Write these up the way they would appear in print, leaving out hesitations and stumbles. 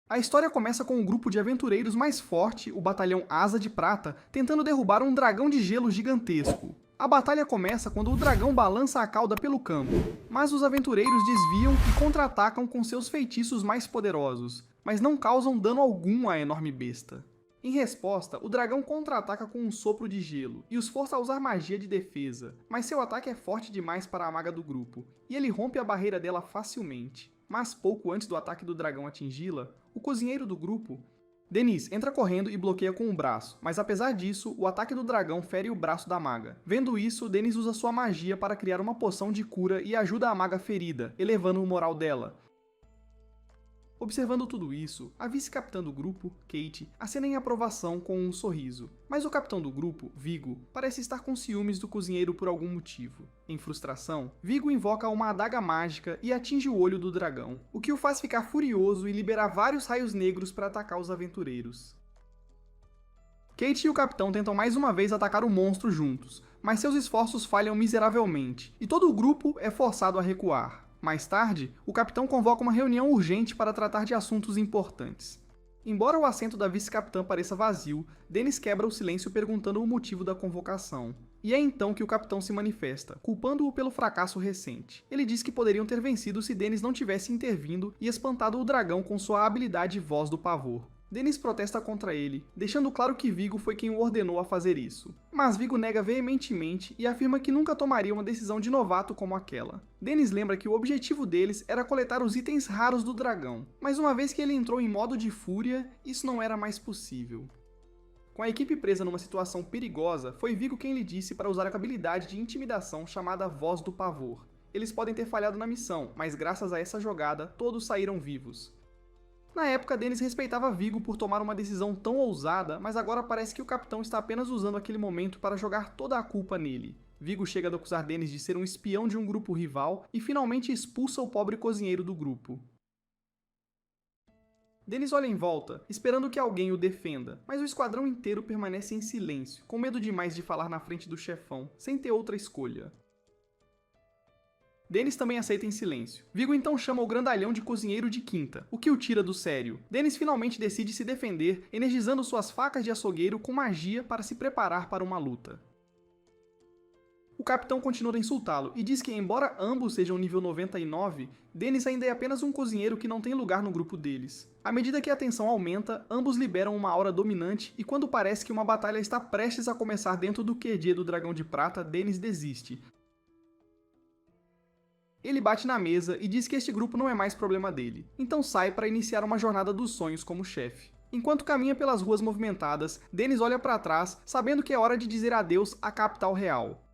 A história começa com um grupo de aventureiros mais forte, o Batalhão Asa de Prata, tentando derrubar um dragão de gelo gigantesco. A batalha começa quando o dragão balança a cauda pelo campo, mas os aventureiros desviam e contra-atacam com seus feitiços mais poderosos, mas não causam dano algum à enorme besta. Em resposta, o dragão contra-ataca com um sopro de gelo e os força a usar magia de defesa, mas seu ataque é forte demais para a maga do grupo, e ele rompe a barreira dela facilmente. Mas pouco antes do ataque do dragão atingi-la, o cozinheiro do grupo, Denise, entra correndo e bloqueia com o braço, mas apesar disso, o ataque do dragão fere o braço da maga. Vendo isso, Denise usa sua magia para criar uma poção de cura e ajuda a maga ferida, elevando o moral dela. Observando tudo isso, a vice-capitã do grupo, Kate, acena em aprovação com um sorriso. Mas o capitão do grupo, Vigo, parece estar com ciúmes do cozinheiro por algum motivo. Em frustração, Vigo invoca uma adaga mágica e atinge o olho do dragão, o que o faz ficar furioso e liberar vários raios negros para atacar os aventureiros. Kate e o capitão tentam mais uma vez atacar o monstro juntos, mas seus esforços falham miseravelmente, e todo o grupo é forçado a recuar. Mais tarde, o capitão convoca uma reunião urgente para tratar de assuntos importantes. Embora o assento da vice-capitã pareça vazio, Dennis quebra o silêncio perguntando o motivo da convocação. E é então que o capitão se manifesta, culpando-o pelo fracasso recente. Ele diz que poderiam ter vencido se Dennis não tivesse intervindo e espantado o dragão com sua habilidade Voz do Pavor. Dennis protesta contra ele, deixando claro que Vigo foi quem o ordenou a fazer isso. Mas Vigo nega veementemente e afirma que nunca tomaria uma decisão de novato como aquela. Dennis lembra que o objetivo deles era coletar os itens raros do dragão, mas uma vez que ele entrou em modo de fúria, isso não era mais possível. Com a equipe presa numa situação perigosa, foi Vigo quem lhe disse para usar a habilidade de intimidação chamada Voz do Pavor. Eles podem ter falhado na missão, mas graças a essa jogada, todos saíram vivos. Na época, Dennis respeitava Vigo por tomar uma decisão tão ousada, mas agora parece que o capitão está apenas usando aquele momento para jogar toda a culpa nele. Vigo chega a acusar Dennis de ser um espião de um grupo rival e finalmente expulsa o pobre cozinheiro do grupo. Dennis olha em volta, esperando que alguém o defenda, mas o esquadrão inteiro permanece em silêncio, com medo demais de falar na frente do chefão, sem ter outra escolha. Dennis também aceita em silêncio. Vigo então chama o grandalhão de cozinheiro de quinta, o que o tira do sério. Dennis finalmente decide se defender, energizando suas facas de açougueiro com magia para se preparar para uma luta. O capitão continua a insultá-lo e diz que, embora ambos sejam nível 99, Dennis ainda é apenas um cozinheiro que não tem lugar no grupo deles. À medida que a tensão aumenta, ambos liberam uma aura dominante e quando parece que uma batalha está prestes a começar dentro do QG do Dragão de Prata, Dennis desiste. Ele bate na mesa e diz que este grupo não é mais problema dele, então sai para iniciar uma jornada dos sonhos como chefe. Enquanto caminha pelas ruas movimentadas, Dennis olha para trás, sabendo que é hora de dizer adeus à capital real.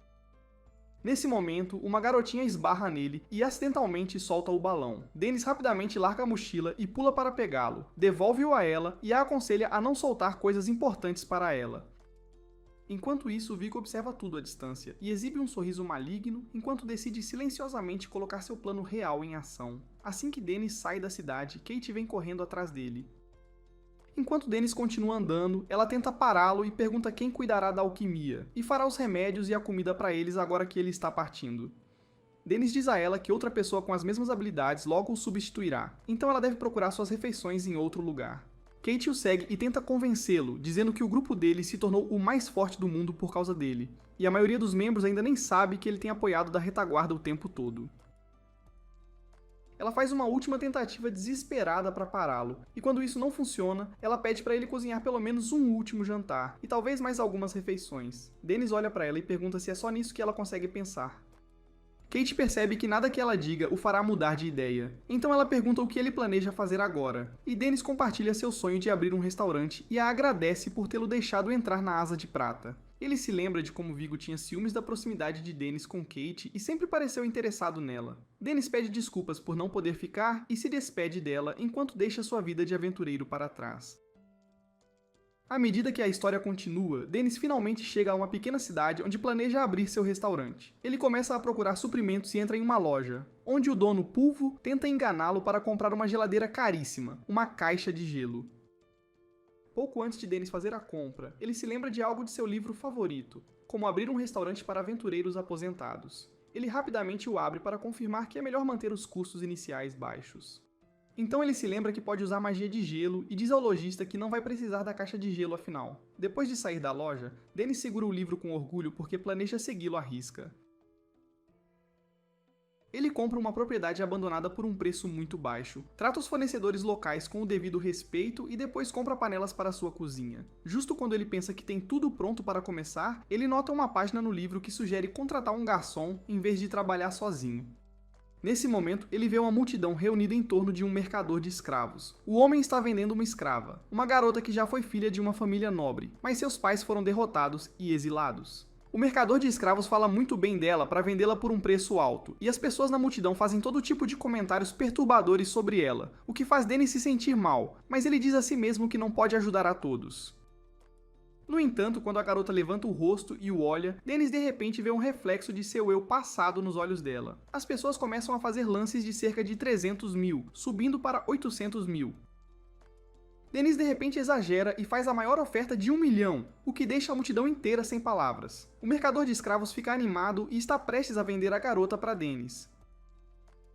Nesse momento, uma garotinha esbarra nele e acidentalmente solta o balão. Dennis rapidamente larga a mochila e pula para pegá-lo, devolve-o a ela e a aconselha a não soltar coisas importantes para ela. Enquanto isso, Vigo observa tudo à distância e exibe um sorriso maligno enquanto decide silenciosamente colocar seu plano real em ação. Assim que Dennis sai da cidade, Kate vem correndo atrás dele. Enquanto Dennis continua andando, ela tenta pará-lo e pergunta quem cuidará da alquimia, e fará os remédios e a comida para eles agora que ele está partindo. Dennis diz a ela que outra pessoa com as mesmas habilidades logo o substituirá, então ela deve procurar suas refeições em outro lugar. Kate o segue e tenta convencê-lo, dizendo que o grupo dele se tornou o mais forte do mundo por causa dele, e a maioria dos membros ainda nem sabe que ele tem apoiado da retaguarda o tempo todo. Ela faz uma última tentativa desesperada para pará-lo, e quando isso não funciona, ela pede para ele cozinhar pelo menos um último jantar, e talvez mais algumas refeições. Dennis olha para ela e pergunta se é só nisso que ela consegue pensar. Kate percebe que nada que ela diga o fará mudar de ideia, então ela pergunta o que ele planeja fazer agora, e Dennis compartilha seu sonho de abrir um restaurante e a agradece por tê-lo deixado entrar na Asa de Prata. Ele se lembra de como Vigo tinha ciúmes da proximidade de Dennis com Kate e sempre pareceu interessado nela. Dennis pede desculpas por não poder ficar e se despede dela enquanto deixa sua vida de aventureiro para trás. À medida que a história continua, Dennis finalmente chega a uma pequena cidade onde planeja abrir seu restaurante. Ele começa a procurar suprimentos e entra em uma loja, onde o dono Pulvo tenta enganá-lo para comprar uma geladeira caríssima, uma caixa de gelo. Pouco antes de Dennis fazer a compra, ele se lembra de algo de seu livro favorito, como abrir um restaurante para aventureiros aposentados. Ele rapidamente o abre para confirmar que é melhor manter os custos iniciais baixos. Então ele se lembra que pode usar magia de gelo e diz ao lojista que não vai precisar da caixa de gelo afinal. Depois de sair da loja, Dennis segura o livro com orgulho porque planeja segui-lo à risca. Ele compra uma propriedade abandonada por um preço muito baixo, trata os fornecedores locais com o devido respeito e depois compra panelas para sua cozinha. Justo quando ele pensa que tem tudo pronto para começar, ele nota uma página no livro que sugere contratar um garçom em vez de trabalhar sozinho. Nesse momento, ele vê uma multidão reunida em torno de um mercador de escravos. O homem está vendendo uma escrava, uma garota que já foi filha de uma família nobre, mas seus pais foram derrotados e exilados. O mercador de escravos fala muito bem dela para vendê-la por um preço alto, e as pessoas na multidão fazem todo tipo de comentários perturbadores sobre ela, o que faz Dennis se sentir mal, mas ele diz a si mesmo que não pode ajudar a todos. No entanto, quando a garota levanta o rosto e o olha, Dennis de repente vê um reflexo de seu eu passado nos olhos dela. As pessoas começam a fazer lances de cerca de 300 mil, subindo para 800 mil. Dennis de repente exagera e faz a maior oferta de 1 milhão, o que deixa a multidão inteira sem palavras. O mercador de escravos fica animado e está prestes a vender a garota para Dennis.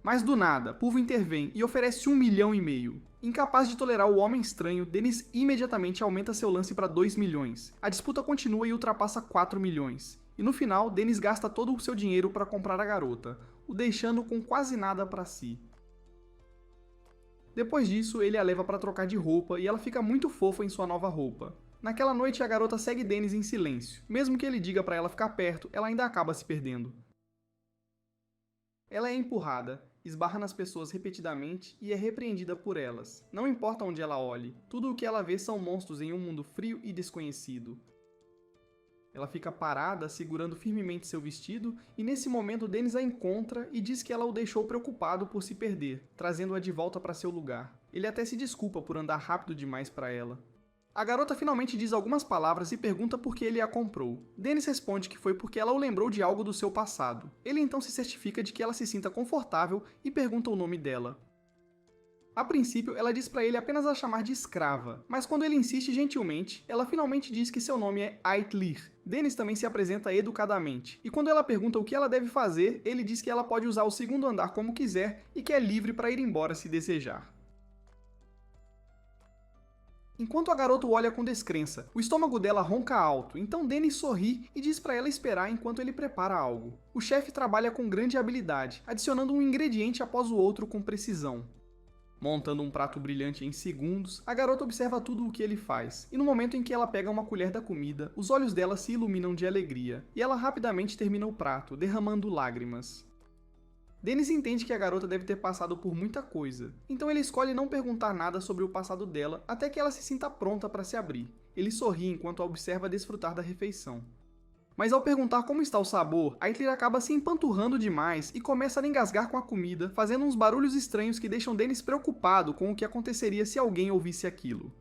Mas do nada, Pulvo intervém e oferece 1,5 milhão. Incapaz de tolerar o homem estranho, Dennis imediatamente aumenta seu lance para 2 milhões. A disputa continua e ultrapassa 4 milhões. E no final, Dennis gasta todo o seu dinheiro para comprar a garota, o deixando com quase nada para si. Depois disso, ele a leva para trocar de roupa e ela fica muito fofa em sua nova roupa. Naquela noite, a garota segue Dennis em silêncio. Mesmo que ele diga para ela ficar perto, ela ainda acaba se perdendo. Ela é empurrada, esbarra nas pessoas repetidamente e é repreendida por elas. Não importa onde ela olhe, tudo o que ela vê são monstros em um mundo frio e desconhecido. Ela fica parada, segurando firmemente seu vestido, e nesse momento Dennis a encontra e diz que ela o deixou preocupado por se perder, trazendo-a de volta para seu lugar. Ele até se desculpa por andar rápido demais para ela. A garota finalmente diz algumas palavras e pergunta por que ele a comprou. Dennis responde que foi porque ela o lembrou de algo do seu passado. Ele então se certifica de que ela se sinta confortável e pergunta o nome dela. A princípio, ela diz para ele apenas a chamar de escrava, mas quando ele insiste gentilmente, ela finalmente diz que seu nome é Aitlir. Dennis também se apresenta educadamente, e quando ela pergunta o que ela deve fazer, ele diz que ela pode usar o segundo andar como quiser e que é livre para ir embora se desejar. Enquanto a garota o olha com descrença, o estômago dela ronca alto, então Dennis sorri e diz para ela esperar enquanto ele prepara algo. O chefe trabalha com grande habilidade, adicionando um ingrediente após o outro com precisão. Montando um prato brilhante em segundos, a garota observa tudo o que ele faz, e no momento em que ela pega uma colher da comida, os olhos dela se iluminam de alegria, e ela rapidamente termina o prato, derramando lágrimas. Dennis entende que a garota deve ter passado por muita coisa, então ele escolhe não perguntar nada sobre o passado dela até que ela se sinta pronta para se abrir. Ele sorri enquanto a observa desfrutar da refeição. Mas ao perguntar como está o sabor, Aitlir acaba se empanturrando demais e começa a engasgar com a comida, fazendo uns barulhos estranhos que deixam Dennis preocupado com o que aconteceria se alguém ouvisse aquilo.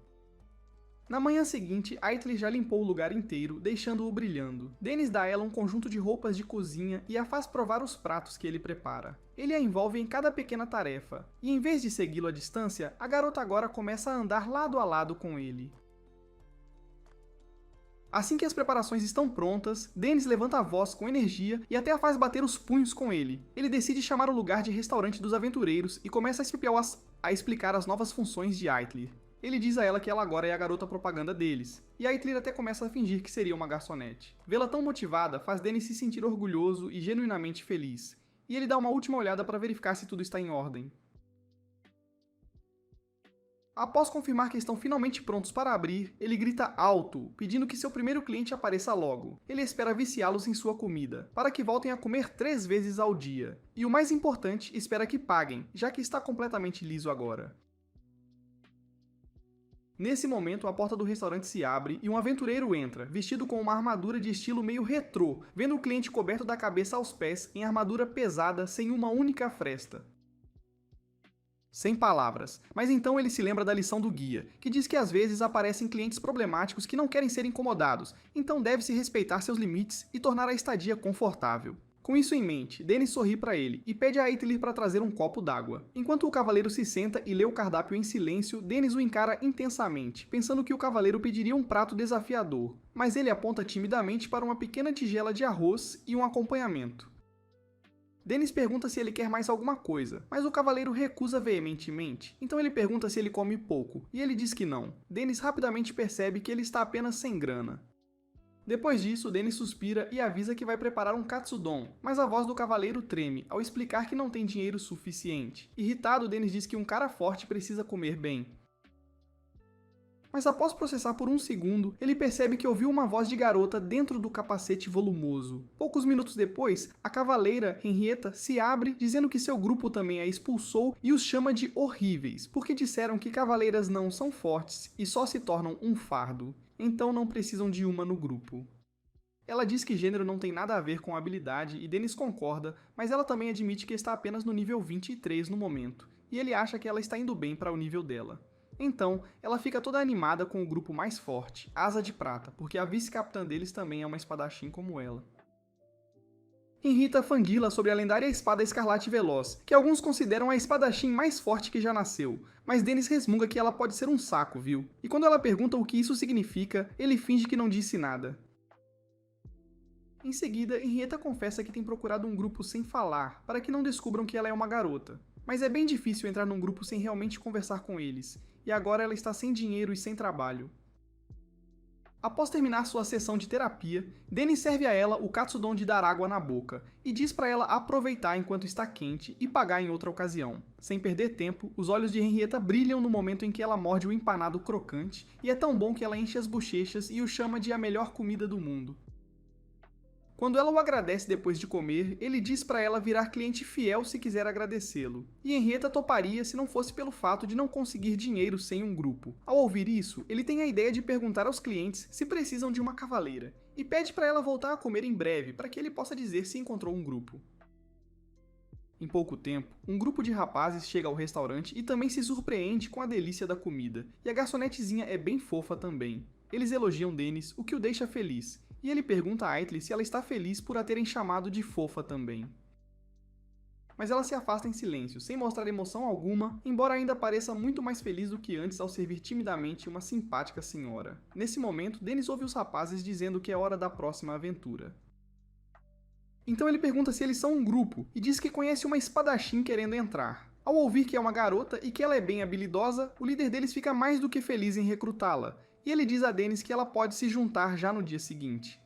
Na manhã seguinte, Aitlir já limpou o lugar inteiro, deixando-o brilhando. Dennis dá a ela um conjunto de roupas de cozinha e a faz provar os pratos que ele prepara. Ele a envolve em cada pequena tarefa, e em vez de segui-lo à distância, a garota agora começa a andar lado a lado com ele. Assim que as preparações estão prontas, Dennis levanta a voz com energia e até a faz bater os punhos com ele. Ele decide chamar o lugar de restaurante dos aventureiros e começa a explicar as novas funções de Aitlir. Ele diz a ela que ela agora é a garota propaganda deles, e Aitlir até começa a fingir que seria uma garçonete. Vê-la tão motivada faz Dennis se sentir orgulhoso e genuinamente feliz, e ele dá uma última olhada para verificar se tudo está em ordem. Após confirmar que estão finalmente prontos para abrir, ele grita alto, pedindo que seu primeiro cliente apareça logo. Ele espera viciá-los em sua comida, para que voltem a comer 3 vezes ao dia. E o mais importante, espera que paguem, já que está completamente liso agora. Nesse momento, a porta do restaurante se abre e um aventureiro entra, vestido com uma armadura de estilo meio retrô, vendo o cliente coberto da cabeça aos pés em armadura pesada sem uma única fresta. Sem palavras, mas então ele se lembra da lição do guia, que diz que às vezes aparecem clientes problemáticos que não querem ser incomodados, então deve-se respeitar seus limites e tornar a estadia confortável. Com isso em mente, Dennis sorri para ele e pede a Aitlir para trazer um copo d'água. Enquanto o cavaleiro se senta e lê o cardápio em silêncio, Dennis o encara intensamente, pensando que o cavaleiro pediria um prato desafiador, mas ele aponta timidamente para uma pequena tigela de arroz e um acompanhamento. Dennis pergunta se ele quer mais alguma coisa, mas o cavaleiro recusa veementemente, então ele pergunta se ele come pouco, e ele diz que não. Dennis rapidamente percebe que ele está apenas sem grana. Depois disso, Dennis suspira e avisa que vai preparar um katsudon, mas a voz do cavaleiro treme ao explicar que não tem dinheiro suficiente. Irritado, Dennis diz que um cara forte precisa comer bem. Mas após processar por um segundo, ele percebe que ouviu uma voz de garota dentro do capacete volumoso. Poucos minutos depois, a cavaleira, Henrietta, se abre dizendo que seu grupo também a expulsou e os chama de horríveis, porque disseram que cavaleiras não são fortes e só se tornam um fardo. Então não precisam de uma no grupo. Ela diz que gênero não tem nada a ver com habilidade e Dennis concorda, mas ela também admite que está apenas no nível 23 no momento, e ele acha que ela está indo bem para o nível dela. Então, ela fica toda animada com o grupo mais forte, Asa de Prata, porque a vice-capitã deles também é uma espadachim como ela. Henrietta fangirla sobre a lendária espada Escarlate Veloz, que alguns consideram a espadachim mais forte que já nasceu, mas Dennis resmunga que ela pode ser um saco, viu? E quando ela pergunta o que isso significa, ele finge que não disse nada. Em seguida, Henrietta confessa que tem procurado um grupo sem falar, para que não descubram que ela é uma garota. Mas é bem difícil entrar num grupo sem realmente conversar com eles, e agora ela está sem dinheiro e sem trabalho. Após terminar sua sessão de terapia, Dennis serve a ela o katsudon de dar água na boca, e diz para ela aproveitar enquanto está quente e pagar em outra ocasião. Sem perder tempo, os olhos de Henrietta brilham no momento em que ela morde o empanado crocante, e é tão bom que ela enche as bochechas e o chama de a melhor comida do mundo. Quando ela o agradece depois de comer, ele diz para ela virar cliente fiel se quiser agradecê-lo. E Henrietta toparia se não fosse pelo fato de não conseguir dinheiro sem um grupo. Ao ouvir isso, ele tem a ideia de perguntar aos clientes se precisam de uma cavaleira, e pede para ela voltar a comer em breve para que ele possa dizer se encontrou um grupo. Em pouco tempo, um grupo de rapazes chega ao restaurante e também se surpreende com a delícia da comida, e a garçonetezinha é bem fofa também. Eles elogiam Dennis, o que o deixa feliz, e ele pergunta a Aitli se ela está feliz por a terem chamado de fofa também. Mas ela se afasta em silêncio, sem mostrar emoção alguma, embora ainda pareça muito mais feliz do que antes ao servir timidamente uma simpática senhora. Nesse momento, Dennis ouve os rapazes dizendo que é hora da próxima aventura. Então ele pergunta se eles são um grupo, e diz que conhece uma espadachim querendo entrar. Ao ouvir que é uma garota e que ela é bem habilidosa, o líder deles fica mais do que feliz em recrutá-la, e ele diz a Dennis que ela pode se juntar já no dia seguinte.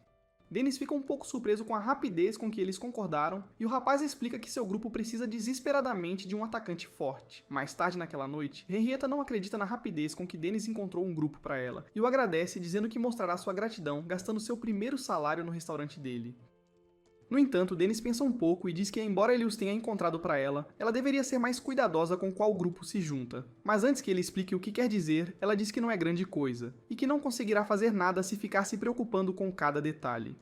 Dennis fica um pouco surpreso com a rapidez com que eles concordaram, e o rapaz explica que seu grupo precisa desesperadamente de um atacante forte. Mais tarde naquela noite, Henrietta não acredita na rapidez com que Dennis encontrou um grupo para ela, e o agradece dizendo que mostrará sua gratidão gastando seu primeiro salário no restaurante dele. No entanto, Dennis pensa um pouco e diz que, embora ele os tenha encontrado para ela, ela deveria ser mais cuidadosa com qual grupo se junta. Mas antes que ele explique o que quer dizer, ela diz que não é grande coisa, e que não conseguirá fazer nada se ficar se preocupando com cada detalhe.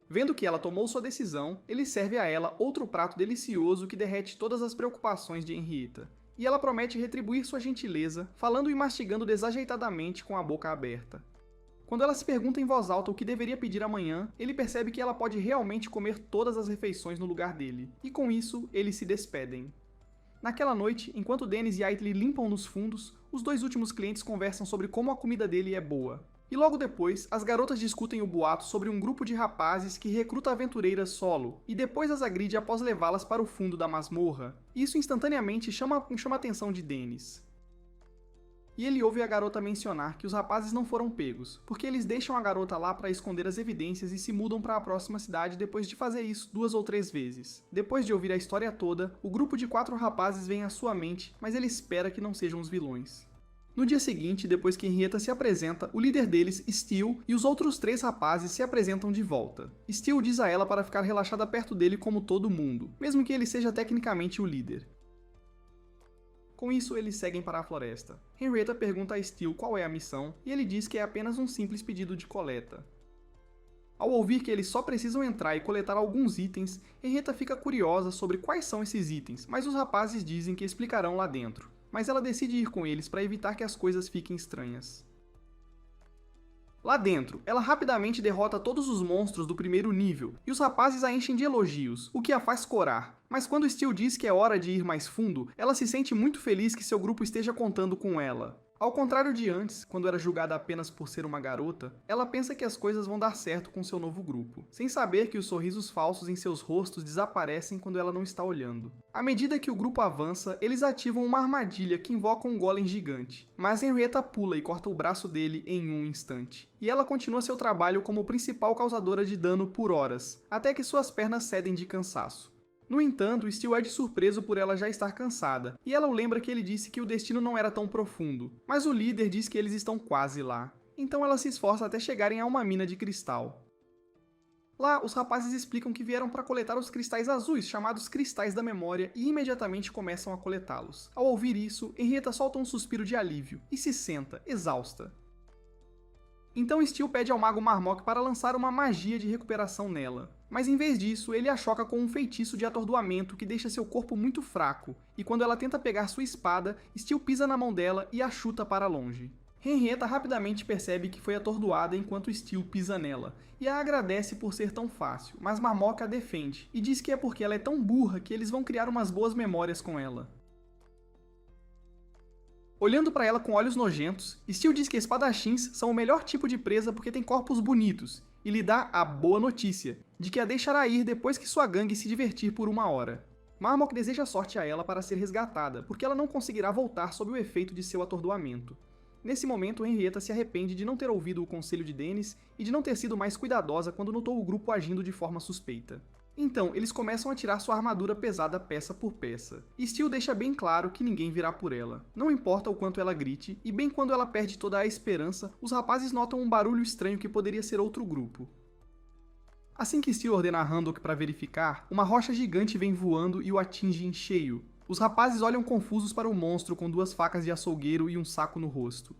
Vendo que ela tomou sua decisão, ele serve a ela outro prato delicioso que derrete todas as preocupações de Henrietta. E ela promete retribuir sua gentileza, falando e mastigando desajeitadamente com a boca aberta. Quando ela se pergunta em voz alta o que deveria pedir amanhã, ele percebe que ela pode realmente comer todas as refeições no lugar dele, e com isso, eles se despedem. Naquela noite, enquanto Dennis e Aitli limpam nos fundos, os dois últimos clientes conversam sobre como a comida dele é boa. E logo depois, as garotas discutem o boato sobre um grupo de rapazes que recruta aventureiras solo, e depois as agride após levá-las para o fundo da masmorra. Isso instantaneamente chama a atenção de Dennis. E ele ouve a garota mencionar que os rapazes não foram pegos, porque eles deixam a garota lá para esconder as evidências e se mudam para a próxima cidade depois de fazer isso 2 ou 3 vezes. Depois de ouvir a história toda, o grupo de 4 rapazes vem à sua mente, mas ele espera que não sejam os vilões. No dia seguinte, depois que Henrietta se apresenta, o líder deles, Steel, e os outros 3 rapazes se apresentam de volta. Steel diz a ela para ficar relaxada perto dele como todo mundo, mesmo que ele seja tecnicamente o líder. Com isso, eles seguem para a floresta. Henrietta pergunta a Steel qual é a missão, e ele diz que é apenas um simples pedido de coleta. Ao ouvir que eles só precisam entrar e coletar alguns itens, Henrietta fica curiosa sobre quais são esses itens, mas os rapazes dizem que explicarão lá dentro. Mas ela decide ir com eles para evitar que as coisas fiquem estranhas. Lá dentro, ela rapidamente derrota todos os monstros do primeiro nível, e os rapazes a enchem de elogios, o que a faz corar. Mas quando Steel diz que é hora de ir mais fundo, ela se sente muito feliz que seu grupo esteja contando com ela. Ao contrário de antes, quando era julgada apenas por ser uma garota, ela pensa que as coisas vão dar certo com seu novo grupo, sem saber que os sorrisos falsos em seus rostos desaparecem quando ela não está olhando. À medida que o grupo avança, eles ativam uma armadilha que invoca um golem gigante, mas Henrietta pula e corta o braço dele em um instante. E ela continua seu trabalho como principal causadora de dano por horas, até que suas pernas cedem de cansaço. No entanto, Steel é surpreso por ela já estar cansada, e ela o lembra que ele disse que o destino não era tão profundo, mas o líder diz que eles estão quase lá. Então ela se esforça até chegarem a uma mina de cristal. Lá, os rapazes explicam que vieram para coletar os cristais azuis, chamados Cristais da Memória, e imediatamente começam a coletá-los. Ao ouvir isso, Henrietta solta um suspiro de alívio, e se senta, exausta. Então Steel pede ao mago Marmok para lançar uma magia de recuperação nela. Mas em vez disso, ele a choca com um feitiço de atordoamento que deixa seu corpo muito fraco, e quando ela tenta pegar sua espada, Steel pisa na mão dela e a chuta para longe. Henrietta rapidamente percebe que foi atordoada enquanto Steel pisa nela, e a agradece por ser tão fácil, mas Marmok a defende, e diz que é porque ela é tão burra que eles vão criar umas boas memórias com ela. Olhando para ela com olhos nojentos, Steel diz que espadachins são o melhor tipo de presa porque têm corpos bonitos, e lhe dá a boa notícia, de que a deixará ir depois que sua gangue se divertir por uma hora. Marmok deseja sorte a ela para ser resgatada, porque ela não conseguirá voltar sob o efeito de seu atordoamento. Nesse momento, Henrietta se arrepende de não ter ouvido o conselho de Dennis e de não ter sido mais cuidadosa quando notou o grupo agindo de forma suspeita. Então, eles começam a tirar sua armadura pesada peça por peça. E Steel deixa bem claro que ninguém virá por ela. Não importa o quanto ela grite, e bem quando ela perde toda a esperança, os rapazes notam um barulho estranho que poderia ser outro grupo. Assim que Steel ordena a Handok para verificar, uma rocha gigante vem voando e o atinge em cheio. Os rapazes olham confusos para o monstro com duas facas de açougueiro e um saco no rosto.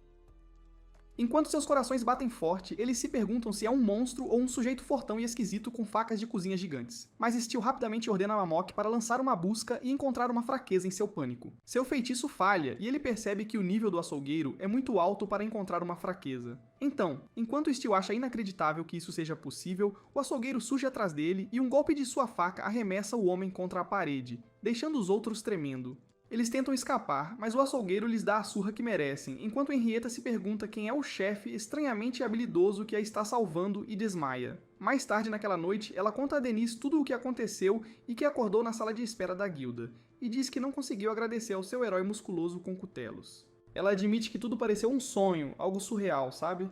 Enquanto seus corações batem forte, eles se perguntam se é um monstro ou um sujeito fortão e esquisito com facas de cozinha gigantes. Mas Steel rapidamente ordena a Marmok para lançar uma busca e encontrar uma fraqueza em seu pânico. Seu feitiço falha, e ele percebe que o nível do açougueiro é muito alto para encontrar uma fraqueza. Então, enquanto Steel acha inacreditável que isso seja possível, o açougueiro surge atrás dele e um golpe de sua faca arremessa o homem contra a parede, deixando os outros tremendo. Eles tentam escapar, mas o açougueiro lhes dá a surra que merecem, enquanto Henrietta se pergunta quem é o chefe estranhamente habilidoso que a está salvando e desmaia. Mais tarde naquela noite, ela conta a Denise tudo o que aconteceu e que acordou na sala de espera da guilda, e diz que não conseguiu agradecer ao seu herói musculoso com cutelos. Ela admite que tudo pareceu um sonho, algo surreal, sabe?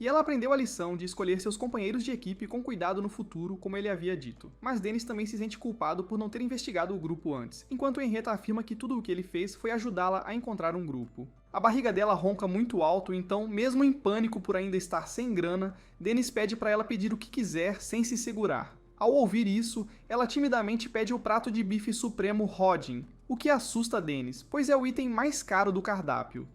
E ela aprendeu a lição de escolher seus companheiros de equipe com cuidado no futuro, como ele havia dito. Mas Dennis também se sente culpado por não ter investigado o grupo antes, enquanto Henrietta afirma que tudo o que ele fez foi ajudá-la a encontrar um grupo. A barriga dela ronca muito alto, então, mesmo em pânico por ainda estar sem grana, Dennis pede para ela pedir o que quiser sem se segurar. Ao ouvir isso, ela timidamente pede o prato de bife supremo Rodin, o que assusta Dennis, pois é o item mais caro do cardápio.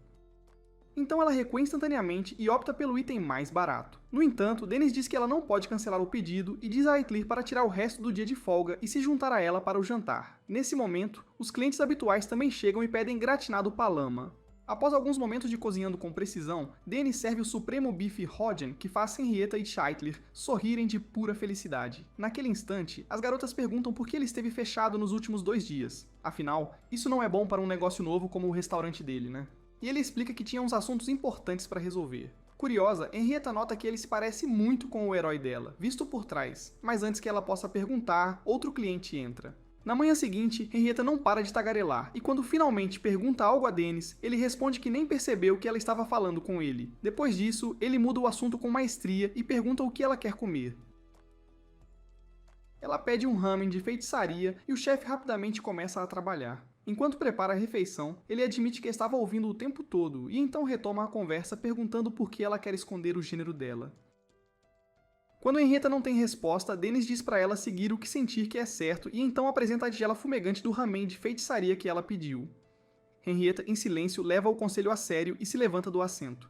Então ela recua instantaneamente e opta pelo item mais barato. No entanto, Dennis diz que ela não pode cancelar o pedido e diz a Aetlir para tirar o resto do dia de folga e se juntar a ela para o jantar. Nesse momento, os clientes habituais também chegam e pedem gratinado palama. Após alguns momentos de cozinhando com precisão, Dennis serve o supremo bife Rodin, que faz Henrietta e Aetlir sorrirem de pura felicidade. Naquele instante, as garotas perguntam por que ele esteve fechado nos últimos 2 dias. Afinal, isso não é bom para um negócio novo como o restaurante dele, né? E ele explica que tinha uns assuntos importantes para resolver. Curiosa, Henrietta nota que ele se parece muito com o herói dela, visto por trás, mas antes que ela possa perguntar, outro cliente entra. Na manhã seguinte, Henrietta não para de tagarelar, e quando finalmente pergunta algo a Dennis, ele responde que nem percebeu que ela estava falando com ele. Depois disso, ele muda o assunto com maestria e pergunta o que ela quer comer. Ela pede um ramen de feitiçaria e o chefe rapidamente começa a trabalhar. Enquanto prepara a refeição, ele admite que estava ouvindo o tempo todo e então retoma a conversa perguntando por que ela quer esconder o gênero dela. Quando Henrietta não tem resposta, Dennis diz para ela seguir o que sentir que é certo e então apresenta a tigela fumegante do ramen de feitiçaria que ela pediu. Henrietta, em silêncio, leva o conselho a sério e se levanta do assento.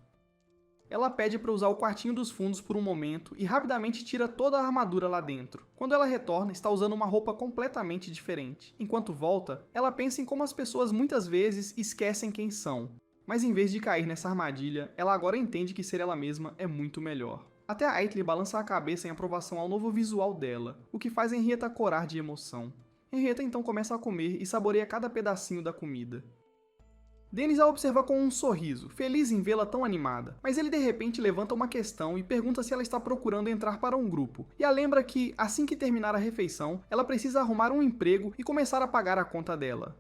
Ela pede para usar o quartinho dos fundos por um momento e rapidamente tira toda a armadura lá dentro. Quando ela retorna, está usando uma roupa completamente diferente. Enquanto volta, ela pensa em como as pessoas muitas vezes esquecem quem são. Mas em vez de cair nessa armadilha, ela agora entende que ser ela mesma é muito melhor. Até a Aitli balança a cabeça em aprovação ao novo visual dela, o que faz Henrietta corar de emoção. Henrietta então começa a comer e saboreia cada pedacinho da comida. Dennis a observa com um sorriso, feliz em vê-la tão animada, mas ele de repente levanta uma questão e pergunta se ela está procurando entrar para um grupo, e a lembra que, assim que terminar a refeição, ela precisa arrumar um emprego e começar a pagar a conta dela.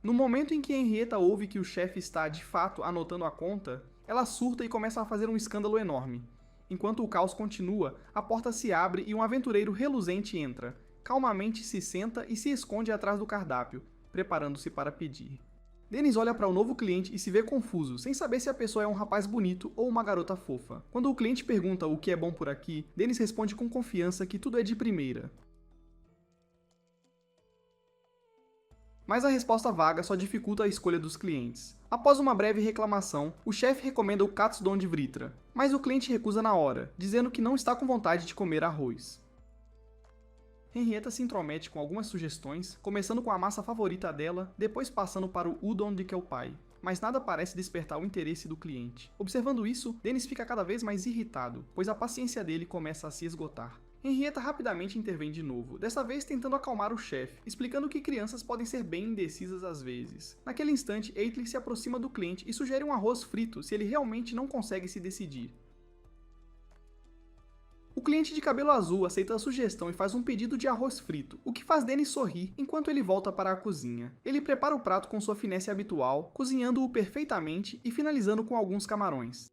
No momento em que Henrietta ouve que o chefe está, de fato, anotando a conta, ela surta e começa a fazer um escândalo enorme. Enquanto o caos continua, a porta se abre e um aventureiro reluzente entra. Calmamente se senta e se esconde atrás do cardápio, preparando-se para pedir. Dennis olha para o novo cliente e se vê confuso, sem saber se a pessoa é um rapaz bonito ou uma garota fofa. Quando o cliente pergunta o que é bom por aqui, Dennis responde com confiança que tudo é de primeira. Mas a resposta vaga só dificulta a escolha dos clientes. Após uma breve reclamação, o chefe recomenda o katsudon de Vritra, mas o cliente recusa na hora, dizendo que não está com vontade de comer arroz. Henrietta se intromete com algumas sugestões, começando com a massa favorita dela, depois passando para o udon de Keupai. Mas nada parece despertar o interesse do cliente. Observando isso, Dennis fica cada vez mais irritado, pois a paciência dele começa a se esgotar. Henrietta rapidamente intervém de novo, dessa vez tentando acalmar o chefe, explicando que crianças podem ser bem indecisas às vezes. Naquele instante, Aitli se aproxima do cliente e sugere um arroz frito se ele realmente não consegue se decidir. O cliente de cabelo azul aceita a sugestão e faz um pedido de arroz frito, o que faz Dennis sorrir enquanto ele volta para a cozinha. Ele prepara o prato com sua finesse habitual, cozinhando-o perfeitamente e finalizando com alguns camarões.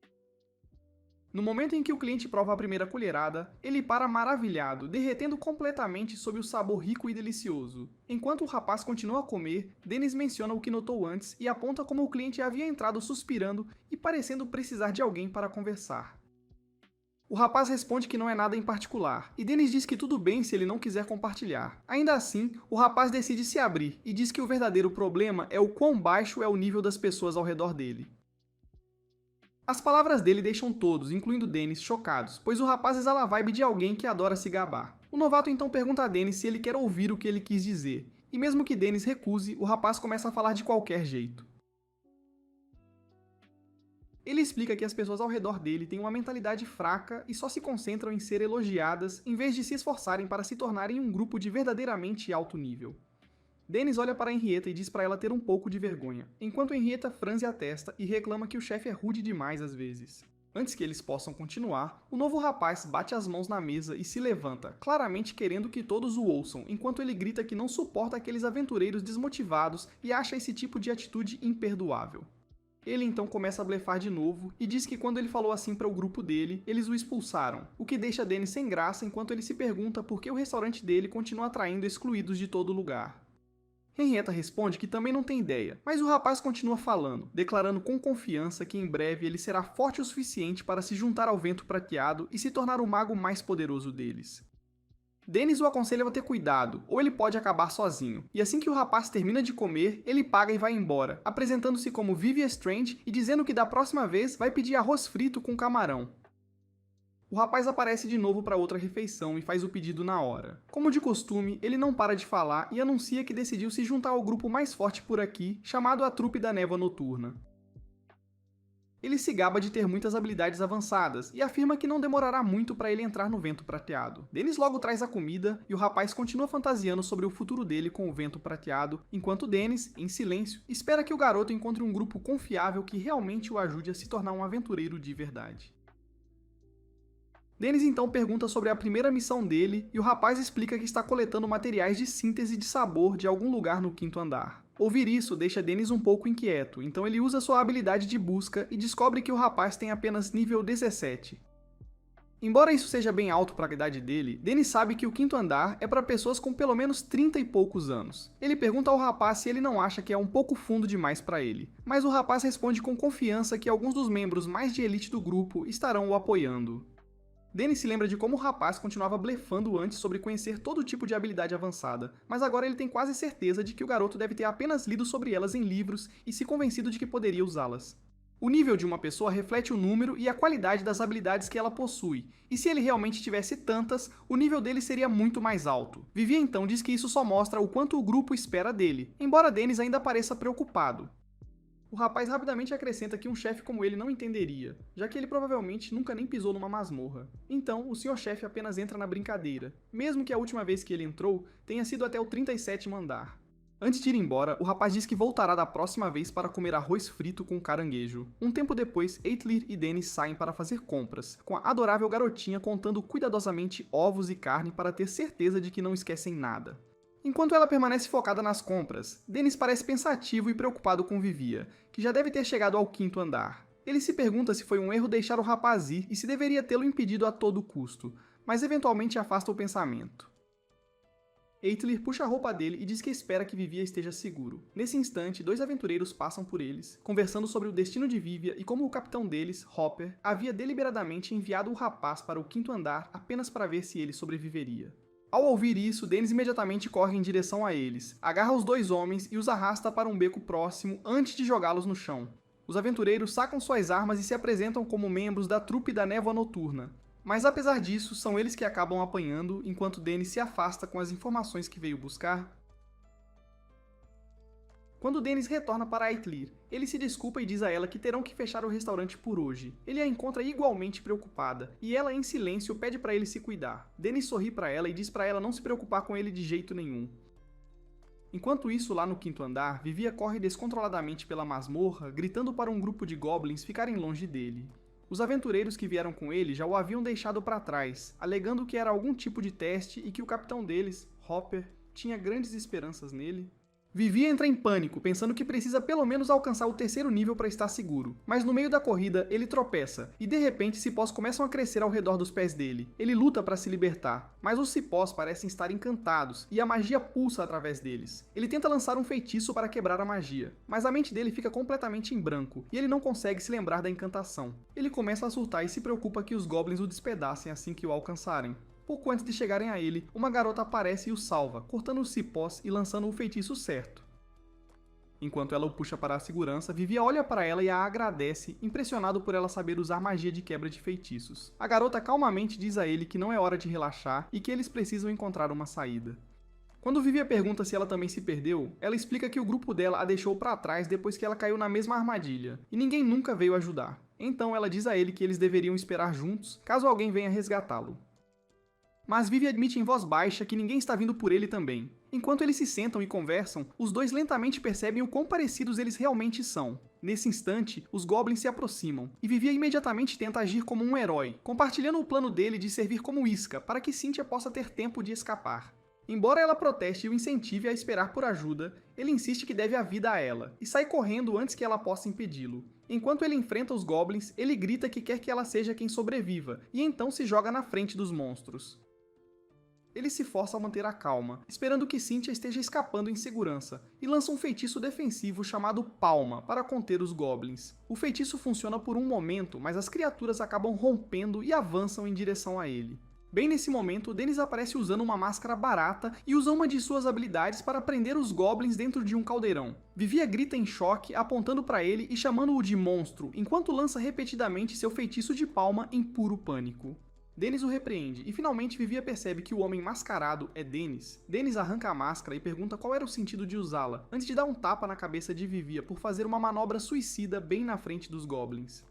No momento em que o cliente prova a primeira colherada, ele para maravilhado, derretendo completamente sob o sabor rico e delicioso. Enquanto o rapaz continua a comer, Dennis menciona o que notou antes e aponta como o cliente havia entrado suspirando e parecendo precisar de alguém para conversar. O rapaz responde que não é nada em particular, e Dennis diz que tudo bem se ele não quiser compartilhar. Ainda assim, o rapaz decide se abrir e diz que o verdadeiro problema é o quão baixo é o nível das pessoas ao redor dele. As palavras dele deixam todos, incluindo Dennis, chocados, pois o rapaz exala a vibe de alguém que adora se gabar. O novato então pergunta a Dennis se ele quer ouvir o que ele quis dizer, e mesmo que Dennis recuse, o rapaz começa a falar de qualquer jeito. Ele explica que as pessoas ao redor dele têm uma mentalidade fraca e só se concentram em ser elogiadas em vez de se esforçarem para se tornarem um grupo de verdadeiramente alto nível. Dennis olha para Henrietta e diz para ela ter um pouco de vergonha, enquanto Henrietta franze a testa e reclama que o chefe é rude demais às vezes. Antes que eles possam continuar, o novo rapaz bate as mãos na mesa e se levanta, claramente querendo que todos o ouçam, enquanto ele grita que não suporta aqueles aventureiros desmotivados e acha esse tipo de atitude imperdoável. Ele então começa a blefar de novo e diz que quando ele falou assim para o grupo dele, eles o expulsaram, o que deixa Dennis sem graça enquanto ele se pergunta por que o restaurante dele continua atraindo excluídos de todo lugar. Henrietta responde que também não tem ideia, mas o rapaz continua falando, declarando com confiança que em breve ele será forte o suficiente para se juntar ao Vento Prateado e se tornar o mago mais poderoso deles. Dennis o aconselha a ter cuidado, ou ele pode acabar sozinho, e assim que o rapaz termina de comer, ele paga e vai embora, apresentando-se como Vivi Strange e dizendo que da próxima vez vai pedir arroz frito com camarão. O rapaz aparece de novo para outra refeição e faz o pedido na hora. Como de costume, ele não para de falar e anuncia que decidiu se juntar ao grupo mais forte por aqui, chamado a Trupe da Névoa Noturna. Ele se gaba de ter muitas habilidades avançadas e afirma que não demorará muito para ele entrar no Vento Prateado. Dennis logo traz a comida e o rapaz continua fantasiando sobre o futuro dele com o Vento Prateado, enquanto Dennis, em silêncio, espera que o garoto encontre um grupo confiável que realmente o ajude a se tornar um aventureiro de verdade. Dennis então pergunta sobre a primeira missão dele e o rapaz explica que está coletando materiais de síntese de sabor de algum lugar no 5º andar. Ouvir isso deixa Dennis um pouco inquieto, então ele usa sua habilidade de busca e descobre que o rapaz tem apenas nível 17. Embora isso seja bem alto para a idade dele, Dennis sabe que o 5º andar é para pessoas com pelo menos 30 e poucos anos. Ele pergunta ao rapaz se ele não acha que é um pouco fundo demais para ele, mas o rapaz responde com confiança que alguns dos membros mais de elite do grupo estarão o apoiando. Dennis se lembra de como o rapaz continuava blefando antes sobre conhecer todo tipo de habilidade avançada, mas agora ele tem quase certeza de que o garoto deve ter apenas lido sobre elas em livros e se convencido de que poderia usá-las. O nível de uma pessoa reflete o número e a qualidade das habilidades que ela possui, e se ele realmente tivesse tantas, o nível dele seria muito mais alto. Vivi então diz que isso só mostra o quanto o grupo espera dele, embora Dennis ainda pareça preocupado. O rapaz rapidamente acrescenta que um chefe como ele não entenderia, já que ele provavelmente nunca nem pisou numa masmorra. Então, o Sr. Chefe apenas entra na brincadeira, mesmo que a última vez que ele entrou tenha sido até o 37º andar. Antes de ir embora, o rapaz diz que voltará da próxima vez para comer arroz frito com caranguejo. Um tempo depois, Eitlir e Dennis saem para fazer compras, com a adorável garotinha contando cuidadosamente ovos e carne para ter certeza de que não esquecem nada. Enquanto ela permanece focada nas compras, Dennis parece pensativo e preocupado com Vivia, que já deve ter chegado ao 5º andar. Ele se pergunta se foi um erro deixar o rapaz ir e se deveria tê-lo impedido a todo custo, mas eventualmente afasta o pensamento. Eitlir puxa a roupa dele e diz que espera que Vivia esteja seguro. Nesse instante, 2 aventureiros passam por eles, conversando sobre o destino de Vivia e como o capitão deles, Hopper, havia deliberadamente enviado o rapaz para o 5º andar apenas para ver se ele sobreviveria. Ao ouvir isso, Dennis imediatamente corre em direção a eles, agarra os 2 homens e os arrasta para um beco próximo antes de jogá-los no chão. Os aventureiros sacam suas armas e se apresentam como membros da trupe da Névoa Noturna. Mas apesar disso, são eles que acabam apanhando enquanto Dennis se afasta com as informações que veio buscar. Quando Dennis retorna para Eitlir, ele se desculpa e diz a ela que terão que fechar o restaurante por hoje. Ele a encontra igualmente preocupada, e ela em silêncio pede para ele se cuidar. Dennis sorri para ela e diz para ela não se preocupar com ele de jeito nenhum. Enquanto isso, lá no 5º andar, Vivia corre descontroladamente pela masmorra, gritando para um grupo de goblins ficarem longe dele. Os aventureiros que vieram com ele já o haviam deixado para trás, alegando que era algum tipo de teste e que o capitão deles, Hopper, tinha grandes esperanças nele. Vivia entra em pânico, pensando que precisa pelo menos alcançar o 3º nível para estar seguro. Mas no meio da corrida, ele tropeça, e de repente cipós começam a crescer ao redor dos pés dele. Ele luta para se libertar, mas os cipós parecem estar encantados, e a magia pulsa através deles. Ele tenta lançar um feitiço para quebrar a magia, mas a mente dele fica completamente em branco, e ele não consegue se lembrar da encantação. Ele começa a surtar e se preocupa que os goblins o despedacem assim que o alcançarem. Pouco antes de chegarem a ele, uma garota aparece e o salva, cortando os cipós e lançando o feitiço certo. Enquanto ela o puxa para a segurança, Vivia olha para ela e a agradece, impressionado por ela saber usar magia de quebra de feitiços. A garota calmamente diz a ele que não é hora de relaxar e que eles precisam encontrar uma saída. Quando Vivia pergunta se ela também se perdeu, ela explica que o grupo dela a deixou para trás depois que ela caiu na mesma armadilha, e ninguém nunca veio ajudar. Então ela diz a ele que eles deveriam esperar juntos, caso alguém venha resgatá-lo. Mas Vivi admite em voz baixa que ninguém está vindo por ele também. Enquanto eles se sentam e conversam, os dois lentamente percebem o quão parecidos eles realmente são. Nesse instante, os goblins se aproximam, e Vivia imediatamente tenta agir como um herói, compartilhando o plano dele de servir como isca para que Cynthia possa ter tempo de escapar. Embora ela proteste e o incentive a esperar por ajuda, ele insiste que deve a vida a ela, e sai correndo antes que ela possa impedi-lo. Enquanto ele enfrenta os goblins, ele grita que quer que ela seja quem sobreviva, e então se joga na frente dos monstros. Ele se força a manter a calma, esperando que Cynthia esteja escapando em segurança, e lança um feitiço defensivo chamado Palma para conter os goblins. O feitiço funciona por um momento, mas as criaturas acabam rompendo e avançam em direção a ele. Bem nesse momento, Dennis aparece usando uma máscara barata e usa uma de suas habilidades para prender os goblins dentro de um caldeirão. Vivia grita em choque, apontando para ele e chamando-o de monstro, enquanto lança repetidamente seu feitiço de palma em puro pânico. Dennis o repreende, e finalmente Vivia percebe que o homem mascarado é Dennis. Dennis arranca a máscara e pergunta qual era o sentido de usá-la, antes de dar um tapa na cabeça de Vivia por fazer uma manobra suicida bem na frente dos goblins.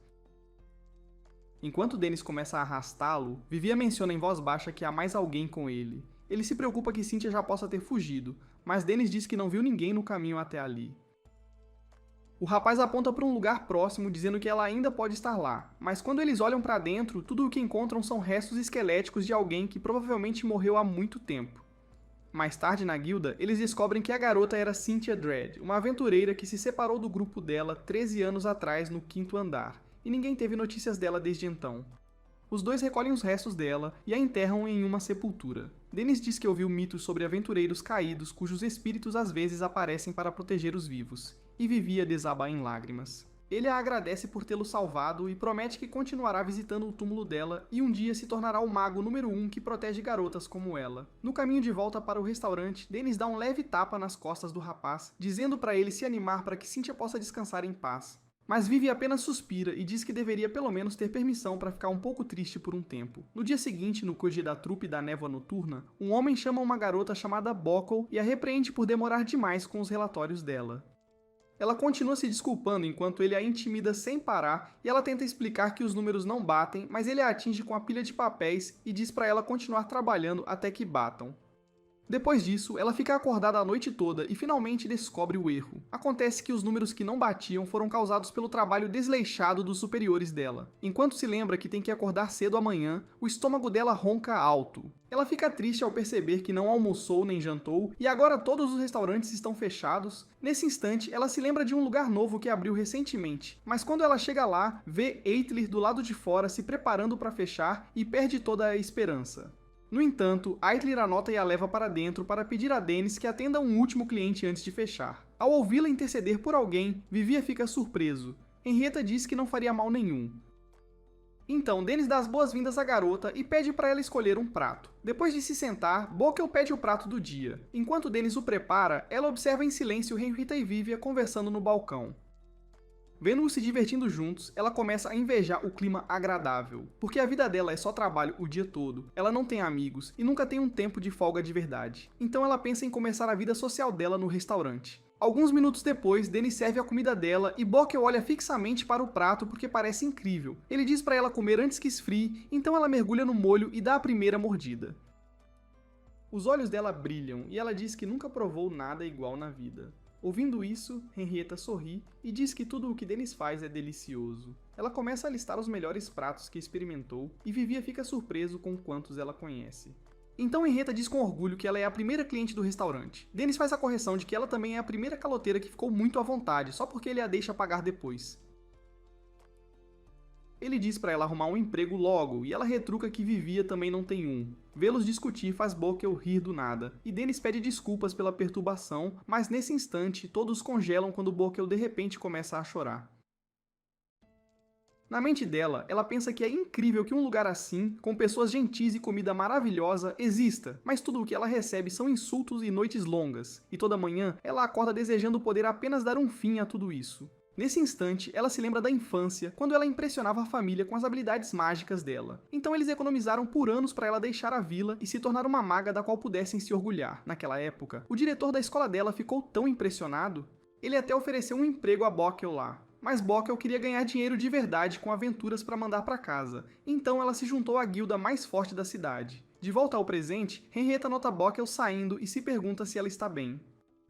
Enquanto Dennis começa a arrastá-lo, Vivia menciona em voz baixa que há mais alguém com ele. Ele se preocupa que Cynthia já possa ter fugido, mas Dennis diz que não viu ninguém no caminho até ali. O rapaz aponta para um lugar próximo, dizendo que ela ainda pode estar lá, mas quando eles olham para dentro, tudo o que encontram são restos esqueléticos de alguém que provavelmente morreu há muito tempo. Mais tarde na guilda, eles descobrem que a garota era Cynthia Dread, uma aventureira que se separou do grupo dela 13 anos atrás no 5º andar, e ninguém teve notícias dela desde então. Os dois recolhem os restos dela e a enterram em uma sepultura. Dennis diz que ouviu mitos sobre aventureiros caídos cujos espíritos às vezes aparecem para proteger os vivos, e Vivia desaba em lágrimas. Ele a agradece por tê-lo salvado e promete que continuará visitando o túmulo dela e um dia se tornará o mago número 1 que protege garotas como ela. No caminho de volta para o restaurante, Dennis dá um leve tapa nas costas do rapaz, dizendo para ele se animar para que Cynthia possa descansar em paz. Mas Vivi apenas suspira e diz que deveria pelo menos ter permissão para ficar um pouco triste por um tempo. No dia seguinte, no Koji da trupe da Névoa Noturna, um homem chama uma garota chamada Bockle e a repreende por demorar demais com os relatórios dela. Ela continua se desculpando enquanto ele a intimida sem parar e ela tenta explicar que os números não batem, mas ele a atinge com a pilha de papéis e diz para ela continuar trabalhando até que batam. Depois disso, ela fica acordada a noite toda e finalmente descobre o erro. Acontece que os números que não batiam foram causados pelo trabalho desleixado dos superiores dela. Enquanto se lembra que tem que acordar cedo amanhã, o estômago dela ronca alto. Ela fica triste ao perceber que não almoçou nem jantou e agora todos os restaurantes estão fechados. Nesse instante, ela se lembra de um lugar novo que abriu recentemente, mas quando ela chega lá, vê Eitler do lado de fora se preparando para fechar e perde toda a esperança. No entanto, Eitler anota e a leva para dentro para pedir a Dennis que atenda um último cliente antes de fechar. Ao ouvi-la interceder por alguém, Vivia fica surpreso. Henrietta diz que não faria mal nenhum. Então, Dennis dá as boas-vindas à garota e pede para ela escolher um prato. Depois de se sentar, Bockel pede o prato do dia. Enquanto Dennis o prepara, ela observa em silêncio Henrietta e Vivia conversando no balcão. Vendo-os se divertindo juntos, ela começa a invejar o clima agradável, porque a vida dela é só trabalho o dia todo, ela não tem amigos e nunca tem um tempo de folga de verdade. Então ela pensa em começar a vida social dela no restaurante. Alguns minutos depois, Dennis serve a comida dela e Bockel olha fixamente para o prato porque parece incrível. Ele diz para ela comer antes que esfrie, então ela mergulha no molho e dá a primeira mordida. Os olhos dela brilham e ela diz que nunca provou nada igual na vida. Ouvindo isso, Henrietta sorri e diz que tudo o que Dennis faz é delicioso. Ela começa a listar os melhores pratos que experimentou e Vivia fica surpreso com quantos ela conhece. Então Henrietta diz com orgulho que ela é a primeira cliente do restaurante. Dennis faz a correção de que ela também é a primeira caloteira que ficou muito à vontade, só porque ele a deixa pagar depois. Ele diz para ela arrumar um emprego logo, e ela retruca que Vivia também não tem um. Vê-los discutir faz Bockel rir do nada, e Dennis pede desculpas pela perturbação, mas nesse instante todos congelam quando Bockel de repente começa a chorar. Na mente dela, ela pensa que é incrível que um lugar assim, com pessoas gentis e comida maravilhosa, exista, mas tudo o que ela recebe são insultos e noites longas, e toda manhã ela acorda desejando poder apenas dar um fim a tudo isso. Nesse instante, ela se lembra da infância, quando ela impressionava a família com as habilidades mágicas dela. Então eles economizaram por anos para ela deixar a vila e se tornar uma maga da qual pudessem se orgulhar. Naquela época, o diretor da escola dela ficou tão impressionado, ele até ofereceu um emprego a Bockel lá. Mas Bockel queria ganhar dinheiro de verdade com aventuras para mandar para casa, então ela se juntou à guilda mais forte da cidade. De volta ao presente, Henrietta nota Bockel saindo e se pergunta se ela está bem.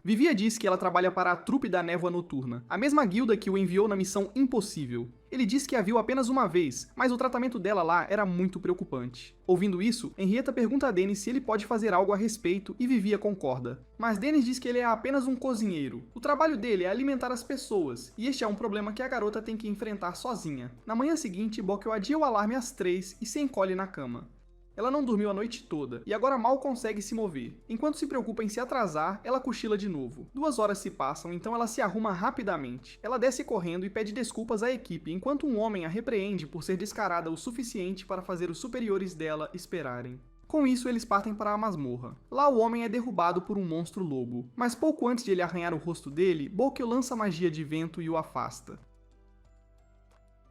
Vivia diz que ela trabalha para a Trupe da Névoa Noturna, a mesma guilda que o enviou na missão Impossível. Ele diz que a viu apenas uma vez, mas o tratamento dela lá era muito preocupante. Ouvindo isso, Henrietta pergunta a Dennis se ele pode fazer algo a respeito e Vivia concorda. Mas Dennis diz que ele é apenas um cozinheiro. O trabalho dele é alimentar as pessoas, e este é um problema que a garota tem que enfrentar sozinha. Na manhã seguinte, Bockel adia o alarme às 3 e se encolhe na cama. Ela não dormiu a noite toda, e agora mal consegue se mover. Enquanto se preocupa em se atrasar, ela cochila de novo. 2 horas se passam, então ela se arruma rapidamente. Ela desce correndo e pede desculpas à equipe, enquanto um homem a repreende por ser descarada o suficiente para fazer os superiores dela esperarem. Com isso, eles partem para a masmorra. Lá o homem é derrubado por um monstro lobo, mas pouco antes de ele arranhar o rosto dele, Bockel lança magia de vento e o afasta.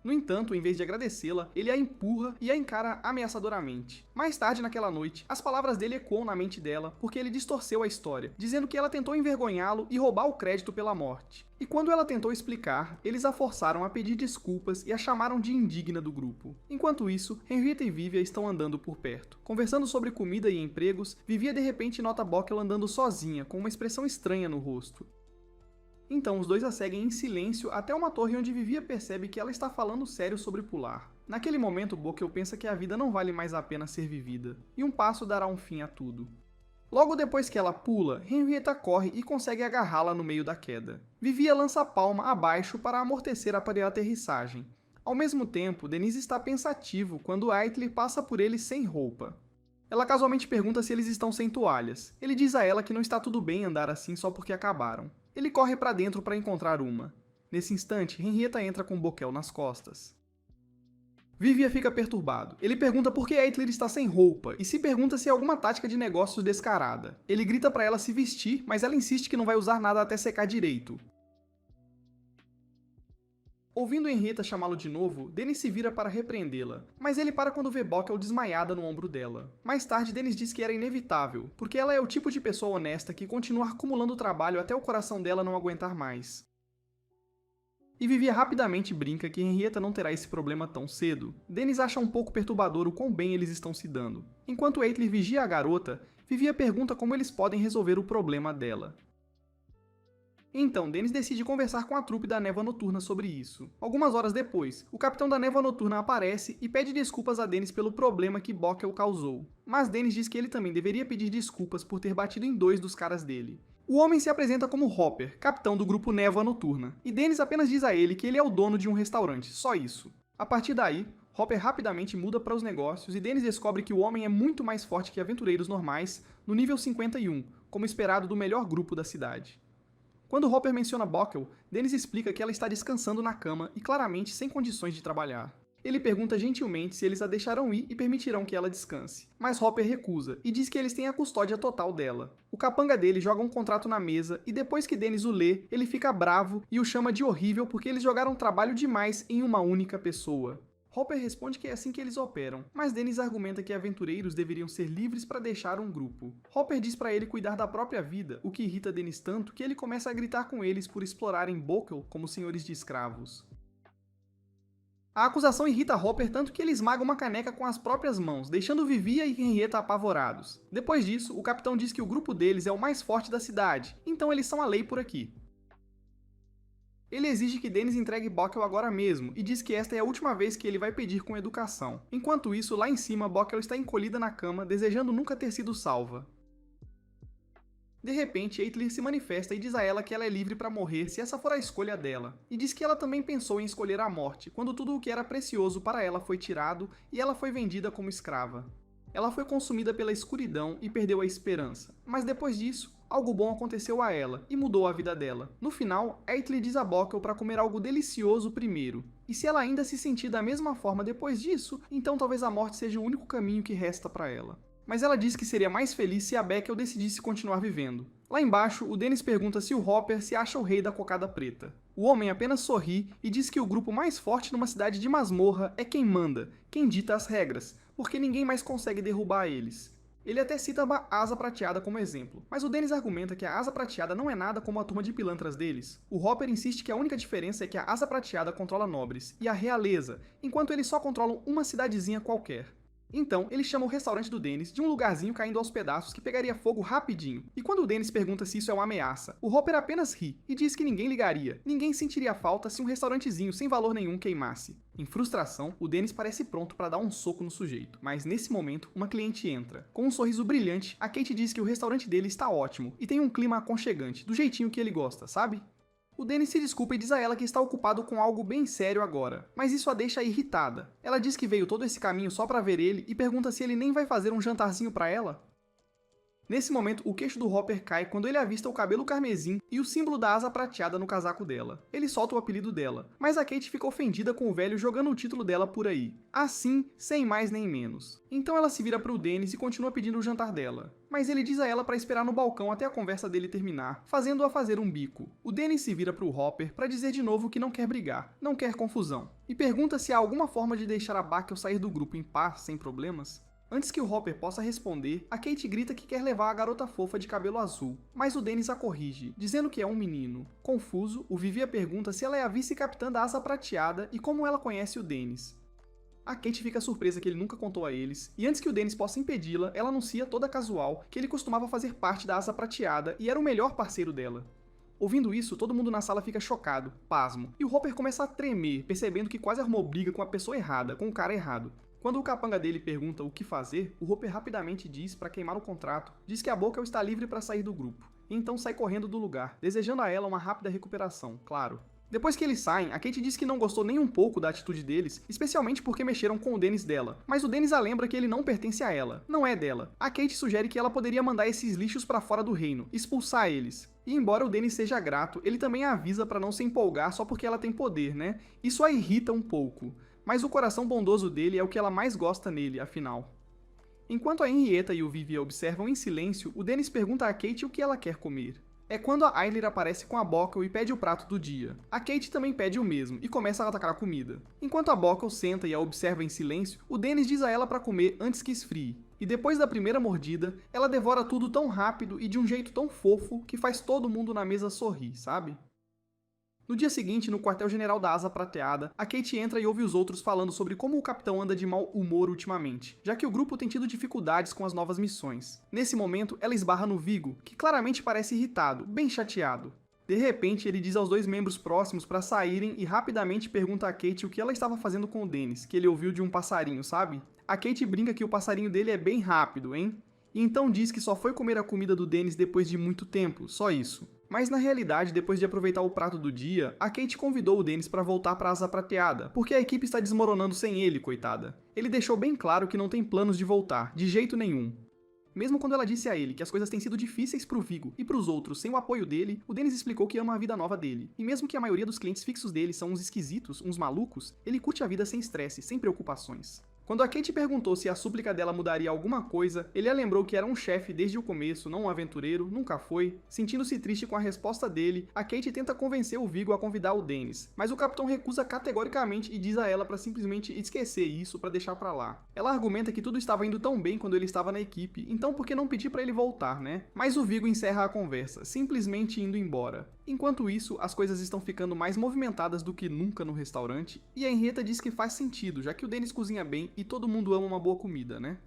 No entanto, em vez de agradecê-la, ele a empurra e a encara ameaçadoramente. Mais tarde naquela noite, as palavras dele ecoam na mente dela porque ele distorceu a história, dizendo que ela tentou envergonhá-lo e roubar o crédito pela morte. E quando ela tentou explicar, eles a forçaram a pedir desculpas e a chamaram de indigna do grupo. Enquanto isso, Henrietta e Vivia estão andando por perto. Conversando sobre comida e empregos, Vivia de repente nota Bockel andando sozinha, com uma expressão estranha no rosto. Então os dois a seguem em silêncio até uma torre onde Vivia percebe que ela está falando sério sobre pular. Naquele momento, Bockel pensa que a vida não vale mais a pena ser vivida, e um passo dará um fim a tudo. Logo depois que ela pula, Henrietta corre e consegue agarrá-la no meio da queda. Vivia lança a palma abaixo para amortecer a aterrissagem. Ao mesmo tempo, Denise está pensativo quando Eitler passa por ele sem roupa. Ela casualmente pergunta se eles estão sem toalhas. Ele diz a ela que não está tudo bem andar assim só porque acabaram. Ele corre para dentro para encontrar uma. Nesse instante, Henrietta entra com Bockel nas costas. Vivia fica perturbado. Ele pergunta por que Eitler está sem roupa e se pergunta se é alguma tática de negócios descarada. Ele grita para ela se vestir, mas ela insiste que não vai usar nada até secar direito. Ouvindo Henrietta chamá-lo de novo, Dennis se vira para repreendê-la, mas ele para quando vê Bockel desmaiada no ombro dela. Mais tarde, Dennis diz que era inevitável, porque ela é o tipo de pessoa honesta que continua acumulando trabalho até o coração dela não aguentar mais. E Vivi rapidamente brinca que Henrietta não terá esse problema tão cedo. Dennis acha um pouco perturbador o quão bem eles estão se dando. Enquanto Eitler vigia a garota, Vivi pergunta como eles podem resolver o problema dela. Então, Dennis decide conversar com a trupe da Névoa Noturna sobre isso. Algumas horas depois, o capitão da Névoa Noturna aparece e pede desculpas a Dennis pelo problema que Bockel causou. Mas Dennis diz que ele também deveria pedir desculpas por ter batido em 2 dos caras dele. O homem se apresenta como Hopper, capitão do grupo Névoa Noturna, e Dennis apenas diz a ele que ele é o dono de um restaurante, só isso. A partir daí, Hopper rapidamente muda para os negócios e Dennis descobre que o homem é muito mais forte que aventureiros normais, no nível 51, como esperado do melhor grupo da cidade. Quando Hopper menciona Bockel, Dennis explica que ela está descansando na cama e claramente sem condições de trabalhar. Ele pergunta gentilmente se eles a deixarão ir e permitirão que ela descanse, mas Hopper recusa e diz que eles têm a custódia total dela. O capanga dele joga um contrato na mesa e depois que Dennis o lê, ele fica bravo e o chama de horrível porque eles jogaram trabalho demais em uma única pessoa. Hopper responde que é assim que eles operam, mas Dennis argumenta que aventureiros deveriam ser livres para deixar um grupo. Hopper diz para ele cuidar da própria vida, o que irrita Dennis tanto que ele começa a gritar com eles por explorarem Bockel como senhores de escravos. A acusação irrita Hopper tanto que ele esmaga uma caneca com as próprias mãos, deixando Vivia e Henrietta apavorados. Depois disso, o capitão diz que o grupo deles é o mais forte da cidade, então eles são a lei por aqui. Ele exige que Dennis entregue Bockel agora mesmo, e diz que esta é a última vez que ele vai pedir com educação. Enquanto isso, lá em cima, Bockel está encolhida na cama, desejando nunca ter sido salva. De repente, Eitler se manifesta e diz a ela que ela é livre para morrer se essa for a escolha dela, e diz que ela também pensou em escolher a morte, quando tudo o que era precioso para ela foi tirado e ela foi vendida como escrava. Ela foi consumida pela escuridão e perdeu a esperança, mas depois disso, algo bom aconteceu a ela e mudou a vida dela. No final, Eitler diz a Bockel para comer algo delicioso primeiro, e se ela ainda se sentir da mesma forma depois disso, então talvez a morte seja o único caminho que resta para ela. Mas ela diz que seria mais feliz se a Beckel decidisse continuar vivendo. Lá embaixo, o Dennis pergunta se o Hopper se acha o rei da cocada preta. O homem apenas sorri e diz que o grupo mais forte numa cidade de masmorra é quem manda, quem dita as regras, porque ninguém mais consegue derrubar eles. Ele até cita a Asa Prateada como exemplo, mas o Dennis argumenta que a Asa Prateada não é nada como a turma de pilantras deles. O Hopper insiste que a única diferença é que a Asa Prateada controla nobres, e a realeza, enquanto eles só controlam uma cidadezinha qualquer. Então, ele chama o restaurante do Dennis de um lugarzinho caindo aos pedaços que pegaria fogo rapidinho. E quando o Dennis pergunta se isso é uma ameaça, o Hopper apenas ri e diz que ninguém ligaria, ninguém sentiria falta se um restaurantezinho sem valor nenhum queimasse. Em frustração, o Dennis parece pronto para dar um soco no sujeito, mas nesse momento, uma cliente entra. Com um sorriso brilhante, a Kate diz que o restaurante dele está ótimo e tem um clima aconchegante, do jeitinho que ele gosta, sabe? O Dennis se desculpa e diz a ela que está ocupado com algo bem sério agora, mas isso a deixa irritada. Ela diz que veio todo esse caminho só para ver ele e pergunta se ele nem vai fazer um jantarzinho para ela. Nesse momento, o queixo do Hopper cai quando ele avista o cabelo carmesim e o símbolo da asa prateada no casaco dela. Ele solta o apelido dela, mas a Kate fica ofendida com o velho jogando o título dela por aí. Assim, sem mais nem menos. Então ela se vira pro Dennis e continua pedindo o jantar dela. Mas ele diz a ela para esperar no balcão até a conversa dele terminar, fazendo-a fazer um bico. O Dennis se vira pro Hopper para dizer de novo que não quer brigar, não quer confusão, e pergunta se há alguma forma de deixar a Bockel sair do grupo em paz, sem problemas. Antes que o Hopper possa responder, a Kate grita que quer levar a garota fofa de cabelo azul, mas o Dennis a corrige, dizendo que é um menino. Confuso, o Vivia pergunta se ela é a vice-capitã da Asa Prateada e como ela conhece o Dennis. A Kate fica surpresa que ele nunca contou a eles, e antes que o Dennis possa impedi-la, ela anuncia toda casual que ele costumava fazer parte da Asa Prateada e era o melhor parceiro dela. Ouvindo isso, todo mundo na sala fica chocado, pasmo, e o Hopper começa a tremer, percebendo que quase arrumou briga com a pessoa errada, com o cara errado. Quando o capanga dele pergunta o que fazer, o Hopper rapidamente diz para queimar o contrato, diz que a Bockel está livre para sair do grupo, e então sai correndo do lugar, desejando a ela uma rápida recuperação, claro. Depois que eles saem, a Kate diz que não gostou nem um pouco da atitude deles, especialmente porque mexeram com o Dennis dela, mas o Dennis a lembra que ele não pertence a ela, não é dela. A Kate sugere que ela poderia mandar esses lixos para fora do reino, expulsar eles. E embora o Dennis seja grato, ele também a avisa para não se empolgar só porque ela tem poder, né? Isso a irrita um pouco. Mas o coração bondoso dele é o que ela mais gosta nele, afinal. Enquanto a Henrietta e o Vivia observam em silêncio, o Dennis pergunta a Kate o que ela quer comer. É quando a Eitler aparece com a Bockel e pede o prato do dia. A Kate também pede o mesmo e começa a atacar a comida. Enquanto a Bockel senta e a observa em silêncio, o Dennis diz a ela para comer antes que esfrie. E depois da primeira mordida, ela devora tudo tão rápido e de um jeito tão fofo que faz todo mundo na mesa sorrir, sabe? No dia seguinte, no quartel-general da Asa Prateada, a Kate entra e ouve os outros falando sobre como o capitão anda de mau humor ultimamente, já que o grupo tem tido dificuldades com as novas missões. Nesse momento, ela esbarra no Viggo, que claramente parece irritado, bem chateado. De repente, ele diz aos dois membros próximos para saírem e rapidamente pergunta a Kate o que ela estava fazendo com o Dennis, que ele ouviu de um passarinho, sabe? A Kate brinca que o passarinho dele é bem rápido, hein? E então diz que só foi comer a comida do Dennis depois de muito tempo, só isso. Mas na realidade, depois de aproveitar o prato do dia, a Kate convidou o Dennis para voltar para a Asa Prateada, porque a equipe está desmoronando sem ele, coitada. Ele deixou bem claro que não tem planos de voltar, de jeito nenhum. Mesmo quando ela disse a ele que as coisas têm sido difíceis pro Viggo e pros outros sem o apoio dele, o Dennis explicou que ama a vida nova dele. E mesmo que a maioria dos clientes fixos dele são uns esquisitos, uns malucos, ele curte a vida sem estresse, sem preocupações. Quando a Kate perguntou se a súplica dela mudaria alguma coisa, ele a lembrou que era um chefe desde o começo, não um aventureiro, nunca foi. Sentindo-se triste com a resposta dele, a Kate tenta convencer o Viggo a convidar o Dennis, mas o capitão recusa categoricamente e diz a ela para simplesmente esquecer isso, para deixar pra lá. Ela argumenta que tudo estava indo tão bem quando ele estava na equipe, então por que não pedir para ele voltar, né? Mas o Viggo encerra a conversa, simplesmente indo embora. Enquanto isso, as coisas estão ficando mais movimentadas do que nunca no restaurante, e a Henrietta diz que faz sentido, já que o Dennis cozinha bem e todo mundo ama uma boa comida, né?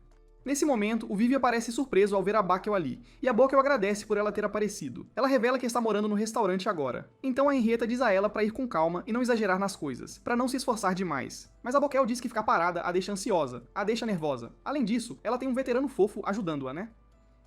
Nesse momento, o Vivi aparece surpreso ao ver a Bakel ali, e a Bakel agradece por ela ter aparecido. Ela revela que está morando no restaurante agora. Então a Henrietta diz a ela para ir com calma e não exagerar nas coisas, para não se esforçar demais. Mas a Bakel diz que ficar parada a deixa ansiosa, a deixa nervosa. Além disso, ela tem um veterano fofo ajudando-a, né?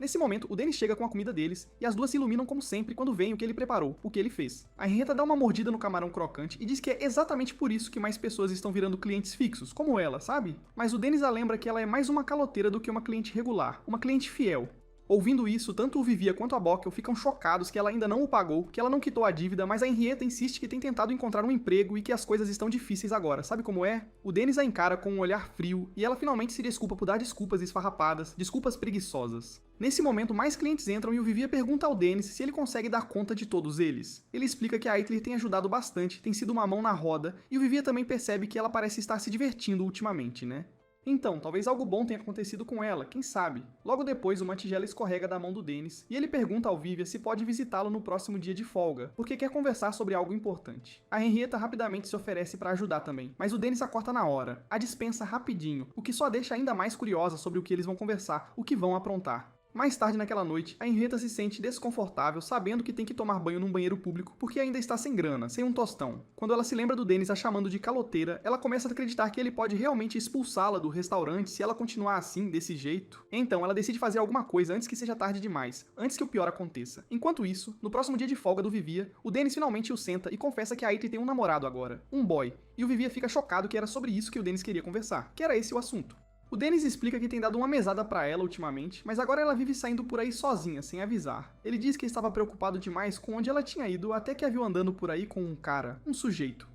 Nesse momento, o Dennis chega com a comida deles, e as duas se iluminam como sempre quando veem o que ele preparou, o que ele fez. A Henrietta dá uma mordida no camarão crocante e diz que é exatamente por isso que mais pessoas estão virando clientes fixos, como ela, sabe? Mas o Dennis a lembra que ela é mais uma caloteira do que uma cliente regular, uma cliente fiel. Ouvindo isso, tanto o Vivia quanto a Bakel ficam chocados que ela ainda não o pagou, que ela não quitou a dívida, mas a Henrietta insiste que tem tentado encontrar um emprego e que as coisas estão difíceis agora, sabe como é? O Dennis a encara com um olhar frio e ela finalmente se desculpa por dar desculpas esfarrapadas, desculpas preguiçosas. Nesse momento, mais clientes entram e o Vivia pergunta ao Dennis se ele consegue dar conta de todos eles. Ele explica que a Eitler tem ajudado bastante, tem sido uma mão na roda, e o Vivia também percebe que ela parece estar se divertindo ultimamente, né? Então, talvez algo bom tenha acontecido com ela, quem sabe? Logo depois, uma tigela escorrega da mão do Dennis, e ele pergunta ao Vivia se pode visitá-lo no próximo dia de folga, porque quer conversar sobre algo importante. A Henrietta rapidamente se oferece para ajudar também, mas o Dennis a corta na hora, a dispensa rapidinho, o que só deixa ainda mais curiosa sobre o que eles vão conversar, o que vão aprontar. Mais tarde naquela noite, a Henrietta se sente desconfortável sabendo que tem que tomar banho num banheiro público porque ainda está sem grana, sem um tostão. Quando ela se lembra do Dennis a chamando de caloteira, ela começa a acreditar que ele pode realmente expulsá-la do restaurante se ela continuar assim, desse jeito. Então, ela decide fazer alguma coisa antes que seja tarde demais, antes que o pior aconteça. Enquanto isso, no próximo dia de folga do Vivia, o Dennis finalmente o senta e confessa que a Eitler tem um namorado agora, um boy, e o Vivia fica chocado que era sobre isso que o Dennis queria conversar, que era esse o assunto. O Dennis explica que tem dado uma mesada pra ela ultimamente, mas agora ela vive saindo por aí sozinha, sem avisar. Ele diz que estava preocupado demais com onde ela tinha ido até que a viu andando por aí com um cara, um sujeito.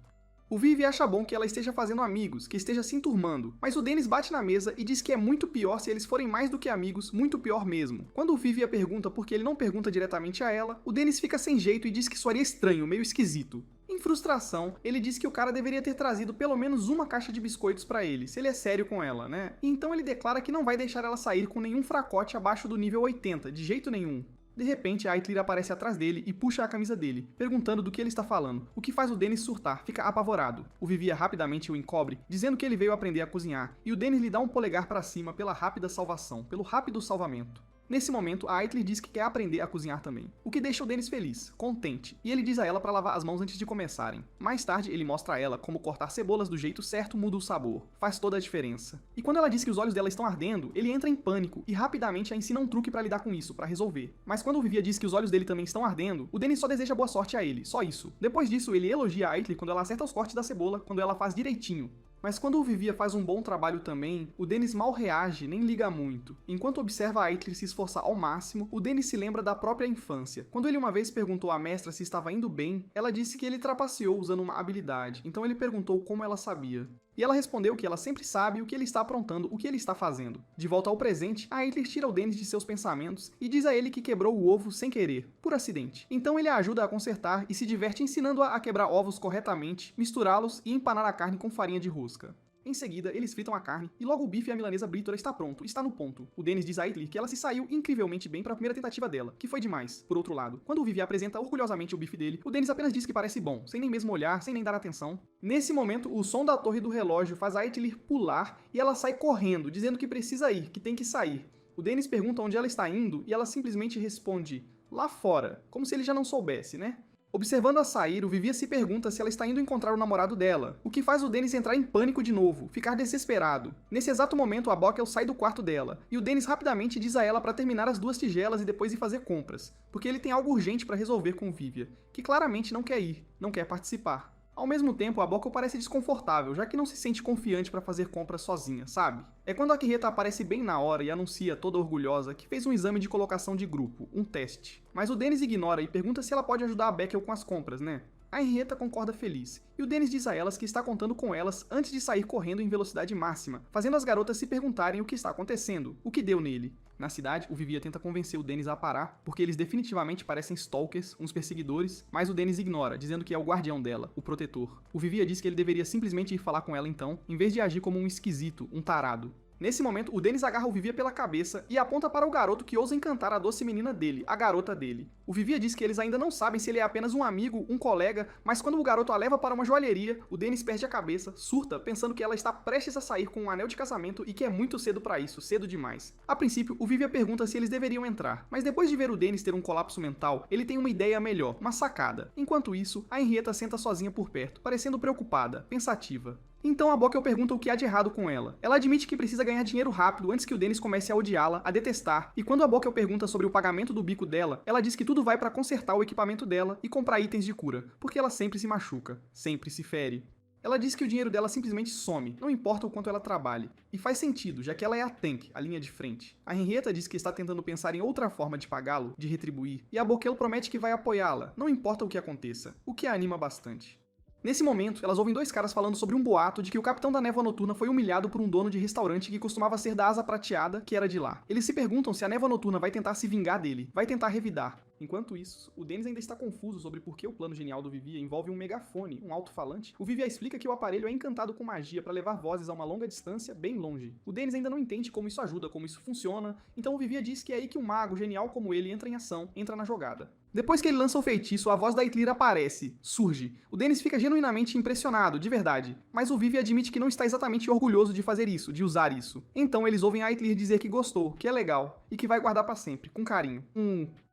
O Vivi acha bom que ela esteja fazendo amigos, que esteja se enturmando, mas o Dennis bate na mesa e diz que é muito pior se eles forem mais do que amigos, muito pior mesmo. Quando o Vivi a pergunta por que ele não pergunta diretamente a ela, o Dennis fica sem jeito e diz que soaria estranho, meio esquisito. Em frustração, ele diz que o cara deveria ter trazido pelo menos uma caixa de biscoitos pra ele, se ele é sério com ela, né? E então ele declara que não vai deixar ela sair com nenhum fracote abaixo do nível 80, de jeito nenhum. De repente, a Eitler aparece atrás dele e puxa a camisa dele, perguntando do que ele está falando, o que faz o Dennis surtar, fica apavorado. O Vivia rapidamente o encobre, dizendo que ele veio aprender a cozinhar, e o Dennis lhe dá um polegar pra cima pela rápida salvação, pelo rápido salvamento. Nesse momento, a Eitler diz que quer aprender a cozinhar também, o que deixa o Dennis feliz, contente, e ele diz a ela para lavar as mãos antes de começarem. Mais tarde, ele mostra a ela como cortar cebolas do jeito certo muda o sabor, faz toda a diferença. E quando ela diz que os olhos dela estão ardendo, ele entra em pânico e rapidamente a ensina um truque para lidar com isso, para resolver. Mas quando o Vivia diz que os olhos dele também estão ardendo, o Dennis só deseja boa sorte a ele, só isso. Depois disso, ele elogia a Eitler quando ela acerta os cortes da cebola, quando ela faz direitinho. Mas quando o Vivia faz um bom trabalho também, o Dennis mal reage, nem liga muito. Enquanto observa a Eitler se esforçar ao máximo, o Dennis se lembra da própria infância. Quando ele uma vez perguntou à mestra se estava indo bem, ela disse que ele trapaceou usando uma habilidade, então ele perguntou como ela sabia. E ela respondeu que ela sempre sabe o que ele está aprontando, o que ele está fazendo. De volta ao presente, a Eitler tira o Dennis de seus pensamentos e diz a ele que quebrou o ovo sem querer, por acidente. Então ele a ajuda a consertar e se diverte ensinando-a a quebrar ovos corretamente, misturá-los e empanar a carne com farinha de rosca. Em seguida, eles fritam a carne e logo o bife e a milanesa brítora está pronto, está no ponto. O Dennis diz a Aitlir que ela se saiu incrivelmente bem para a primeira tentativa dela, que foi demais. Por outro lado, quando o Vivier apresenta orgulhosamente o bife dele, o Dennis apenas diz que parece bom, sem nem mesmo olhar, sem nem dar atenção. Nesse momento, o som da torre do relógio faz a Aitlir pular e ela sai correndo, dizendo que precisa ir, que tem que sair. O Dennis pergunta onde ela está indo e ela simplesmente responde, lá fora, como se ele já não soubesse, né? Observando-a sair, o Vivier se pergunta se ela está indo encontrar o namorado dela, o que faz o Dennis entrar em pânico de novo, ficar desesperado. Nesse exato momento, a Bokel sai do quarto dela, e o Dennis rapidamente diz a ela para terminar as 2 tigelas e depois ir fazer compras, porque ele tem algo urgente para resolver com o Vivier, que claramente não quer ir, não quer participar. Ao mesmo tempo, a Bokel parece desconfortável, já que não se sente confiante para fazer compras sozinha, sabe? É quando a Henrietta aparece bem na hora e anuncia, toda orgulhosa, que fez um exame de colocação de grupo, um teste. Mas o Dennis ignora e pergunta se ela pode ajudar a Beckel com as compras, né? A Henrietta concorda feliz, e o Dennis diz a elas que está contando com elas antes de sair correndo em velocidade máxima, fazendo as garotas se perguntarem o que está acontecendo, o que deu nele. Na cidade, o Vivier tenta convencer o Dennis a parar, porque eles definitivamente parecem stalkers, uns perseguidores, mas o Dennis ignora, dizendo que é o guardião dela, o protetor. O Vivier diz que ele deveria simplesmente ir falar com ela então, em vez de agir como um esquisito, um tarado. Nesse momento, o Dennis agarra o Vivier pela cabeça e aponta para o garoto que ousa encantar a doce menina dele, a garota dele. O Vivier diz que eles ainda não sabem se ele é apenas um amigo, um colega, mas quando o garoto a leva para uma joalheria, o Dennis perde a cabeça, surta, pensando que ela está prestes a sair com um anel de casamento e que é muito cedo para isso, cedo demais. A princípio, o Vivier pergunta se eles deveriam entrar, mas depois de ver o Dennis ter um colapso mental, ele tem uma ideia melhor, uma sacada. Enquanto isso, a Henrietta senta sozinha por perto, parecendo preocupada, pensativa. Então a Bokel pergunta o que há de errado com ela. Ela admite que precisa ganhar dinheiro rápido antes que o Dennis comece a odiá-la, a detestar, e quando a Bokel pergunta sobre o pagamento do bico dela, ela diz que tudo vai para consertar o equipamento dela e comprar itens de cura, porque ela sempre se machuca, sempre se fere. Ela diz que o dinheiro dela simplesmente some, não importa o quanto ela trabalhe. E faz sentido, já que ela é a tank, a linha de frente. A Henrietta diz que está tentando pensar em outra forma de pagá-lo, de retribuir, e a Bokel promete que vai apoiá-la, não importa o que aconteça, o que a anima bastante. Nesse momento, elas ouvem 2 caras falando sobre um boato de que o capitão da Névoa Noturna foi humilhado por um dono de restaurante que costumava ser da Asa Prateada, que era de lá. Eles se perguntam se a Névoa Noturna vai tentar se vingar dele, vai tentar revidar. Enquanto isso, o Dennis ainda está confuso sobre por que o plano genial do Vivier envolve um megafone, um alto-falante. O Vivier explica que o aparelho é encantado com magia para levar vozes a uma longa distância, bem longe. O Dennis ainda não entende como isso ajuda, como isso funciona, então o Vivier diz que é aí que um mago genial como ele entra em ação, entra na jogada. Depois que ele lança o feitiço, a voz da Aitlir aparece, surge. O Dennis fica genuinamente impressionado, de verdade, mas o Vivier admite que não está exatamente orgulhoso de fazer isso, de usar isso. Então eles ouvem a Aitlir dizer que gostou, que é legal, e que vai guardar para sempre, com carinho.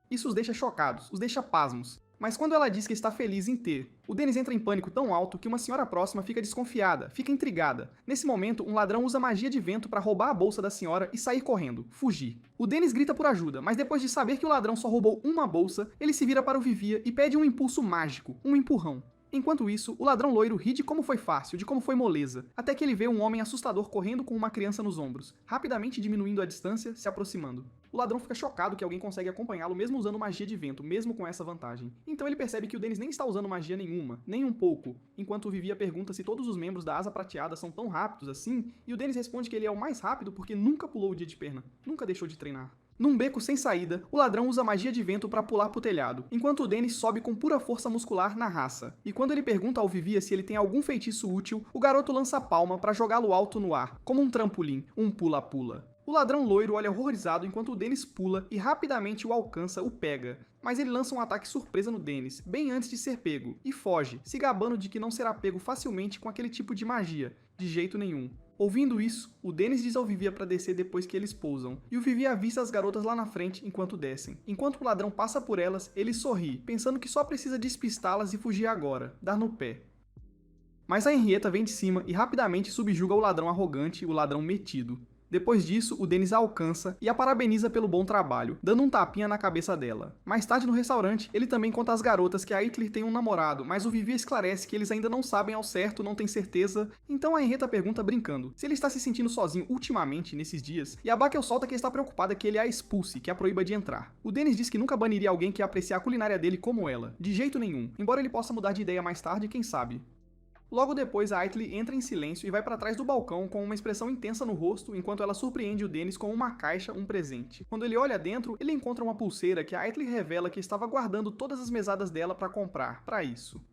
Isso os deixa chocados, os deixa pasmos. Mas quando ela diz que está feliz em ter, o Dennis entra em pânico tão alto que uma senhora próxima fica desconfiada, fica intrigada. Nesse momento, um ladrão usa magia de vento para roubar a bolsa da senhora e sair correndo, fugir. O Dennis grita por ajuda, mas depois de saber que o ladrão só roubou uma bolsa, ele se vira para o Vivier e pede um impulso mágico, um empurrão. Enquanto isso, o ladrão loiro ri de como foi fácil, de como foi moleza, até que ele vê um homem assustador correndo com uma criança nos ombros, rapidamente diminuindo a distância, se aproximando. O ladrão fica chocado que alguém consegue acompanhá-lo mesmo usando magia de vento, mesmo com essa vantagem. Então ele percebe que o Dennis nem está usando magia nenhuma, nem um pouco, enquanto o Vivier pergunta se todos os membros da Asa Prateada são tão rápidos assim, e o Dennis responde que ele é o mais rápido porque nunca pulou o dia de perna, nunca deixou de treinar. Num beco sem saída, o ladrão usa magia de vento para pular pro telhado, enquanto o Dennis sobe com pura força muscular na raça. E quando ele pergunta ao Vivier se ele tem algum feitiço útil, o garoto lança a palma para jogá-lo alto no ar, como um trampolim, um pula-pula. O ladrão loiro olha horrorizado enquanto o Dennis pula e rapidamente o alcança, o pega. Mas ele lança um ataque surpresa no Dennis, bem antes de ser pego, e foge, se gabando de que não será pego facilmente com aquele tipo de magia, de jeito nenhum. Ouvindo isso, o Dennis diz ao Vivier para descer depois que eles pousam, e o Vivier avista as garotas lá na frente enquanto descem. Enquanto o ladrão passa por elas, ele sorri, pensando que só precisa despistá-las e fugir agora, dar no pé. Mas a Henrietta vem de cima e rapidamente subjuga o ladrão arrogante e o ladrão metido. Depois disso, o Dennis a alcança e a parabeniza pelo bom trabalho, dando um tapinha na cabeça dela. Mais tarde no restaurante, ele também conta às garotas que a Aitlir tem um namorado, mas o Vivier esclarece que eles ainda não sabem ao certo, não tem certeza. Então a Henrietta pergunta brincando se ele está se sentindo sozinho ultimamente nesses dias, e a Bokel solta que está preocupada que ele a expulse, que a proíba de entrar. O Dennis diz que nunca baniria alguém que apreciar a culinária dele como ela, de jeito nenhum, embora ele possa mudar de ideia mais tarde, quem sabe. Logo depois, a Aitlir entra em silêncio e vai para trás do balcão com uma expressão intensa no rosto, enquanto ela surpreende o Dennis com uma caixa, um presente. Quando ele olha dentro, ele encontra uma pulseira que a Aitlir revela que estava guardando todas as mesadas dela para comprar, para isso.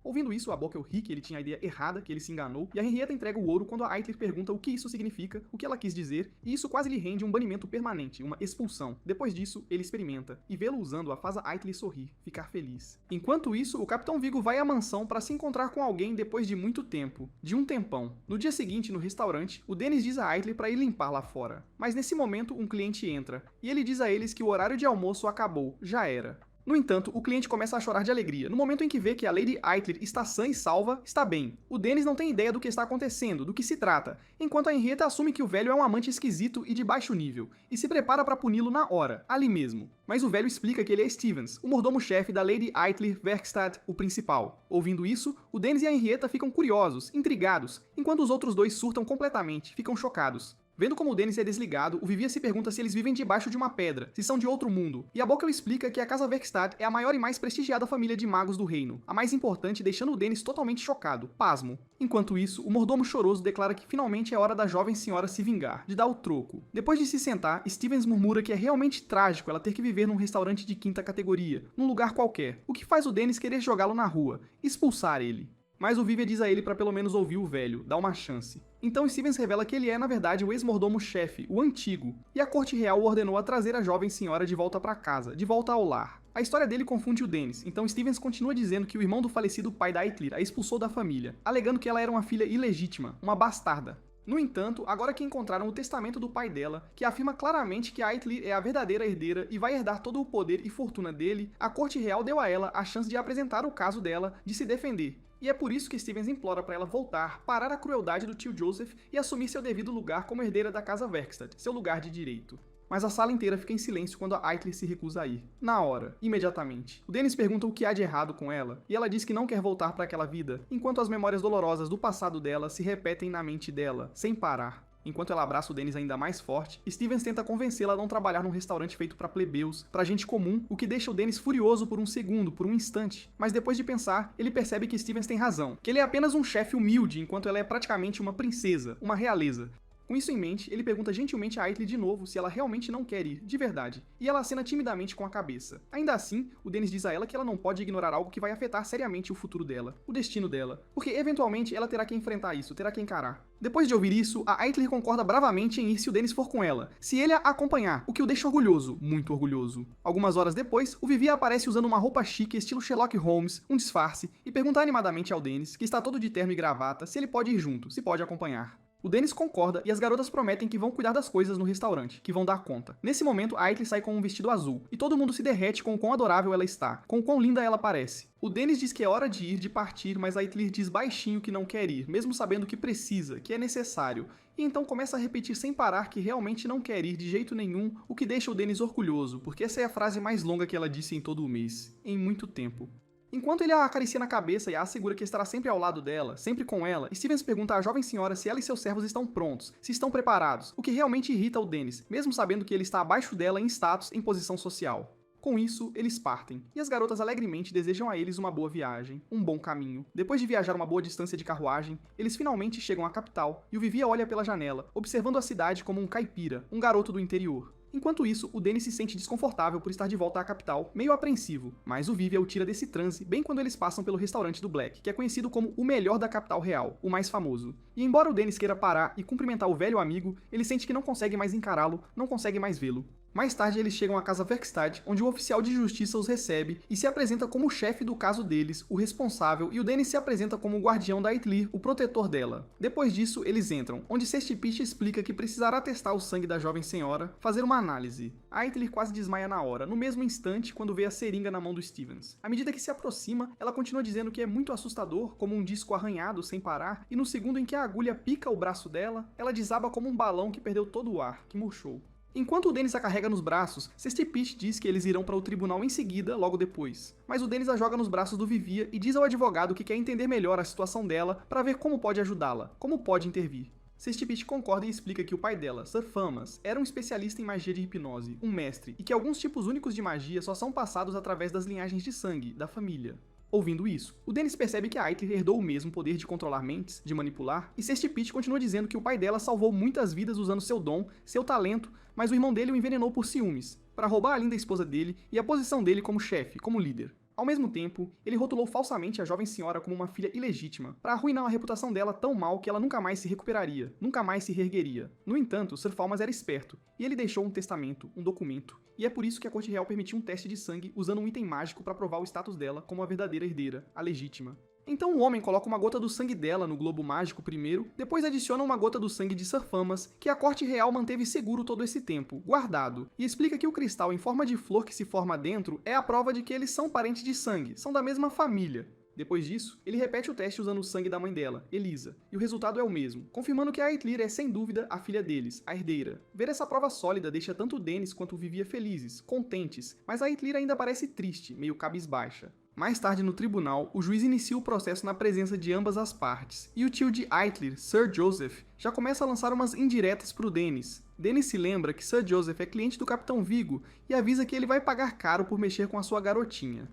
Ouvindo isso, a Bokel ri que ele tinha a ideia errada, que ele se enganou, e a Henrietta entrega o ouro quando a Eitler pergunta o que isso significa, o que ela quis dizer, e isso quase lhe rende um banimento permanente, uma expulsão. Depois disso, ele experimenta, e vê-lo usando-a faz a Eitler sorrir, ficar feliz. Enquanto isso, o Capitão Vigo vai à mansão para se encontrar com alguém depois de muito tempo, de um tempão. No dia seguinte, no restaurante, o Dennis diz a Eitler para ir limpar lá fora. Mas nesse momento, um cliente entra, e ele diz a eles que o horário de almoço acabou, já era. No entanto, o cliente começa a chorar de alegria, no momento em que vê que a Lady Eitler está sã e salva, está bem. O Dennis não tem ideia do que está acontecendo, do que se trata, enquanto a Henrietta assume que o velho é um amante esquisito e de baixo nível, e se prepara para puni-lo na hora, ali mesmo. Mas o velho explica que ele é Stevens, o mordomo-chefe da Lady Eitler Verkstad, o principal. Ouvindo isso, o Dennis e a Henrietta ficam curiosos, intrigados, enquanto os outros dois surtam completamente, ficam chocados. Vendo como o Dennis é desligado, o Vivia se pergunta se eles vivem debaixo de uma pedra, se são de outro mundo, e a Bokel explica que a Casa Verkstad é a maior e mais prestigiada família de magos do reino, a mais importante, deixando o Dennis totalmente chocado, pasmo. Enquanto isso, o mordomo choroso declara que finalmente é hora da jovem senhora se vingar, de dar o troco. Depois de se sentar, Stevens murmura que é realmente trágico ela ter que viver num restaurante de quinta categoria, num lugar qualquer, o que faz o Dennis querer jogá-lo na rua, expulsar ele. Mas o Vivia diz a ele para pelo menos ouvir o velho, dar uma chance. Então Stevens revela que ele é, na verdade, o ex-mordomo-chefe, o antigo, e a corte real o ordenou a trazer a jovem senhora de volta para casa, de volta ao lar. A história dele confunde o Dennis, então Stevens continua dizendo que o irmão do falecido pai da Eitler a expulsou da família, alegando que ela era uma filha ilegítima, uma bastarda. No entanto, agora que encontraram o testamento do pai dela, que afirma claramente que a Eitler é a verdadeira herdeira e vai herdar todo o poder e fortuna dele, a corte real deu a ela a chance de apresentar o caso dela, de se defender. E é por isso que Stevens implora para ela voltar, parar a crueldade do tio Joseph e assumir seu devido lugar como herdeira da Casa Verkstad, seu lugar de direito. Mas a sala inteira fica em silêncio quando a Eitler se recusa a ir. Na hora, imediatamente. O Dennis pergunta o que há de errado com ela, e ela diz que não quer voltar para aquela vida, enquanto as memórias dolorosas do passado dela se repetem na mente dela, sem parar. Enquanto ela abraça o Dennis ainda mais forte, Stevens tenta convencê-la a não trabalhar num restaurante feito para plebeus, para gente comum, o que deixa o Dennis furioso por um segundo, por um instante. Mas depois de pensar, ele percebe que Stevens tem razão, que ele é apenas um chefe humilde, enquanto ela é praticamente uma princesa, uma realeza. Com isso em mente, ele pergunta gentilmente a Eitler de novo se ela realmente não quer ir, de verdade, e ela acena timidamente com a cabeça. Ainda assim, o Dennis diz a ela que ela não pode ignorar algo que vai afetar seriamente o futuro dela, o destino dela, porque eventualmente ela terá que enfrentar isso, terá que encarar. Depois de ouvir isso, a Eitler concorda bravamente em ir se o Dennis for com ela, se ele a acompanhar, o que o deixa orgulhoso, muito orgulhoso. Algumas horas depois, o Vivia aparece usando uma roupa chique estilo Sherlock Holmes, um disfarce, e pergunta animadamente ao Dennis, que está todo de terno e gravata, se ele pode ir junto, se pode acompanhar. O Dennis concorda e as garotas prometem que vão cuidar das coisas no restaurante, que vão dar conta. Nesse momento, a Eitler sai com um vestido azul, e todo mundo se derrete com o quão adorável ela está, com o quão linda ela parece. O Dennis diz que é hora de ir, de partir, mas a Eitler diz baixinho que não quer ir, mesmo sabendo que precisa, que é necessário, e então começa a repetir sem parar que realmente não quer ir de jeito nenhum, o que deixa o Dennis orgulhoso, porque essa é a frase mais longa que ela disse em todo o mês, em muito tempo. Enquanto ele a acaricia na cabeça e a assegura que estará sempre ao lado dela, sempre com ela, Stevens pergunta à jovem senhora se ela e seus servos estão prontos, se estão preparados, o que realmente irrita o Dennis, mesmo sabendo que ele está abaixo dela em status, em posição social. Com isso, eles partem, e as garotas alegremente desejam a eles uma boa viagem, um bom caminho. Depois de viajar uma boa distância de carruagem, eles finalmente chegam à capital, e o Vivia olha pela janela, observando a cidade como um caipira, um garoto do interior. Enquanto isso, o Dennis se sente desconfortável por estar de volta à capital, meio apreensivo, mas o Vivia o tira desse transe bem quando eles passam pelo restaurante do Black, que é conhecido como o melhor da capital real, o mais famoso. E embora o Dennis queira parar e cumprimentar o velho amigo, ele sente que não consegue mais encará-lo, não consegue mais vê-lo. Mais tarde eles chegam à Casa Verkstad, onde o oficial de justiça os recebe e se apresenta como o chefe do caso deles, o responsável, e o Dennis se apresenta como o guardião da Eitler, o protetor dela. Depois disso, eles entram, onde Sestipich explica que precisará testar o sangue da jovem senhora, fazer uma análise. A Eitler quase desmaia na hora, no mesmo instante quando vê a seringa na mão do Stevens. À medida que se aproxima, ela continua dizendo que é muito assustador, como um disco arranhado sem parar, e no segundo em que a agulha pica o braço dela, ela desaba como um balão que perdeu todo o ar, que murchou. Enquanto o Dennis a carrega nos braços, Sestipich diz que eles irão para o tribunal em seguida, logo depois. Mas o Dennis a joga nos braços do Vivia e diz ao advogado que quer entender melhor a situação dela para ver como pode ajudá-la, como pode intervir. Sestipich concorda e explica que o pai dela, Sir Famas, era um especialista em magia de hipnose, um mestre, e que alguns tipos únicos de magia só são passados através das linhagens de sangue, da família. Ouvindo isso, o Dennis percebe que a Eitler herdou o mesmo poder de controlar mentes, de manipular, e Sestipich continua dizendo que o pai dela salvou muitas vidas usando seu dom, seu talento, mas o irmão dele o envenenou por ciúmes, para roubar a linda esposa dele e a posição dele como chefe, como líder. Ao mesmo tempo, ele rotulou falsamente a jovem senhora como uma filha ilegítima, para arruinar a reputação dela tão mal que ela nunca mais se recuperaria, nunca mais se reergueria. No entanto, Sir Falmas era esperto, e ele deixou um testamento, um documento, e é por isso que a corte real permitiu um teste de sangue usando um item mágico para provar o status dela como a verdadeira herdeira, a legítima. Então o homem coloca uma gota do sangue dela no globo mágico primeiro, depois adiciona uma gota do sangue de Sir Falmas, que a corte real manteve seguro todo esse tempo, guardado, e explica que o cristal em forma de flor que se forma dentro é a prova de que eles são parentes de sangue, são da mesma família. Depois disso, ele repete o teste usando o sangue da mãe dela, Elisa, e o resultado é o mesmo, confirmando que a Aithlir é sem dúvida a filha deles, a herdeira. Ver essa prova sólida deixa tanto Dennis quanto Vivia felizes, contentes, mas a Aithlir ainda parece triste, meio cabisbaixa. Mais tarde no tribunal, o juiz inicia o processo na presença de ambas as partes, e o tio de Aithlir, Sir Joseph, já começa a lançar umas indiretas pro Dennis. Dennis se lembra que Sir Joseph é cliente do Capitão Vigo e avisa que ele vai pagar caro por mexer com a sua garotinha.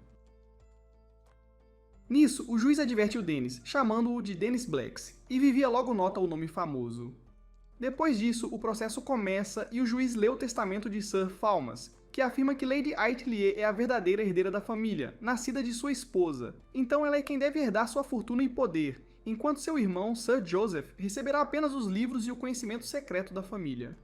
Nisso, o juiz adverte o Dennis, chamando-o de Dennis Blacks, e Vivia logo nota o nome famoso. Depois disso, o processo começa e o juiz lê o testamento de Sir Falmas, que afirma que Lady Aithlir é a verdadeira herdeira da família, nascida de sua esposa. Então ela é quem deve herdar sua fortuna e poder, enquanto seu irmão, Sir Joseph, receberá apenas os livros e o conhecimento secreto da família.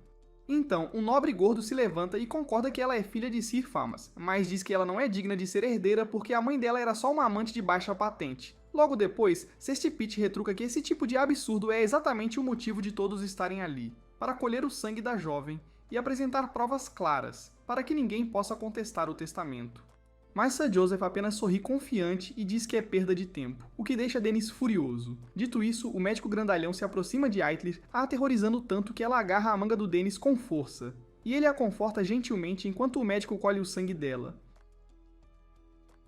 Então, um nobre gordo se levanta e concorda que ela é filha de Sir Falmas, mas diz que ela não é digna de ser herdeira porque a mãe dela era só uma amante de baixa patente. Logo depois, Cestipite retruca que esse tipo de absurdo é exatamente o motivo de todos estarem ali, para colher o sangue da jovem e apresentar provas claras, para que ninguém possa contestar o testamento. Mas Sir Joseph apenas sorri confiante e diz que é perda de tempo, o que deixa Dennis furioso. Dito isso, o médico grandalhão se aproxima de Aithlir, a aterrorizando tanto que ela agarra a manga do Dennis com força, e ele a conforta gentilmente enquanto o médico colhe o sangue dela.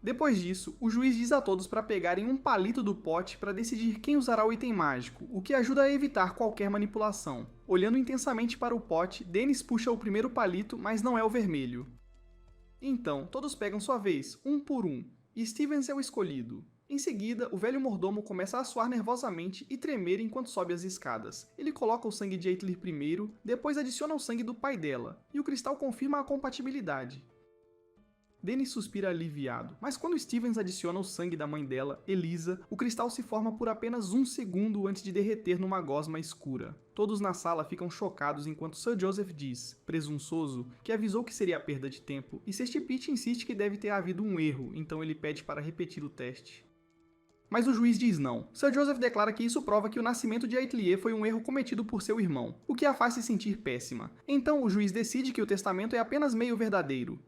Depois disso, o juiz diz a todos para pegarem um palito do pote para decidir quem usará o item mágico, o que ajuda a evitar qualquer manipulação. Olhando intensamente para o pote, Dennis puxa o primeiro palito, mas não é o vermelho. Então, todos pegam sua vez, um por um, e Stevens é o escolhido. Em seguida, o velho mordomo começa a suar nervosamente e tremer enquanto sobe as escadas. Ele coloca o sangue de Aithlir primeiro, depois adiciona o sangue do pai dela, e o cristal confirma a compatibilidade. Dennis suspira aliviado, mas quando Stevens adiciona o sangue da mãe dela, Elisa, o cristal se forma por apenas um segundo antes de derreter numa gosma escura. Todos na sala ficam chocados enquanto Sir Joseph diz, presunçoso, que avisou que seria perda de tempo, e Cestipite insiste que deve ter havido um erro, então ele pede para repetir o teste. Mas o juiz diz não. Sir Joseph declara que isso prova que o nascimento de Aithlir foi um erro cometido por seu irmão, o que a faz se sentir péssima. Então o juiz decide que o testamento é apenas meio verdadeiro.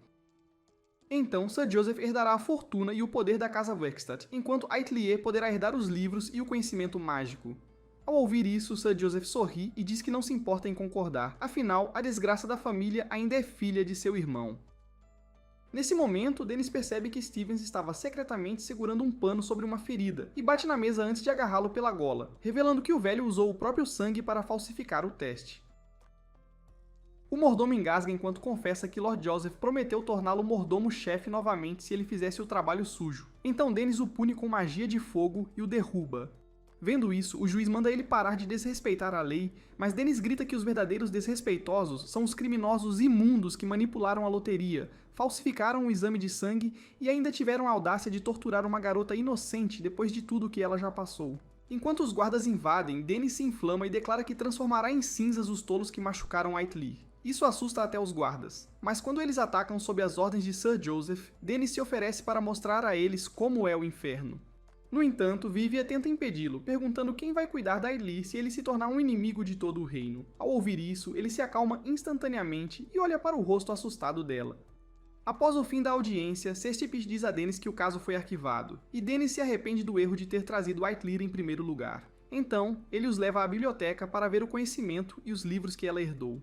Então, Sir Joseph herdará a fortuna e o poder da Casa Werkstatt, enquanto Aithlir poderá herdar os livros e o conhecimento mágico. Ao ouvir isso, Sir Joseph sorri e diz que não se importa em concordar, afinal, a desgraça da família ainda é filha de seu irmão. Nesse momento, Dennis percebe que Stevens estava secretamente segurando um pano sobre uma ferida e bate na mesa antes de agarrá-lo pela gola, revelando que o velho usou o próprio sangue para falsificar o teste. O mordomo engasga enquanto confessa que Lord Joseph prometeu torná-lo mordomo-chefe novamente se ele fizesse o trabalho sujo. Então Dennis o pune com magia de fogo e o derruba. Vendo isso, o juiz manda ele parar de desrespeitar a lei, mas Dennis grita que os verdadeiros desrespeitosos são os criminosos imundos que manipularam a loteria, falsificaram o exame de sangue e ainda tiveram a audácia de torturar uma garota inocente depois de tudo que ela já passou. Enquanto os guardas invadem, Dennis se inflama e declara que transformará em cinzas os tolos que machucaram Aithlir. Isso assusta até os guardas, mas quando eles atacam sob as ordens de Sir Joseph, Dennis se oferece para mostrar a eles como é o inferno. No entanto, Vivia tenta impedi-lo, perguntando quem vai cuidar da Aithlir se ele se tornar um inimigo de todo o reino. Ao ouvir isso, ele se acalma instantaneamente e olha para o rosto assustado dela. Após o fim da audiência, Cestipite diz a Dennis que o caso foi arquivado, e Dennis se arrepende do erro de ter trazido Aithlir em primeiro lugar. Então, ele os leva à biblioteca para ver o conhecimento e os livros que ela herdou.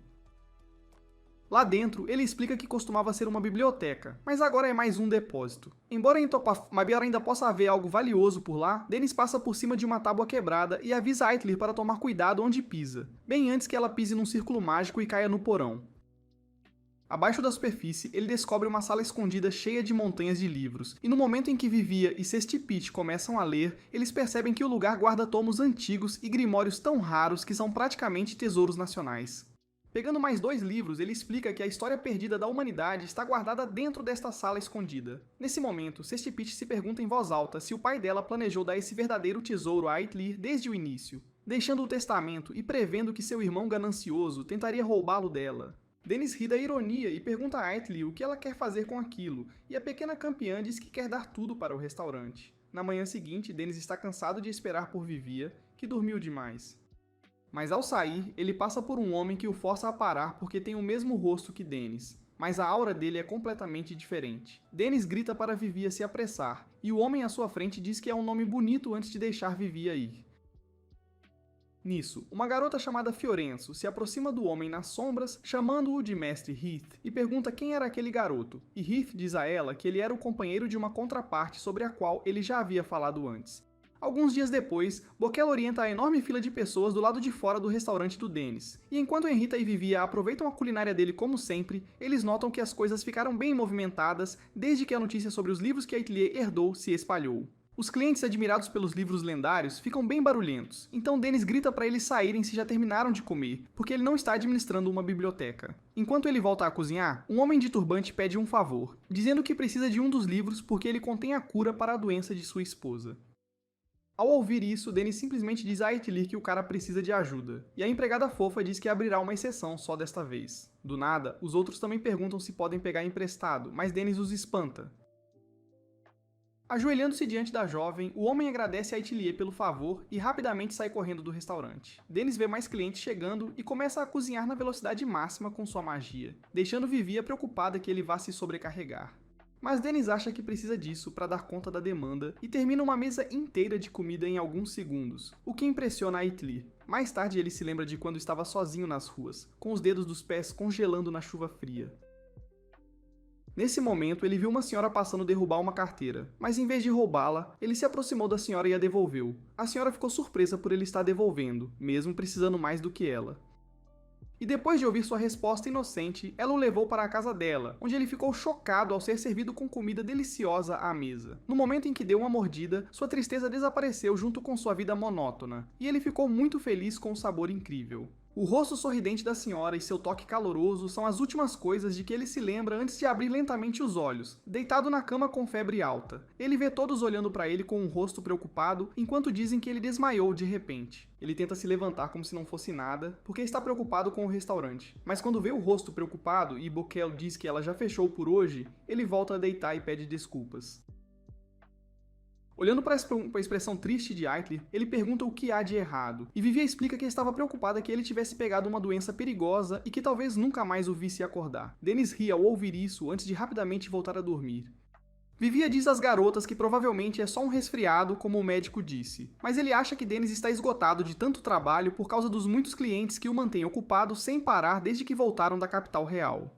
Lá dentro, ele explica que costumava ser uma biblioteca, mas agora é mais um depósito. Embora em Topafaber ainda possa haver algo valioso por lá, Dennis passa por cima de uma tábua quebrada e avisa Aithlir para tomar cuidado onde pisa, bem antes que ela pise num círculo mágico e caia no porão. Abaixo da superfície, ele descobre uma sala escondida cheia de montanhas de livros, e no momento em que Vivia e Cestipite começam a ler, eles percebem que o lugar guarda tomos antigos e grimórios tão raros que são praticamente tesouros nacionais. Pegando mais 2 livros, ele explica que a história perdida da humanidade está guardada dentro desta sala escondida. Nesse momento, Cestipite se pergunta em voz alta se o pai dela planejou dar esse verdadeiro tesouro a Aitlir desde o início, deixando o testamento e prevendo que seu irmão ganancioso tentaria roubá-lo dela. Dennis ri da ironia e pergunta a Aitlir o que ela quer fazer com aquilo, e a pequena campeã diz que quer dar tudo para o restaurante. Na manhã seguinte, Dennis está cansado de esperar por Vivia, que dormiu demais. Mas ao sair, ele passa por um homem que o força a parar porque tem o mesmo rosto que Dennis, mas a aura dele é completamente diferente. Dennis grita para Vivia se apressar, e o homem à sua frente diz que é um nome bonito antes de deixar Vivia ir. Nisso, uma garota chamada Fiorenzo se aproxima do homem nas sombras, chamando-o de Mestre Heath, e pergunta quem era aquele garoto, e Heath diz a ela que ele era o companheiro de uma contraparte sobre a qual ele já havia falado antes. Alguns dias depois, Boquel orienta a enorme fila de pessoas do lado de fora do restaurante do Dennis, e enquanto Henrita e Vivia aproveitam a culinária dele como sempre, eles notam que as coisas ficaram bem movimentadas desde que a notícia sobre os livros que Aitlir herdou se espalhou. Os clientes admirados pelos livros lendários ficam bem barulhentos, então Dennis grita para eles saírem se já terminaram de comer, porque ele não está administrando uma biblioteca. Enquanto ele volta a cozinhar, um homem de turbante pede um favor, dizendo que precisa de um dos livros porque ele contém a cura para a doença de sua esposa. Ao ouvir isso, Dennis simplesmente diz a Aitlir que o cara precisa de ajuda, e a empregada fofa diz que abrirá uma exceção só desta vez. Do nada, os outros também perguntam se podem pegar emprestado, mas Dennis os espanta. Ajoelhando-se diante da jovem, o homem agradece a Aitlir pelo favor e rapidamente sai correndo do restaurante. Dennis vê mais clientes chegando e começa a cozinhar na velocidade máxima com sua magia, deixando Vivia preocupada que ele vá se sobrecarregar. Mas Dennis acha que precisa disso para dar conta da demanda e termina uma mesa inteira de comida em alguns segundos, o que impressiona Aitlir. Mais tarde ele se lembra de quando estava sozinho nas ruas, com os dedos dos pés congelando na chuva fria. Nesse momento, ele viu uma senhora passando derrubar uma carteira, mas em vez de roubá-la, ele se aproximou da senhora e a devolveu. A senhora ficou surpresa por ele estar devolvendo, mesmo precisando mais do que ela. E depois de ouvir sua resposta inocente, ela o levou para a casa dela, onde ele ficou chocado ao ser servido com comida deliciosa à mesa. No momento em que deu uma mordida, sua tristeza desapareceu junto com sua vida monótona, e ele ficou muito feliz com o sabor incrível. O rosto sorridente da senhora e seu toque caloroso são as últimas coisas de que ele se lembra antes de abrir lentamente os olhos, deitado na cama com febre alta. Ele vê todos olhando para ele com um rosto preocupado, enquanto dizem que ele desmaiou de repente. Ele tenta se levantar como se não fosse nada, porque está preocupado com o restaurante. Mas quando vê o rosto preocupado e Boquel diz que ela já fechou por hoje, ele volta a deitar e pede desculpas. Olhando para a expressão triste de Aitlir, ele pergunta o que há de errado, e Vivia explica que estava preocupada que ele tivesse pegado uma doença perigosa e que talvez nunca mais o visse acordar. Dennis ri ao ouvir isso antes de rapidamente voltar a dormir. Vivia diz às garotas que provavelmente é só um resfriado, como o médico disse, mas ele acha que Dennis está esgotado de tanto trabalho por causa dos muitos clientes que o mantêm ocupado sem parar desde que voltaram da capital real.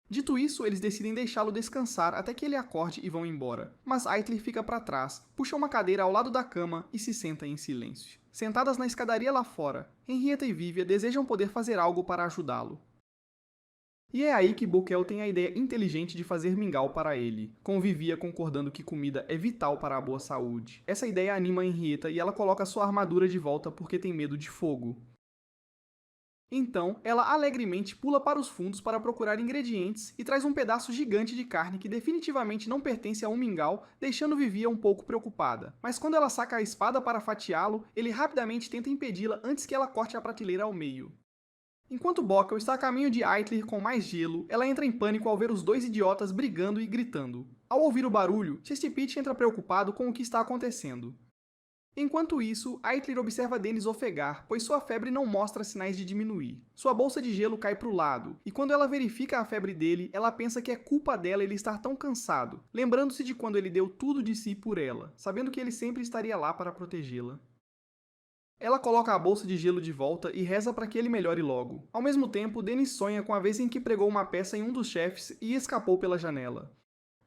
Dito isso, eles decidem deixá-lo descansar até que ele acorde e vão embora. Mas Aitlir fica para trás, puxa uma cadeira ao lado da cama e se senta em silêncio. Sentadas na escadaria lá fora, Henrietta e Vivia desejam poder fazer algo para ajudá-lo. E é aí que Boquel tem a ideia inteligente de fazer mingau para ele, com Vivia concordando que comida é vital para a boa saúde. Essa ideia anima Henrietta e ela coloca sua armadura de volta porque tem medo de fogo. Então, ela alegremente pula para os fundos para procurar ingredientes e traz um pedaço gigante de carne que definitivamente não pertence a um mingau, deixando Vivia um pouco preocupada. Mas quando ela saca a espada para fatiá-lo, ele rapidamente tenta impedi-la antes que ela corte a prateleira ao meio. Enquanto Boquel está a caminho de Aitlir com mais gelo, ela entra em pânico ao ver os dois idiotas brigando e gritando. Ao ouvir o barulho, Cestipite entra preocupado com o que está acontecendo. Enquanto isso, Aitlir observa Dennis ofegar, pois sua febre não mostra sinais de diminuir. Sua bolsa de gelo cai para o lado, e quando ela verifica a febre dele, ela pensa que é culpa dela ele estar tão cansado, lembrando-se de quando ele deu tudo de si por ela, sabendo que ele sempre estaria lá para protegê-la. Ela coloca a bolsa de gelo de volta e reza para que ele melhore logo. Ao mesmo tempo, Dennis sonha com a vez em que pregou uma peça em um dos chefes e escapou pela janela.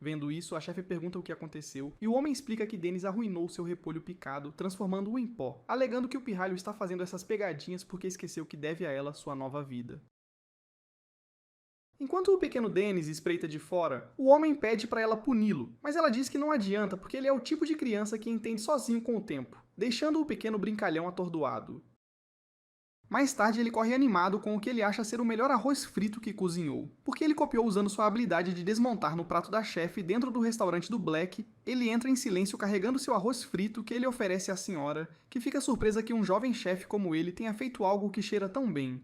Vendo isso, a chefe pergunta o que aconteceu, e o homem explica que Dennis arruinou seu repolho picado, transformando-o em pó, alegando que o pirralho está fazendo essas pegadinhas porque esqueceu que deve a ela sua nova vida. Enquanto o pequeno Dennis espreita de fora, o homem pede para ela puni-lo, mas ela diz que não adianta porque ele é o tipo de criança que entende sozinho com o tempo, deixando o pequeno brincalhão atordoado. Mais tarde, ele corre animado com o que ele acha ser o melhor arroz frito que cozinhou. Porque ele copiou usando sua habilidade de desmontar no prato da chefe dentro do restaurante do Black, ele entra em silêncio carregando seu arroz frito que ele oferece à senhora, que fica surpresa que um jovem chefe como ele tenha feito algo que cheira tão bem.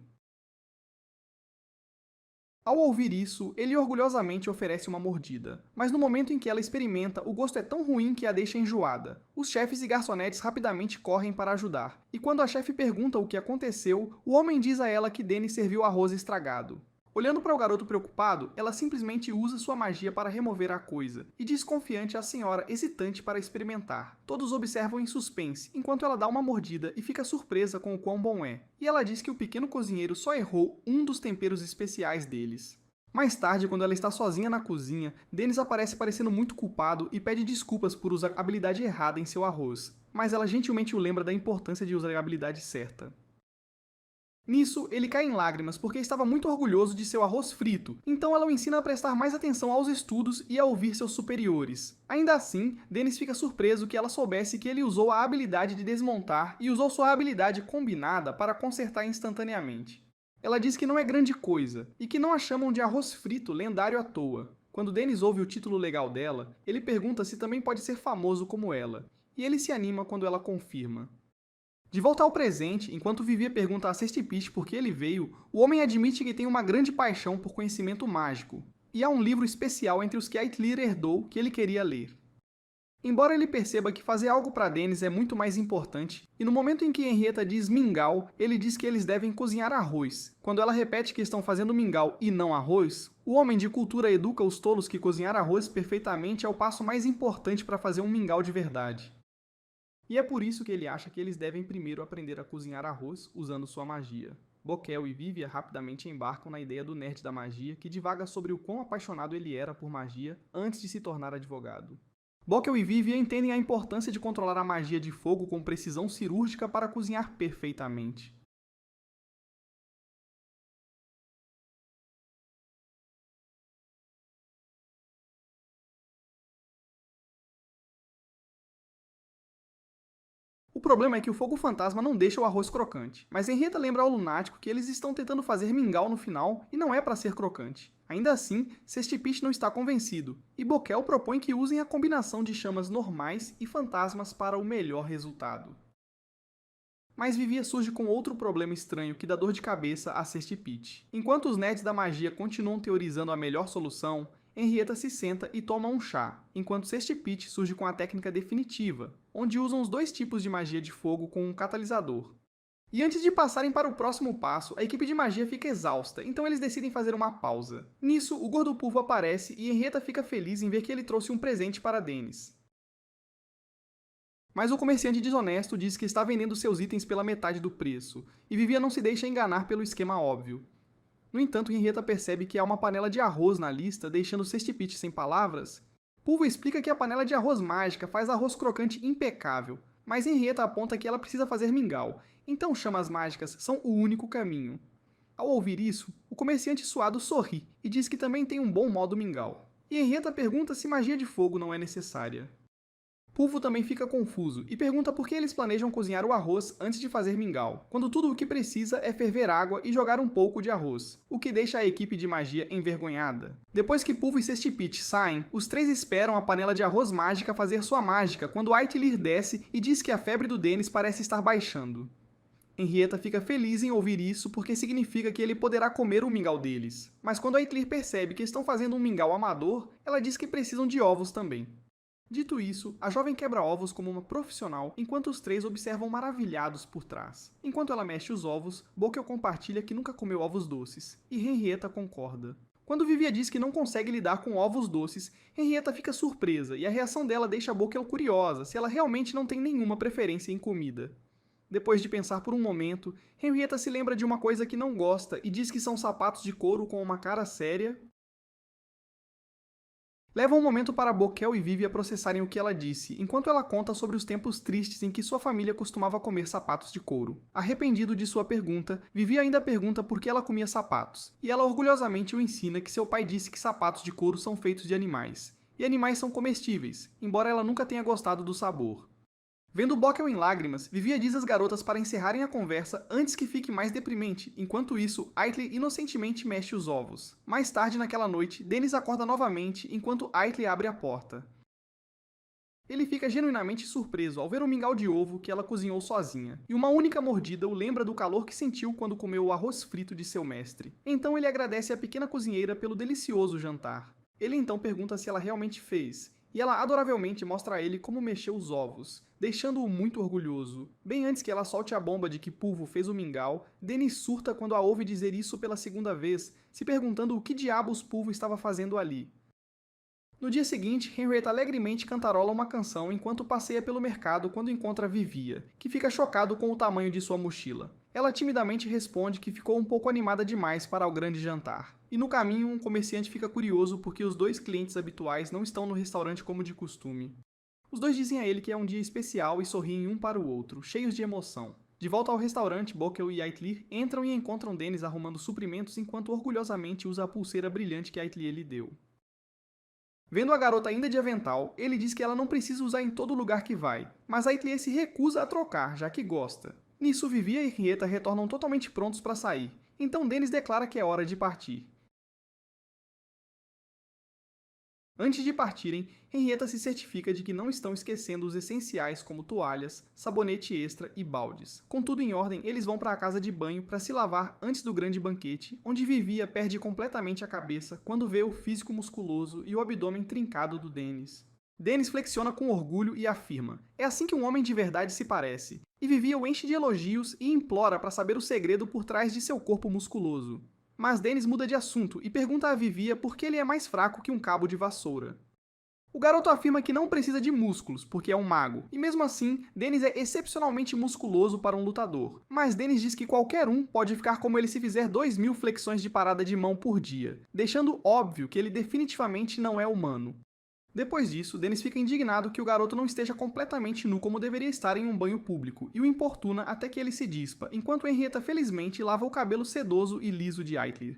Ao ouvir isso, ele orgulhosamente oferece uma mordida, mas no momento em que ela experimenta, o gosto é tão ruim que a deixa enjoada. Os chefes e garçonetes rapidamente correm para ajudar, e quando a chefe pergunta o que aconteceu, o homem diz a ela que Dennis serviu arroz estragado. Olhando para o garoto preocupado, ela simplesmente usa sua magia para remover a coisa, e diz confiante à senhora hesitante para experimentar. Todos observam em suspense, enquanto ela dá uma mordida e fica surpresa com o quão bom é. E ela diz que o pequeno cozinheiro só errou um dos temperos especiais deles. Mais tarde, quando ela está sozinha na cozinha, Dennis aparece parecendo muito culpado e pede desculpas por usar a habilidade errada em seu arroz, mas ela gentilmente o lembra da importância de usar a habilidade certa. Nisso, ele cai em lágrimas porque estava muito orgulhoso de seu arroz frito, então ela o ensina a prestar mais atenção aos estudos e a ouvir seus superiores. Ainda assim, Dennis fica surpreso que ela soubesse que ele usou a habilidade de desmontar e usou sua habilidade combinada para consertar instantaneamente. Ela diz que não é grande coisa, e que não a chamam de arroz frito lendário à toa. Quando Dennis ouve o título legal dela, ele pergunta se também pode ser famoso como ela, e ele se anima quando ela confirma. De volta ao presente, enquanto Vivia pergunta a Cestipite por que ele veio, o homem admite que tem uma grande paixão por conhecimento mágico, e há um livro especial entre os que Aitlir herdou que ele queria ler. Embora ele perceba que fazer algo para Dennis é muito mais importante, e no momento em que Henrietta diz mingau, ele diz que eles devem cozinhar arroz. Quando ela repete que estão fazendo mingau e não arroz, o homem de cultura educa os tolos que cozinhar arroz perfeitamente é o passo mais importante para fazer um mingau de verdade. E é por isso que ele acha que eles devem primeiro aprender a cozinhar arroz usando sua magia. Bokel e Vivia rapidamente embarcam na ideia do nerd da magia, que divaga sobre o quão apaixonado ele era por magia antes de se tornar advogado. Bokel e Vivia entendem a importância de controlar a magia de fogo com precisão cirúrgica para cozinhar perfeitamente. O problema é que o fogo fantasma não deixa o arroz crocante, mas Henrietta lembra ao lunático que eles estão tentando fazer mingau no final e não é para ser crocante. Ainda assim, Cestipite não está convencido, e Bokel propõe que usem a combinação de chamas normais e fantasmas para o melhor resultado. Mas Vivia surge com outro problema estranho que dá dor de cabeça a Cestipite. Enquanto os nerds da magia continuam teorizando a melhor solução, Henrietta se senta e toma um chá, enquanto Cestipite surge com a técnica definitiva, onde usam os dois tipos de magia de fogo com um catalisador. E antes de passarem para o próximo passo, a equipe de magia fica exausta, então eles decidem fazer uma pausa. Nisso, o Gordo Pulvo aparece e Henrietta fica feliz em ver que ele trouxe um presente para Dennis. Mas o comerciante desonesto diz que está vendendo seus itens pela metade do preço, e Vivia não se deixa enganar pelo esquema óbvio. No entanto, Henrietta percebe que há uma panela de arroz na lista, deixando Cestipite sem palavras. Pulvo explica que a panela de arroz mágica faz arroz crocante impecável, mas Henrietta aponta que ela precisa fazer mingau, então chamas mágicas são o único caminho. Ao ouvir isso, o comerciante suado sorri e diz que também tem um bom modo mingau. E Henrietta pergunta se magia de fogo não é necessária. Pulvo também fica confuso e pergunta por que eles planejam cozinhar o arroz antes de fazer mingau, quando tudo o que precisa é ferver água e jogar um pouco de arroz, o que deixa a equipe de magia envergonhada. Depois que Pulvo e Cestipite saem, os três esperam a panela de arroz mágica fazer sua mágica quando Aitlir desce e diz que a febre do Dennis parece estar baixando. Henrietta fica feliz em ouvir isso porque significa que ele poderá comer o mingau deles, mas quando Aitlir percebe que estão fazendo um mingau amador, ela diz que precisam de ovos também. Dito isso, a jovem quebra ovos como uma profissional, enquanto os três observam maravilhados por trás. Enquanto ela mexe os ovos, Bokel compartilha que nunca comeu ovos doces, e Henrietta concorda. Quando Vivia diz que não consegue lidar com ovos doces, Henrietta fica surpresa, e a reação dela deixa Bokel curiosa se ela realmente não tem nenhuma preferência em comida. Depois de pensar por um momento, Henrietta se lembra de uma coisa que não gosta e diz que são sapatos de couro com uma cara séria. Leva um momento para Bokel e Vivia processarem o que ela disse, enquanto ela conta sobre os tempos tristes em que sua família costumava comer sapatos de couro. Arrependido de sua pergunta, Vivia ainda pergunta por que ela comia sapatos, e ela orgulhosamente o ensina que seu pai disse que sapatos de couro são feitos de animais, e animais são comestíveis, embora ela nunca tenha gostado do sabor. Vendo Bockel em lágrimas, Vivia diz às garotas para encerrarem a conversa antes que fique mais deprimente. Enquanto isso, Aitley inocentemente mexe os ovos. Mais tarde naquela noite, Dennis acorda novamente enquanto Aitley abre a porta. Ele fica genuinamente surpreso ao ver um mingau de ovo que ela cozinhou sozinha, e uma única mordida o lembra do calor que sentiu quando comeu o arroz frito de seu mestre. Então ele agradece à pequena cozinheira pelo delicioso jantar. Ele então pergunta se ela realmente fez, e ela adoravelmente mostra a ele como mexeu os ovos, deixando-o muito orgulhoso. Bem antes que ela solte a bomba de que Pulvo fez o mingau, Dennis surta quando a ouve dizer isso pela segunda vez, se perguntando o que diabos Pulvo estava fazendo ali. No dia seguinte, Henrietta alegremente cantarola uma canção enquanto passeia pelo mercado quando encontra Vivia, que fica chocado com o tamanho de sua mochila. Ela timidamente responde que ficou um pouco animada demais para o grande jantar. E no caminho, um comerciante fica curioso porque os dois clientes habituais não estão no restaurante como de costume. Os dois dizem a ele que é um dia especial e sorriem um para o outro, cheios de emoção. De volta ao restaurante, Bockel e Aitley entram e encontram Dennis arrumando suprimentos enquanto orgulhosamente usa a pulseira brilhante que Aitley lhe deu. Vendo a garota ainda de avental, ele diz que ela não precisa usar em todo lugar que vai, mas Aitley se recusa a trocar, já que gosta. Nisso, Vivia e Henrietta retornam totalmente prontos para sair, então Dennis declara que é hora de partir. Antes de partirem, Henrietta se certifica de que não estão esquecendo os essenciais como toalhas, sabonete extra e baldes. Com tudo em ordem, eles vão para a casa de banho para se lavar antes do grande banquete, onde Vivia perde completamente a cabeça quando vê o físico musculoso e o abdômen trincado do Dennis. Dennis flexiona com orgulho e afirma: é assim que um homem de verdade se parece. E Vivia o enche de elogios e implora para saber o segredo por trás de seu corpo musculoso. Mas Dennis muda de assunto e pergunta a Vivia por que ele é mais fraco que um cabo de vassoura. O garoto afirma que não precisa de músculos, porque é um mago, e mesmo assim, Dennis é excepcionalmente musculoso para um lutador. Mas Dennis diz que qualquer um pode ficar como ele se fizer 2000 flexões de parada de mão por dia, deixando óbvio que ele definitivamente não é humano. Depois disso, Dennis fica indignado que o garoto não esteja completamente nu como deveria estar em um banho público, e o importuna até que ele se dispa, enquanto Henrietta felizmente lava o cabelo sedoso e liso de Aitley.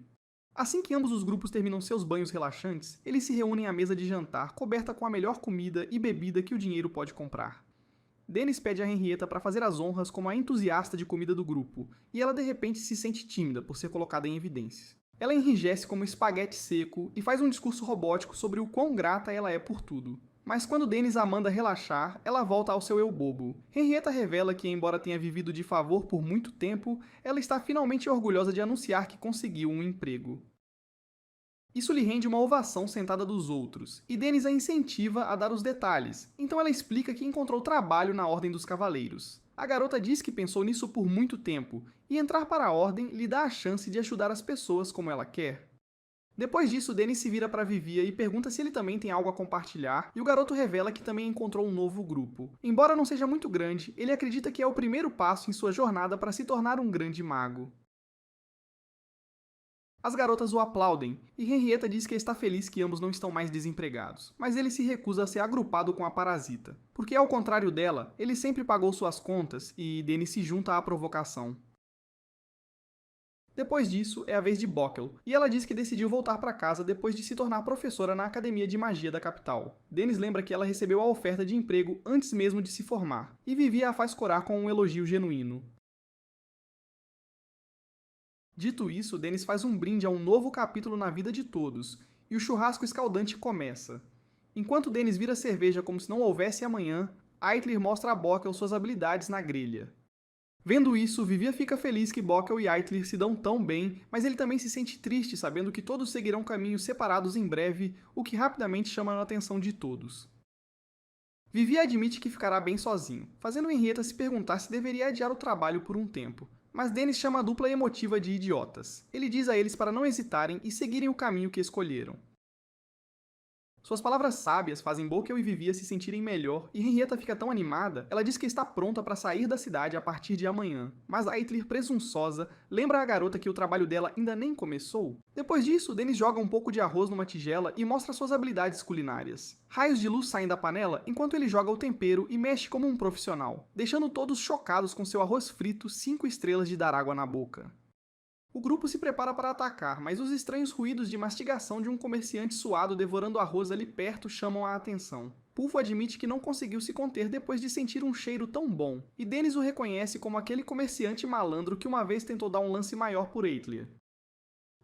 Assim que ambos os grupos terminam seus banhos relaxantes, eles se reúnem à mesa de jantar, coberta com a melhor comida e bebida que o dinheiro pode comprar. Dennis pede a Henrietta para fazer as honras como a entusiasta de comida do grupo, e ela de repente se sente tímida por ser colocada em evidências. Ela enrijece como espaguete seco e faz um discurso robótico sobre o quão grata ela é por tudo. Mas quando Dennis a manda relaxar, ela volta ao seu eu bobo. Henrietta revela que, embora tenha vivido de favor por muito tempo, ela está finalmente orgulhosa de anunciar que conseguiu um emprego. Isso lhe rende uma ovação sentada dos outros, e Dennis a incentiva a dar os detalhes, então ela explica que encontrou trabalho na Ordem dos Cavaleiros. A garota diz que pensou nisso por muito tempo, e entrar para a Ordem lhe dá a chance de ajudar as pessoas como ela quer. Depois disso, Dennis se vira para Vivia e pergunta se ele também tem algo a compartilhar, e o garoto revela que também encontrou um novo grupo. Embora não seja muito grande, ele acredita que é o primeiro passo em sua jornada para se tornar um grande mago. As garotas o aplaudem, e Henrietta diz que está feliz que ambos não estão mais desempregados, mas ele se recusa a ser agrupado com a parasita, porque ao contrário dela, ele sempre pagou suas contas e Dennis se junta à provocação. Depois disso, é a vez de Bockel, e ela diz que decidiu voltar para casa depois de se tornar professora na Academia de Magia da capital. Dennis lembra que ela recebeu a oferta de emprego antes mesmo de se formar, e Vivia a faz corar com um elogio genuíno. Dito isso, Dennis faz um brinde a um novo capítulo na vida de todos, e o churrasco escaldante começa. Enquanto Dennis vira cerveja como se não houvesse amanhã, Aitley mostra a Bockel suas habilidades na grelha. Vendo isso, Vivia fica feliz que Bockel e Aitley se dão tão bem, mas ele também se sente triste sabendo que todos seguirão caminhos separados em breve, o que rapidamente chama a atenção de todos. Vivia admite que ficará bem sozinho, fazendo Henrietta se perguntar se deveria adiar o trabalho por um tempo. Mas Dennis chama a dupla emotiva de idiotas. Ele diz a eles para não hesitarem e seguirem o caminho que escolheram. Suas palavras sábias fazem Bockel e Vivia se sentirem melhor, e Henrietta fica tão animada, ela diz que está pronta para sair da cidade a partir de amanhã. Mas Aitley, presunçosa, lembra a garota que o trabalho dela ainda nem começou. Depois disso, Dennis joga um pouco de arroz numa tigela e mostra suas habilidades culinárias. Raios de luz saem da panela enquanto ele joga o tempero e mexe como um profissional, deixando todos chocados com seu arroz frito 5 estrelas de dar água na boca. O grupo se prepara para atacar, mas os estranhos ruídos de mastigação de um comerciante suado devorando arroz ali perto chamam a atenção. Pulvo admite que não conseguiu se conter depois de sentir um cheiro tão bom, e Dennis o reconhece como aquele comerciante malandro que uma vez tentou dar um lance maior por Eitler.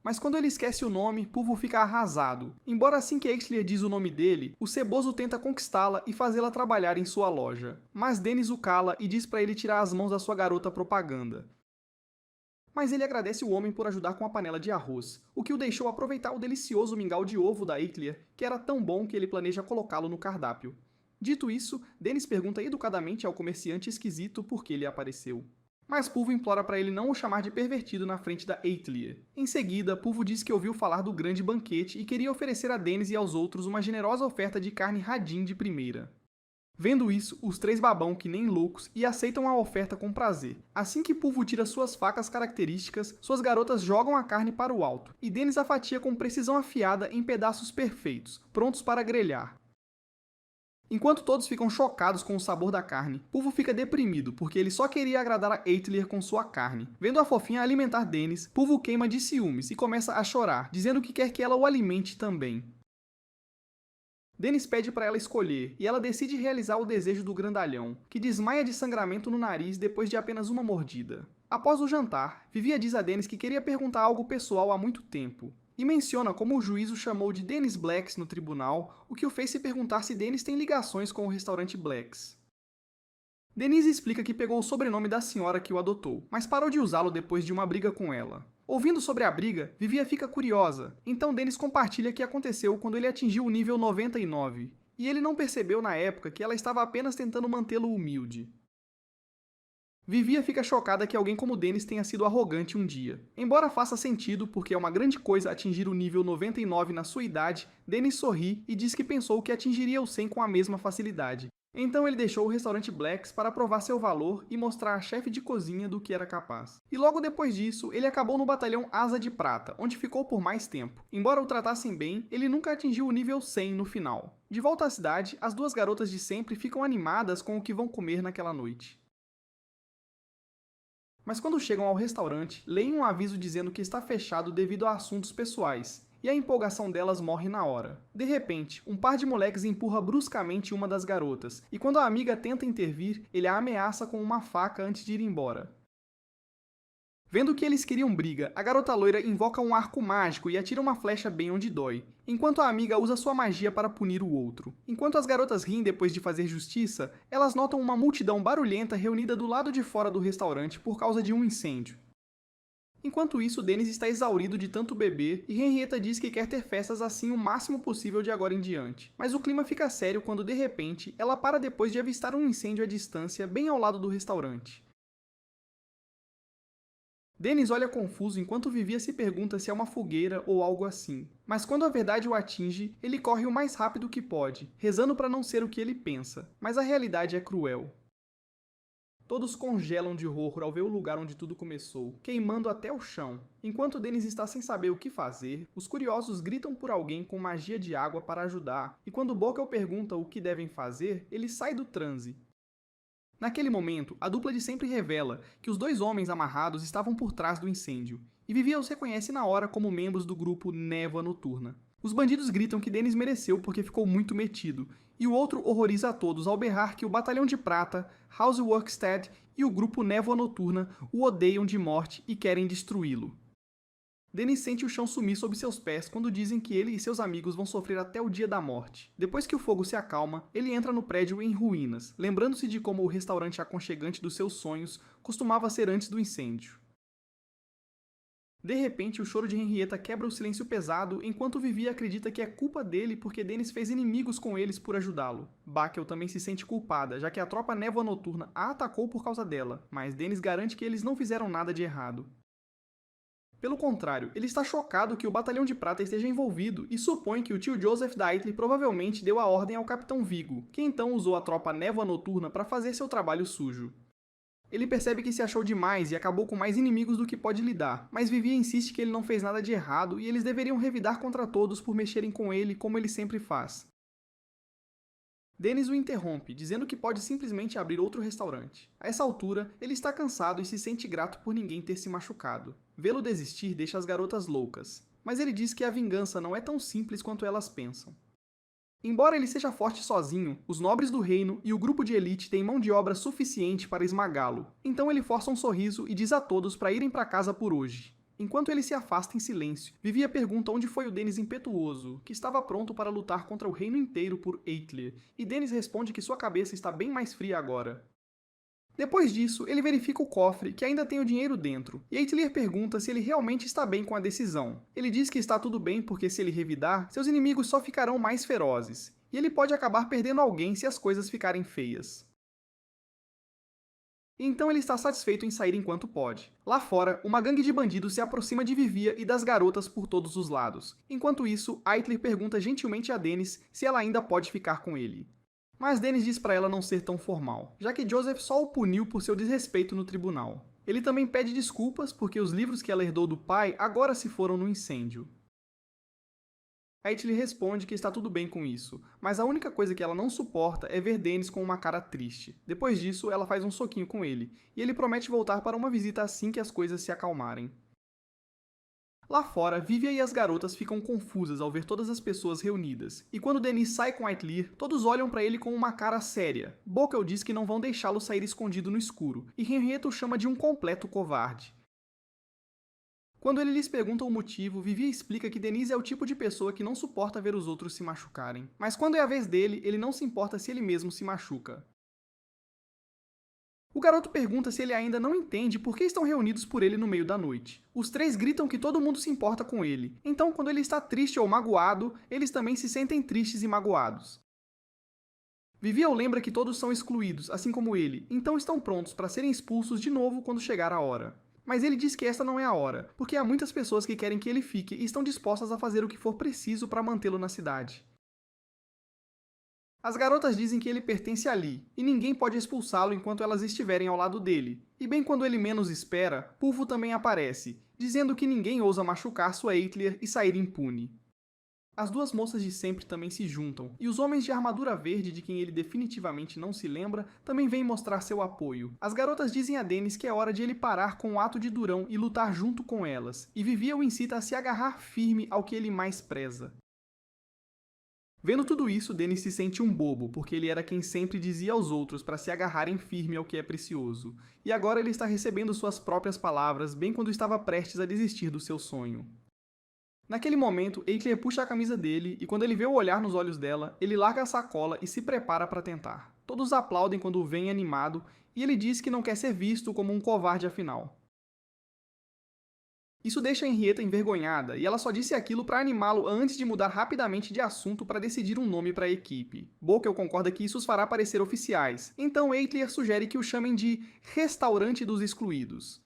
Mas quando ele esquece o nome, Pulvo fica arrasado. Embora assim que Eitler diz o nome dele, o ceboso tenta conquistá-la e fazê-la trabalhar em sua loja. Mas Dennis o cala e diz para ele tirar as mãos da sua garota propaganda. Mas ele agradece o homem por ajudar com a panela de arroz, o que o deixou aproveitar o delicioso mingau de ovo da Eitler, que era tão bom que ele planeja colocá-lo no cardápio. Dito isso, Dennis pergunta educadamente ao comerciante esquisito por que ele apareceu. Mas Pulvo implora para ele não o chamar de pervertido na frente da Eitler. Em seguida, Pulvo diz que ouviu falar do grande banquete e queria oferecer a Dennis e aos outros uma generosa oferta de carne radim de primeira. Vendo isso, os três babam que nem loucos e aceitam a oferta com prazer. Assim que Pulvo tira suas facas características, suas garotas jogam a carne para o alto, e Dennis a fatia com precisão afiada em pedaços perfeitos, prontos para grelhar. Enquanto todos ficam chocados com o sabor da carne, Pulvo fica deprimido porque ele só queria agradar a Eitler com sua carne. Vendo a fofinha alimentar Dennis, Pulvo queima de ciúmes e começa a chorar, dizendo que quer que ela o alimente também. Dennis pede para ela escolher, e ela decide realizar o desejo do grandalhão, que desmaia de sangramento no nariz depois de apenas uma mordida. Após o jantar, Vivia diz a Dennis que queria perguntar algo pessoal há muito tempo, e menciona como o juiz o chamou de Dennis Blacks no tribunal, o que o fez se perguntar se Dennis tem ligações com o restaurante Blacks. Denise explica que pegou o sobrenome da senhora que o adotou, mas parou de usá-lo depois de uma briga com ela. Ouvindo sobre a briga, Vivia fica curiosa, então Dennis compartilha que aconteceu quando ele atingiu o nível 99, e ele não percebeu na época que ela estava apenas tentando mantê-lo humilde. Vivia fica chocada que alguém como Dennis tenha sido arrogante um dia. Embora faça sentido, porque é uma grande coisa atingir o nível 99 na sua idade, Dennis sorri e diz que pensou que atingiria o 100 com a mesma facilidade. Então ele deixou o restaurante Blacks para provar seu valor e mostrar à chefe de cozinha do que era capaz. E logo depois disso, ele acabou no batalhão Asa de Prata, onde ficou por mais tempo. Embora o tratassem bem, ele nunca atingiu o nível 100 no final. De volta à cidade, as duas garotas de sempre ficam animadas com o que vão comer naquela noite. Mas quando chegam ao restaurante, leem um aviso dizendo que está fechado devido a assuntos pessoais, e a empolgação delas morre na hora. De repente, um par de moleques empurra bruscamente uma das garotas, e quando a amiga tenta intervir, ele a ameaça com uma faca antes de ir embora. Vendo que eles queriam briga, a garota loira invoca um arco mágico e atira uma flecha bem onde dói, enquanto a amiga usa sua magia para punir o outro. Enquanto as garotas riem depois de fazer justiça, elas notam uma multidão barulhenta reunida do lado de fora do restaurante por causa de um incêndio. Enquanto isso, Dennis está exaurido de tanto beber e Henrietta diz que quer ter festas assim o máximo possível de agora em diante. Mas o clima fica sério quando, de repente, ela para depois de avistar um incêndio à distância bem ao lado do restaurante. Dennis olha confuso enquanto Vivia se pergunta se é uma fogueira ou algo assim. Mas quando a verdade o atinge, ele corre o mais rápido que pode, rezando para não ser o que ele pensa. Mas a realidade é cruel. Todos congelam de horror ao ver o lugar onde tudo começou, queimando até o chão. Enquanto Dennis está sem saber o que fazer, os curiosos gritam por alguém com magia de água para ajudar, e quando Bokel pergunta o que devem fazer, ele sai do transe. Naquele momento, a dupla de sempre revela que os dois homens amarrados estavam por trás do incêndio, e Vivia os reconhece na hora como membros do grupo Névoa Noturna. Os bandidos gritam que Dennis mereceu porque ficou muito metido, e o outro horroriza a todos ao berrar que o Batalhão de Prata, House Workstead e o grupo Névoa Noturna o odeiam de morte e querem destruí-lo. Dennis sente o chão sumir sob seus pés quando dizem que ele e seus amigos vão sofrer até o dia da morte. Depois que o fogo se acalma, ele entra no prédio em ruínas, lembrando-se de como o restaurante aconchegante dos seus sonhos costumava ser antes do incêndio. De repente, o choro de Henrietta quebra o silêncio pesado enquanto Vivia acredita que é culpa dele porque Dennis fez inimigos com eles por ajudá-lo. Bakel também se sente culpada, já que a tropa Névoa Noturna a atacou por causa dela, mas Dennis garante que eles não fizeram nada de errado. Pelo contrário, ele está chocado que o Batalhão de Prata esteja envolvido e supõe que o tio Joseph Deitley provavelmente deu a ordem ao Capitão Vigo, que então usou a tropa Névoa Noturna para fazer seu trabalho sujo. Ele percebe que se achou demais e acabou com mais inimigos do que pode lidar, mas Vivia insiste que ele não fez nada de errado e eles deveriam revidar contra todos por mexerem com ele como ele sempre faz. Dennis o interrompe, dizendo que pode simplesmente abrir outro restaurante. A essa altura, ele está cansado e se sente grato por ninguém ter se machucado. Vê-lo desistir deixa as garotas loucas, mas ele diz que a vingança não é tão simples quanto elas pensam. Embora ele seja forte sozinho, os nobres do reino e o grupo de elite têm mão de obra suficiente para esmagá-lo, então ele força um sorriso e diz a todos para irem para casa por hoje. Enquanto ele se afasta em silêncio, Vivia pergunta onde foi o Dennis impetuoso, que estava pronto para lutar contra o reino inteiro por Eitlir, e Dennis responde que sua cabeça está bem mais fria agora. Depois disso, ele verifica o cofre, que ainda tem o dinheiro dentro, e Eitlir pergunta se ele realmente está bem com a decisão. Ele diz que está tudo bem porque se ele revidar, seus inimigos só ficarão mais ferozes, e ele pode acabar perdendo alguém se as coisas ficarem feias. Então ele está satisfeito em sair enquanto pode. Lá fora, uma gangue de bandidos se aproxima de Vivia e das garotas por todos os lados. Enquanto isso, Eitlir pergunta gentilmente a Dennis se ela ainda pode ficar com ele. Mas Dennis diz para ela não ser tão formal, já que Joseph só o puniu por seu desrespeito no tribunal. Ele também pede desculpas porque os livros que ela herdou do pai agora se foram no incêndio. Eitlir responde que está tudo bem com isso, mas a única coisa que ela não suporta é ver Dennis com uma cara triste. Depois disso, ela faz um soquinho com ele, e ele promete voltar para uma visita assim que as coisas se acalmarem. Lá fora, Vivia e as garotas ficam confusas ao ver todas as pessoas reunidas, e quando Dennis sai com Eitlir, todos olham para ele com uma cara séria. Bokel diz que não vão deixá-lo sair escondido no escuro, e Henrietta o chama de um completo covarde. Quando ele lhes pergunta o motivo, Vivia explica que Dennis é o tipo de pessoa que não suporta ver os outros se machucarem. Mas quando é a vez dele, ele não se importa se ele mesmo se machuca. O garoto pergunta se ele ainda não entende por que estão reunidos por ele no meio da noite. Os três gritam que todo mundo se importa com ele, então quando ele está triste ou magoado, eles também se sentem tristes e magoados. Vivia o lembra que todos são excluídos, assim como ele, então estão prontos para serem expulsos de novo quando chegar a hora. Mas ele diz que esta não é a hora, porque há muitas pessoas que querem que ele fique e estão dispostas a fazer o que for preciso para mantê-lo na cidade. As garotas dizem que ele pertence ali, e ninguém pode expulsá-lo enquanto elas estiverem ao lado dele. E bem quando ele menos espera, Pulvo também aparece, dizendo que ninguém ousa machucar sua Eitlir e sair impune. As duas moças de sempre também se juntam, e os homens de armadura verde de quem ele definitivamente não se lembra também vêm mostrar seu apoio. As garotas dizem a Dennis que é hora de ele parar com o ato de durão e lutar junto com elas, e Vivia o incita a se agarrar firme ao que ele mais preza. Vendo tudo isso, Dennis se sente um bobo, porque ele era quem sempre dizia aos outros para se agarrarem firme ao que é precioso. E agora ele está recebendo suas próprias palavras, bem quando estava prestes a desistir do seu sonho. Naquele momento, Eitlir puxa a camisa dele, e quando ele vê o olhar nos olhos dela, ele larga a sacola e se prepara para tentar. Todos aplaudem quando o veem animado, e ele diz que não quer ser visto como um covarde afinal. Isso deixa Henrietta envergonhada, e ela só disse aquilo para animá-lo antes de mudar rapidamente de assunto para decidir um nome para a equipe. Bokel concorda que isso os fará parecer oficiais, então Eitlir sugere que o chamem de Restaurante dos Excluídos.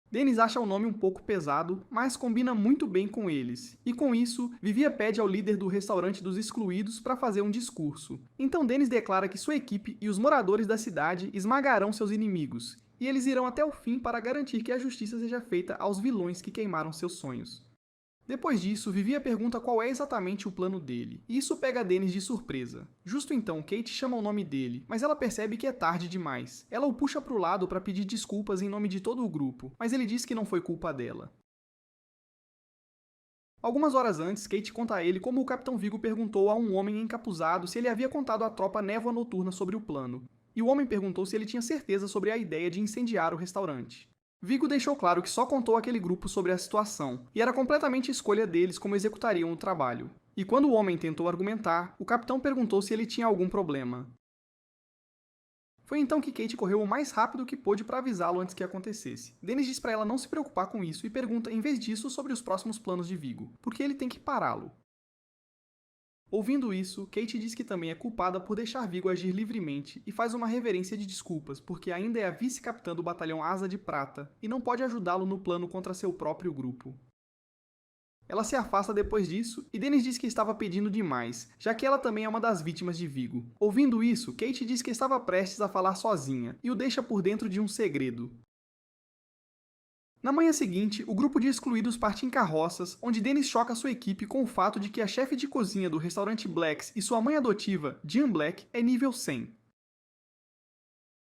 Dennis acha o nome um pouco pesado, mas combina muito bem com eles, e com isso, Vivia pede ao líder do Restaurante dos Excluídos para fazer um discurso. Então Dennis declara que sua equipe e os moradores da cidade esmagarão seus inimigos, e eles irão até o fim para garantir que a justiça seja feita aos vilões que queimaram seus sonhos. Depois disso, Vivia pergunta qual é exatamente o plano dele, e isso pega Dennis de surpresa. Justo então, Kate chama o nome dele, mas ela percebe que é tarde demais. Ela o puxa para o lado para pedir desculpas em nome de todo o grupo, mas ele diz que não foi culpa dela. Algumas horas antes, Kate conta a ele como o Capitão Vigo perguntou a um homem encapuzado se ele havia contado à tropa Névoa Noturna sobre o plano, e o homem perguntou se ele tinha certeza sobre a ideia de incendiar o restaurante. Vigo deixou claro que só contou àquele grupo sobre a situação, e era completamente escolha deles como executariam o trabalho. E quando o homem tentou argumentar, o capitão perguntou se ele tinha algum problema. Foi então que Kate correu o mais rápido que pôde para avisá-lo antes que acontecesse. Dennis diz para ela não se preocupar com isso e pergunta, em vez disso, sobre os próximos planos de Vigo, porque ele tem que pará-lo. Ouvindo isso, Kate diz que também é culpada por deixar Vigo agir livremente e faz uma reverência de desculpas, porque ainda é a vice-capitã do batalhão Asa de Prata e não pode ajudá-lo no plano contra seu próprio grupo. Ela se afasta depois disso, e Dennis diz que estava pedindo demais, já que ela também é uma das vítimas de Vigo. Ouvindo isso, Kate diz que estava prestes a falar sozinha, e o deixa por dentro de um segredo. Na manhã seguinte, o grupo de excluídos parte em carroças, onde Dennis choca sua equipe com o fato de que a chefe de cozinha do restaurante Blacks e sua mãe adotiva, Jean Black, é nível 100.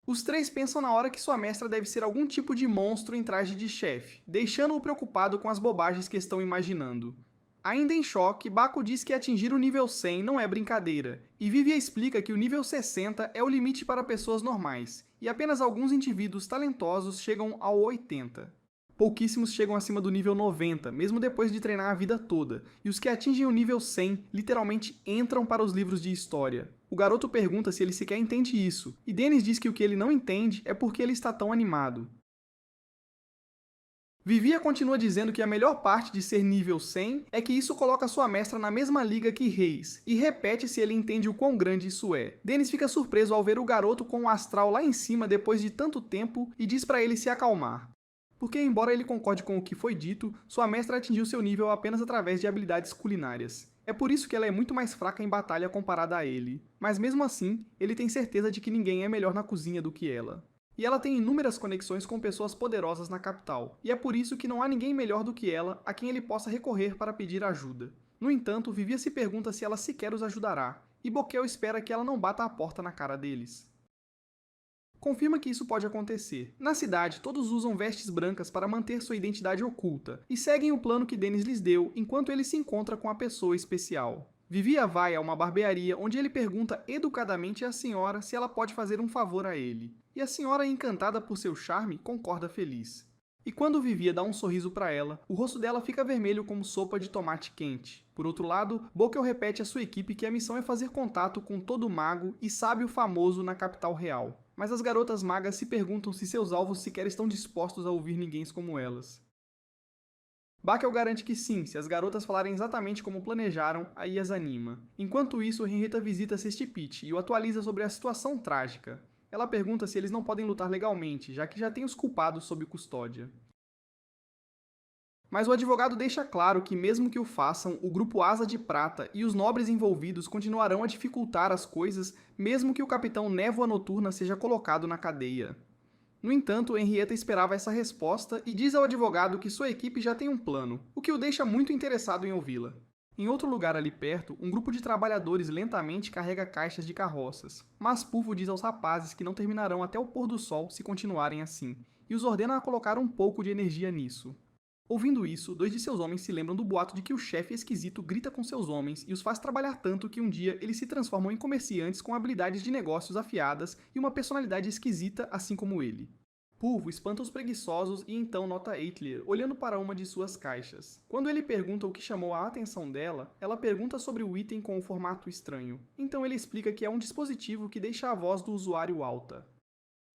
Os três pensam na hora que sua mestra deve ser algum tipo de monstro em traje de chefe, deixando-o preocupado com as bobagens que estão imaginando. Ainda em choque, Baku diz que atingir o nível 100 não é brincadeira, e Vivia explica que o nível 60 é o limite para pessoas normais, e apenas alguns indivíduos talentosos chegam ao 80. Pouquíssimos chegam acima do nível 90, mesmo depois de treinar a vida toda, e os que atingem o nível 100 literalmente entram para os livros de história. O garoto pergunta se ele sequer entende isso, e Dennis diz que o que ele não entende é porque ele está tão animado. Vivia continua dizendo que a melhor parte de ser nível 100 é que isso coloca sua mestra na mesma liga que Reis, e repete se ele entende o quão grande isso é. Dennis fica surpreso ao ver o garoto com o astral lá em cima depois de tanto tempo e diz para ele se acalmar. Porque, embora ele concorde com o que foi dito, sua mestra atingiu seu nível apenas através de habilidades culinárias. É por isso que ela é muito mais fraca em batalha comparada a ele. Mas mesmo assim, ele tem certeza de que ninguém é melhor na cozinha do que ela. E ela tem inúmeras conexões com pessoas poderosas na capital, e é por isso que não há ninguém melhor do que ela a quem ele possa recorrer para pedir ajuda. No entanto, Vivia se pergunta se ela sequer os ajudará, e Bokel espera que ela não bata a porta na cara deles. Confirma que isso pode acontecer. Na cidade, todos usam vestes brancas para manter sua identidade oculta, e seguem o plano que Dennis lhes deu enquanto ele se encontra com a pessoa especial. Vivia vai a uma barbearia onde ele pergunta educadamente à senhora se ela pode fazer um favor a ele. E a senhora, encantada por seu charme, concorda feliz. E quando Vivia dá um sorriso para ela, o rosto dela fica vermelho como sopa de tomate quente. Por outro lado, Bokel repete à sua equipe que a missão é fazer contato com todo mago e sábio famoso na capital real. Mas as garotas magas se perguntam se seus alvos sequer estão dispostos a ouvir ninguém como elas. Bakel garante que sim, se as garotas falarem exatamente como planejaram, aí as anima. Enquanto isso, Henrietta visita Cestipit e o atualiza sobre a situação trágica. Ela pergunta se eles não podem lutar legalmente, já que já tem os culpados sob custódia. Mas o advogado deixa claro que mesmo que o façam, o grupo Asa de Prata e os nobres envolvidos continuarão a dificultar as coisas, mesmo que o capitão Névoa Noturna seja colocado na cadeia. No entanto, Henrietta esperava essa resposta e diz ao advogado que sua equipe já tem um plano, o que o deixa muito interessado em ouvi-la. Em outro lugar ali perto, um grupo de trabalhadores lentamente carrega caixas de carroças, mas Pulvo diz aos rapazes que não terminarão até o pôr do sol se continuarem assim, e os ordena a colocar um pouco de energia nisso. Ouvindo isso, dois de seus homens se lembram do boato de que o chefe esquisito grita com seus homens e os faz trabalhar tanto que um dia eles se transformam em comerciantes com habilidades de negócios afiadas e uma personalidade esquisita assim como ele. Pulvo espanta os preguiçosos e então nota Eitler olhando para uma de suas caixas. Quando ele pergunta o que chamou a atenção dela, ela pergunta sobre o item com o formato estranho. Então ele explica que é um dispositivo que deixa a voz do usuário alta.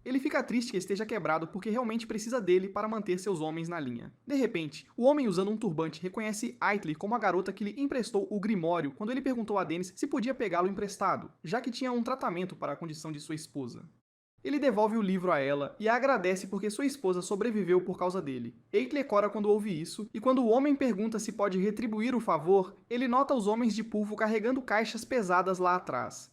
Ele fica triste que esteja quebrado porque realmente precisa dele para manter seus homens na linha. De repente, o homem usando um turbante reconhece Eitler como a garota que lhe emprestou o Grimório quando ele perguntou a Dennis se podia pegá-lo emprestado, já que tinha um tratamento para a condição de sua esposa. Ele devolve o livro a ela e a agradece porque sua esposa sobreviveu por causa dele. Eitler cora quando ouve isso, e quando o homem pergunta se pode retribuir o favor, ele nota os homens de Pulvo carregando caixas pesadas lá atrás.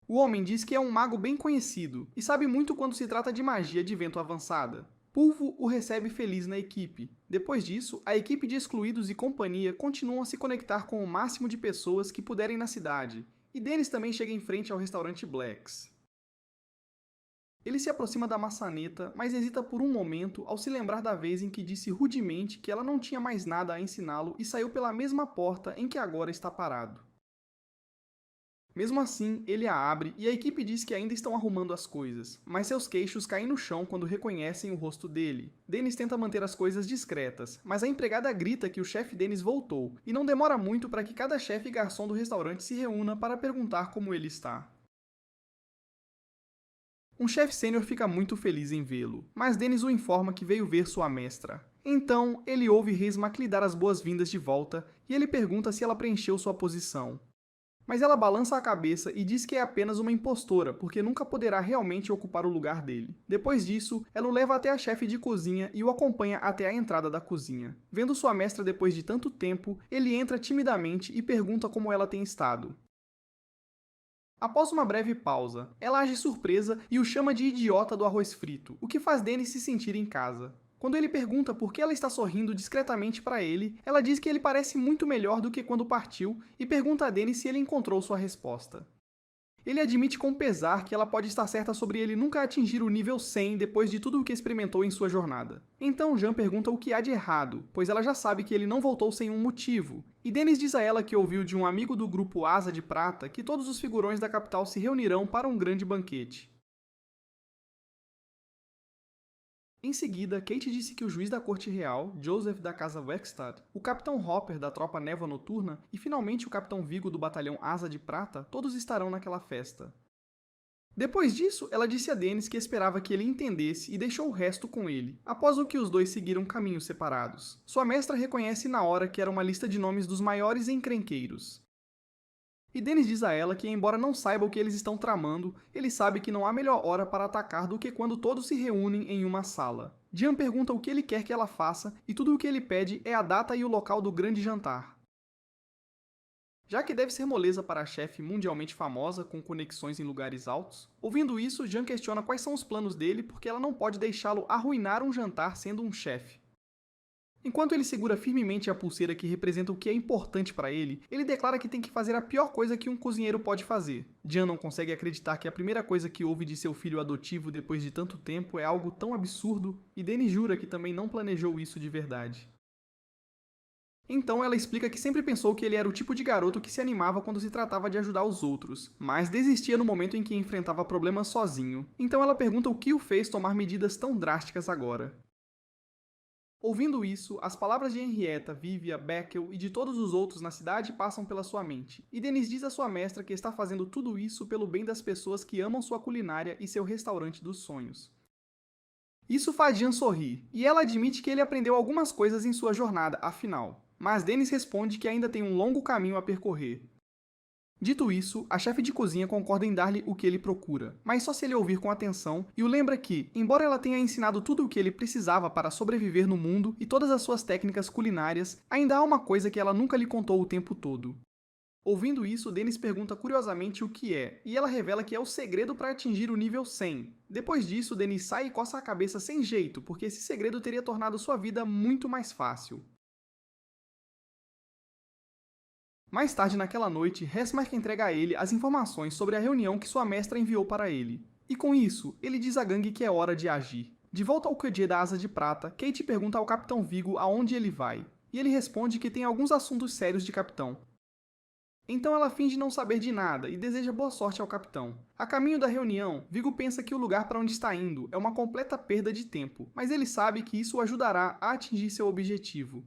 O homem diz que é um mago bem conhecido, e sabe muito quando se trata de magia de vento avançada. Pulvo o recebe feliz na equipe. Depois disso, a equipe de excluídos e companhia continuam a se conectar com o máximo de pessoas que puderem na cidade, e Dennis também chega em frente ao restaurante Blacks. Ele se aproxima da maçaneta, mas hesita por um momento ao se lembrar da vez em que disse rudemente que ela não tinha mais nada a ensiná-lo e saiu pela mesma porta em que agora está parado. Mesmo assim, ele a abre e a equipe diz que ainda estão arrumando as coisas, mas seus queixos caem no chão quando reconhecem o rosto dele. Dennis tenta manter as coisas discretas, mas a empregada grita que o chefe Dennis voltou, e não demora muito para que cada chefe e garçom do restaurante se reúna para perguntar como ele está. Um chefe sênior fica muito feliz em vê-lo, mas Dennis o informa que veio ver sua mestra. Então, ele ouve Reismak lhe dar as boas-vindas de volta e ele pergunta se ela preencheu sua posição. Mas ela balança a cabeça e diz que é apenas uma impostora, porque nunca poderá realmente ocupar o lugar dele. Depois disso, ela o leva até a chefe de cozinha e o acompanha até a entrada da cozinha. Vendo sua mestra depois de tanto tempo, ele entra timidamente e pergunta como ela tem estado. Após uma breve pausa, ela age surpresa e o chama de idiota do arroz frito, o que faz Dennis se sentir em casa. Quando ele pergunta por que ela está sorrindo discretamente para ele, ela diz que ele parece muito melhor do que quando partiu e pergunta a Dennis se ele encontrou sua resposta. Ele admite com pesar que ela pode estar certa sobre ele nunca atingir o nível 100 depois de tudo o que experimentou em sua jornada. Então Jean pergunta o que há de errado, pois ela já sabe que ele não voltou sem um motivo, e Dennis diz a ela que ouviu de um amigo do grupo Asa de Prata que todos os figurões da capital se reunirão para um grande banquete. Em seguida, Kate disse que o juiz da corte real, Joseph da casa Wexstad, o capitão Hopper da tropa Névoa Noturna e finalmente o capitão Vigo do batalhão Asa de Prata, todos estarão naquela festa. Depois disso, ela disse a Dennis que esperava que ele entendesse e deixou o resto com ele, após o que os dois seguiram caminhos separados. Sua mestra reconhece na hora que era uma lista de nomes dos maiores encrenqueiros. E Dennis diz a ela que, embora não saiba o que eles estão tramando, ele sabe que não há melhor hora para atacar do que quando todos se reúnem em uma sala. Jean pergunta o que ele quer que ela faça, e tudo o que ele pede é a data e o local do grande jantar. Já que deve ser moleza para a chefe mundialmente famosa com conexões em lugares altos, ouvindo isso, Jean questiona quais são os planos dele porque ela não pode deixá-lo arruinar um jantar sendo um chefe. Enquanto ele segura firmemente a pulseira que representa o que é importante para ele, ele declara que tem que fazer a pior coisa que um cozinheiro pode fazer. Jean não consegue acreditar que a primeira coisa que ouve de seu filho adotivo depois de tanto tempo é algo tão absurdo, e Dennis jura que também não planejou isso de verdade. Então ela explica que sempre pensou que ele era o tipo de garoto que se animava quando se tratava de ajudar os outros, mas desistia no momento em que enfrentava problemas sozinho. Então ela pergunta o que o fez tomar medidas tão drásticas agora. Ouvindo isso, as palavras de Henrietta, Vivia, Beckel e de todos os outros na cidade passam pela sua mente, e Dennis diz à sua mestra que está fazendo tudo isso pelo bem das pessoas que amam sua culinária e seu restaurante dos sonhos. Isso faz Jean sorrir, e ela admite que ele aprendeu algumas coisas em sua jornada, afinal. Mas Dennis responde que ainda tem um longo caminho a percorrer. Dito isso, a chefe de cozinha concorda em dar-lhe o que ele procura, mas só se ele ouvir com atenção, e o lembra que, embora ela tenha ensinado tudo o que ele precisava para sobreviver no mundo e todas as suas técnicas culinárias, ainda há uma coisa que ela nunca lhe contou o tempo todo. Ouvindo isso, Dennis pergunta curiosamente o que é, e ela revela que é o segredo para atingir o nível 100. Depois disso, Dennis sai e coça a cabeça sem jeito, porque esse segredo teria tornado sua vida muito mais fácil. Mais tarde naquela noite, Hesmark entrega a ele as informações sobre a reunião que sua mestra enviou para ele. E com isso, ele diz à gangue que é hora de agir. De volta ao QG da Asa de Prata, Kate pergunta ao Capitão Vigo aonde ele vai, e ele responde que tem alguns assuntos sérios de capitão. Então ela finge não saber de nada e deseja boa sorte ao capitão. A caminho da reunião, Vigo pensa que o lugar para onde está indo é uma completa perda de tempo, mas ele sabe que isso o ajudará a atingir seu objetivo.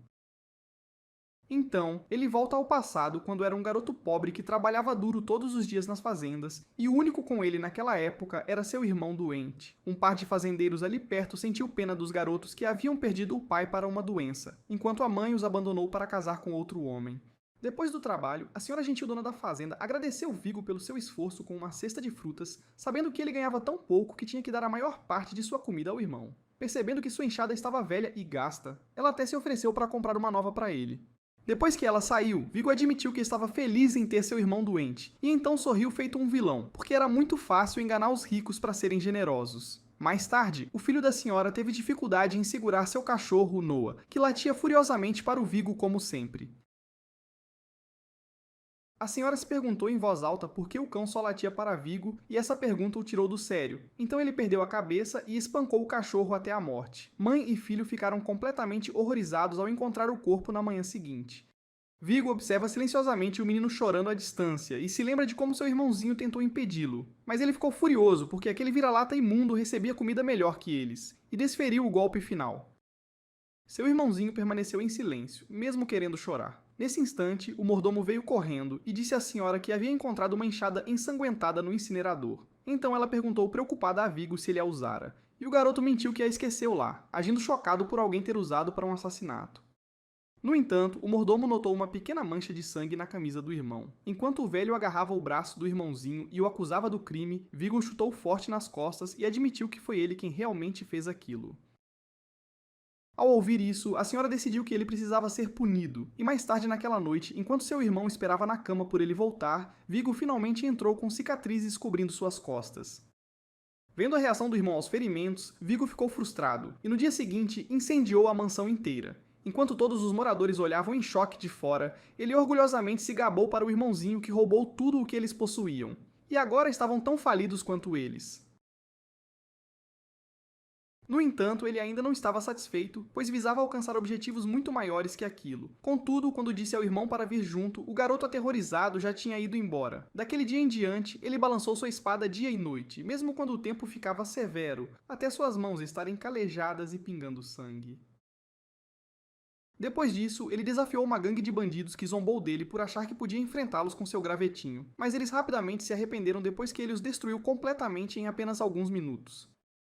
Então, ele volta ao passado quando era um garoto pobre que trabalhava duro todos os dias nas fazendas, e o único com ele naquela época era seu irmão doente. Um par de fazendeiros ali perto sentiu pena dos garotos que haviam perdido o pai para uma doença, enquanto a mãe os abandonou para casar com outro homem. Depois do trabalho, a senhora gentil dona da fazenda agradeceu Vigo pelo seu esforço com uma cesta de frutas, sabendo que ele ganhava tão pouco que tinha que dar a maior parte de sua comida ao irmão. Percebendo que sua enxada estava velha e gasta, ela até se ofereceu para comprar uma nova para ele. Depois que ela saiu, Vigo admitiu que estava feliz em ter seu irmão doente, e então sorriu feito um vilão, porque era muito fácil enganar os ricos para serem generosos. Mais tarde, o filho da senhora teve dificuldade em segurar seu cachorro, Noah, que latia furiosamente para o Vigo como sempre. A senhora se perguntou em voz alta por que o cão só latia para Vigo, e essa pergunta o tirou do sério. Então ele perdeu a cabeça e espancou o cachorro até a morte. Mãe e filho ficaram completamente horrorizados ao encontrar o corpo na manhã seguinte. Vigo observa silenciosamente o menino chorando à distância e se lembra de como seu irmãozinho tentou impedi-lo. Mas ele ficou furioso porque aquele vira-lata imundo recebia comida melhor que eles, e desferiu o golpe final. Seu irmãozinho permaneceu em silêncio, mesmo querendo chorar. Nesse instante, o mordomo veio correndo e disse à senhora que havia encontrado uma enxada ensanguentada no incinerador. Então ela perguntou preocupada a Vigo se ele a usara, e o garoto mentiu que a esqueceu lá, agindo chocado por alguém ter usado para um assassinato. No entanto, o mordomo notou uma pequena mancha de sangue na camisa do irmão. Enquanto o velho agarrava o braço do irmãozinho e o acusava do crime, Vigo chutou forte nas costas e admitiu que foi ele quem realmente fez aquilo. Ao ouvir isso, a senhora decidiu que ele precisava ser punido, e mais tarde naquela noite, enquanto seu irmão esperava na cama por ele voltar, Vigo finalmente entrou com cicatrizes cobrindo suas costas. Vendo a reação do irmão aos ferimentos, Vigo ficou frustrado, e no dia seguinte incendiou a mansão inteira. Enquanto todos os moradores olhavam em choque de fora, ele orgulhosamente se gabou para o irmãozinho que roubou tudo o que eles possuíam. e agora estavam tão falidos quanto eles. No entanto, ele ainda não estava satisfeito, pois visava alcançar objetivos muito maiores que aquilo. Contudo, quando disse ao irmão para vir junto, o garoto aterrorizado já tinha ido embora. Daquele dia em diante, ele balançou sua espada dia e noite, mesmo quando o tempo ficava severo, até suas mãos estarem calejadas e pingando sangue. Depois disso, ele desafiou uma gangue de bandidos que zombou dele por achar que podia enfrentá-los com seu gravetinho, mas eles rapidamente se arrependeram depois que ele os destruiu completamente em apenas alguns minutos.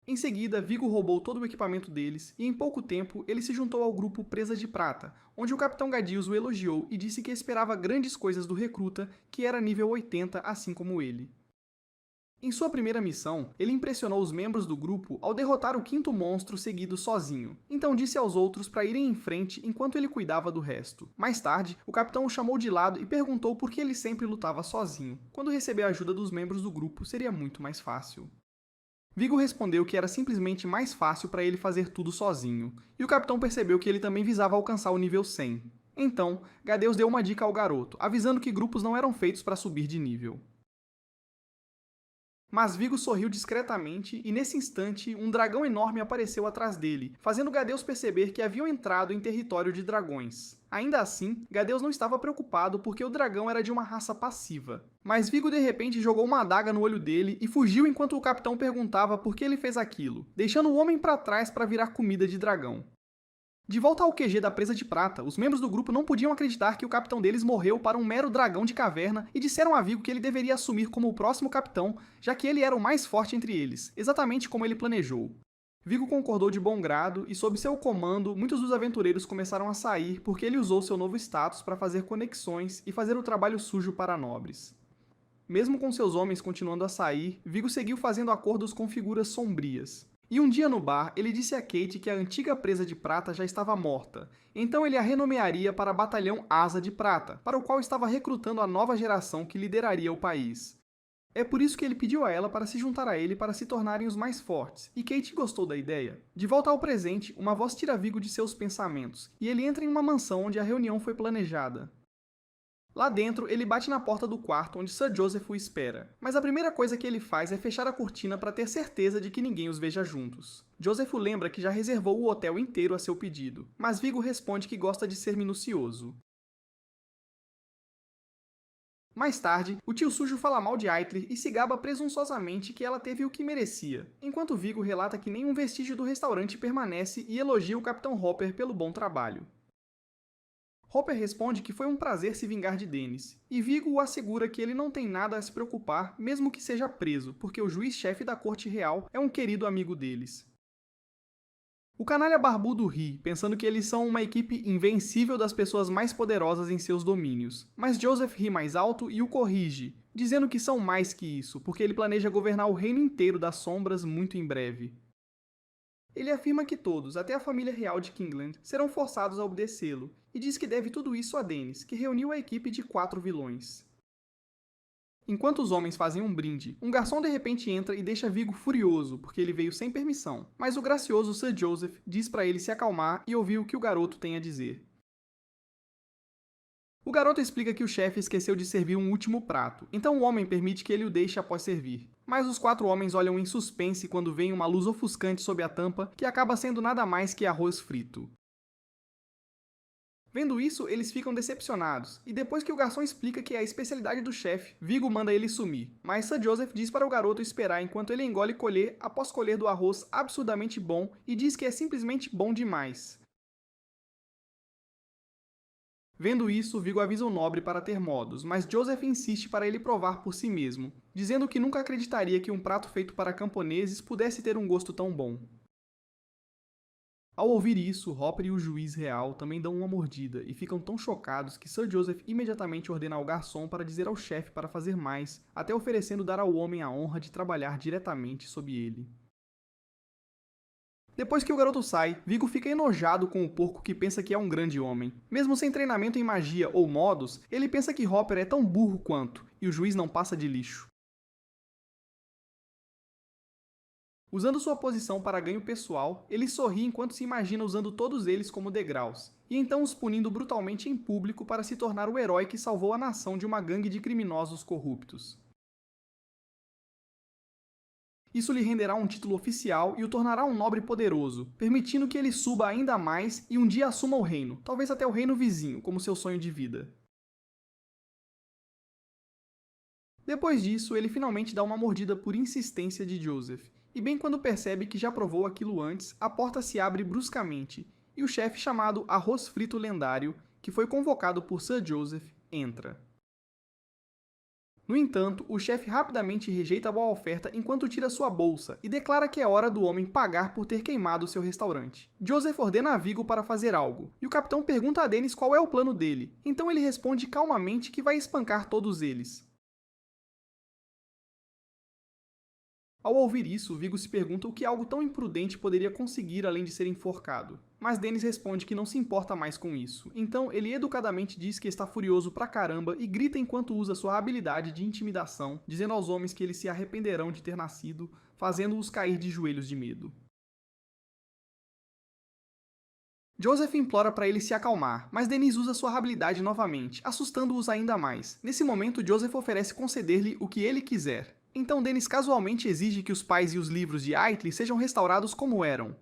Em seguida, Vigo roubou todo o equipamento deles e, em pouco tempo, ele se juntou ao grupo Presa de Prata, onde o Capitão Gadius o elogiou e disse que esperava grandes coisas do recruta, que era nível 80, assim como ele. Em sua primeira missão, ele impressionou os membros do grupo ao derrotar o quinto monstro seguido sozinho, então disse aos outros para irem em frente enquanto ele cuidava do resto. Mais tarde, o capitão o chamou de lado e perguntou por que ele sempre lutava sozinho, quando receber a ajuda dos membros do grupo seria muito mais fácil. Vigo respondeu que era simplesmente mais fácil para ele fazer tudo sozinho, e o capitão percebeu que ele também visava alcançar o nível 100. Então, Gadeus deu uma dica ao garoto, avisando que grupos não eram feitos para subir de nível. Mas Vigo sorriu discretamente e, nesse instante, um dragão enorme apareceu atrás dele, fazendo Gadeus perceber que haviam entrado em território de dragões. Ainda assim, Gadeus não estava preocupado porque o dragão era de uma raça passiva. Mas Vigo de repente jogou uma adaga no olho dele e fugiu enquanto o capitão perguntava por que ele fez aquilo, deixando o homem para trás para virar comida de dragão. De volta ao QG da Presa de Prata, os membros do grupo não podiam acreditar que o capitão deles morreu para um mero dragão de caverna e disseram a Vigo que ele deveria assumir como o próximo capitão, já que ele era o mais forte entre eles, exatamente como ele planejou. Vigo concordou de bom grado e, sob seu comando, muitos dos aventureiros começaram a sair porque ele usou seu novo status para fazer conexões e fazer o trabalho sujo para nobres. Mesmo com seus homens continuando a sair, Vigo seguiu fazendo acordos com figuras sombrias. E um dia no bar, ele disse a Kate que a antiga Presa de Prata já estava morta, então ele a renomearia para Batalhão Asa de Prata, para o qual estava recrutando a nova geração que lideraria o país. É por isso que ele pediu a ela para se juntar a ele para se tornarem os mais fortes, e Kate gostou da ideia. De volta ao presente, uma voz tira Vigo de seus pensamentos, e ele entra em uma mansão onde a reunião foi planejada. Lá dentro, ele bate na porta do quarto onde Sir Joseph o espera, mas a primeira coisa que ele faz é fechar a cortina para ter certeza de que ninguém os veja juntos. Joseph o lembra que já reservou o hotel inteiro a seu pedido, mas Vigo responde que gosta de ser minucioso. Mais tarde, o tio sujo fala mal de Aitlir e se gaba presunçosamente que ela teve o que merecia, enquanto Vigo relata que nenhum vestígio do restaurante permanece e elogia o Capitão Hopper pelo bom trabalho. Hopper responde que foi um prazer se vingar de Dennis, e Vigo o assegura que ele não tem nada a se preocupar, mesmo que seja preso, porque o juiz-chefe da corte real é um querido amigo deles. O canalha barbudo ri, pensando que eles são uma equipe invencível das pessoas mais poderosas em seus domínios, mas Joseph ri mais alto e o corrige, dizendo que são mais que isso, porque ele planeja governar o reino inteiro das sombras muito em breve. Ele afirma que todos, até a família real de Kingland, serão forçados a obedecê-lo, e diz que deve tudo isso a Dennis, que reuniu a equipe de 4 vilões. Enquanto os homens fazem um brinde, um garçom de repente entra e deixa Vigo furioso, porque ele veio sem permissão, mas o gracioso Sir Joseph diz para ele se acalmar e ouvir o que o garoto tem a dizer. O garoto explica que o chefe esqueceu de servir um último prato, então o homem permite que ele o deixe após servir. Mas os 4 homens olham em suspense quando veem uma luz ofuscante sob a tampa, que acaba sendo nada mais que arroz frito. Vendo isso, eles ficam decepcionados, e depois que o garçom explica que é a especialidade do chefe, Vigo manda ele sumir. Mas Sir Joseph diz para o garoto esperar enquanto ele engole colher após colher do arroz absurdamente bom e diz que é simplesmente bom demais. Vendo isso, Vigo avisa o nobre para ter modos, mas Joseph insiste para ele provar por si mesmo, dizendo que nunca acreditaria que um prato feito para camponeses pudesse ter um gosto tão bom. Ao ouvir isso, Hopper e o juiz real também dão uma mordida e ficam tão chocados que Sir Joseph imediatamente ordena ao garçom para dizer ao chefe para fazer mais, até oferecendo dar ao homem a honra de trabalhar diretamente sob ele. Depois que o garoto sai, Vigo fica enojado com o porco que pensa que é um grande homem. Mesmo sem treinamento em magia ou modos, ele pensa que Hopper é tão burro quanto, e o juiz não passa de lixo. Usando sua posição para ganho pessoal, ele sorri enquanto se imagina usando todos eles como degraus, e então os punindo brutalmente em público para se tornar o herói que salvou a nação de uma gangue de criminosos corruptos. Isso lhe renderá um título oficial e o tornará um nobre poderoso, permitindo que ele suba ainda mais e um dia assuma o reino, talvez até o reino vizinho, como seu sonho de vida. Depois disso, ele finalmente dá uma mordida por insistência de Joseph, e bem quando percebe que já provou aquilo antes, a porta se abre bruscamente, e o chefe chamado Arroz Frito Lendário, que foi convocado por Sir Joseph, entra. No entanto, o chefe rapidamente rejeita a oferta enquanto tira sua bolsa e declara que é hora do homem pagar por ter queimado seu restaurante. Joseph ordena a Viggo para fazer algo, e o capitão pergunta a Dennis qual é o plano dele, então ele responde calmamente que vai espancar todos eles. Ao ouvir isso, Viggo se pergunta o que algo tão imprudente poderia conseguir além de ser enforcado. Mas Dennis responde que não se importa mais com isso, então ele educadamente diz que está furioso pra caramba e grita enquanto usa sua habilidade de intimidação, dizendo aos homens que eles se arrependerão de ter nascido, fazendo-os cair de joelhos de medo. Joseph implora para ele se acalmar, mas Dennis usa sua habilidade novamente, assustando-os ainda mais. Nesse momento, Joseph oferece conceder-lhe o que ele quiser. Então Dennis casualmente exige que os pais e os livros de Aitley sejam restaurados como eram.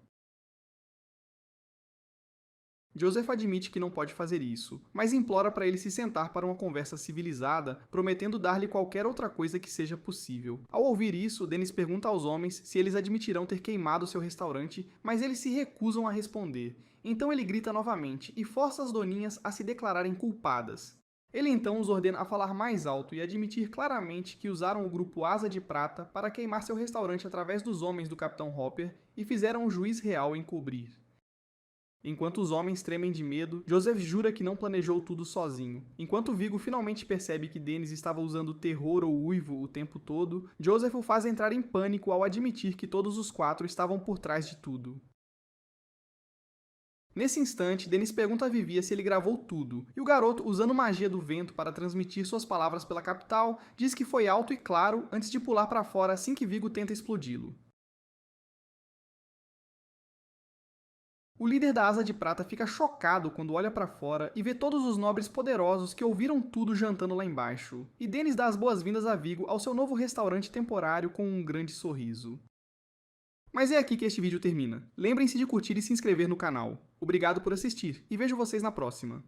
Joseph admite que não pode fazer isso, mas implora para ele se sentar para uma conversa civilizada, prometendo dar-lhe qualquer outra coisa que seja possível. Ao ouvir isso, Dennis pergunta aos homens se eles admitirão ter queimado seu restaurante, mas eles se recusam a responder. Então ele grita novamente e força as doninhas a se declararem culpadas. Ele então os ordena a falar mais alto e admitir claramente que usaram o grupo Asa de Prata para queimar seu restaurante através dos homens do Capitão Hopper e fizeram o juiz real encobrir. Enquanto os homens tremem de medo, Joseph jura que não planejou tudo sozinho. Enquanto Viggo finalmente percebe que Dennis estava usando terror ou uivo o tempo todo, Joseph o faz entrar em pânico ao admitir que todos os quatro estavam por trás de tudo. Nesse instante, Dennis pergunta a Vivia se ele gravou tudo, e o garoto, usando magia do vento para transmitir suas palavras pela capital, diz que foi alto e claro antes de pular para fora assim que Viggo tenta explodi-lo. O líder da Asa de Prata fica chocado quando olha para fora e vê todos os nobres poderosos que ouviram tudo jantando lá embaixo, e Dennis dá as boas-vindas a Viggo ao seu novo restaurante temporário com um grande sorriso. Mas é aqui que este vídeo termina. Lembrem-se de curtir e se inscrever no canal. Obrigado por assistir, e vejo vocês na próxima.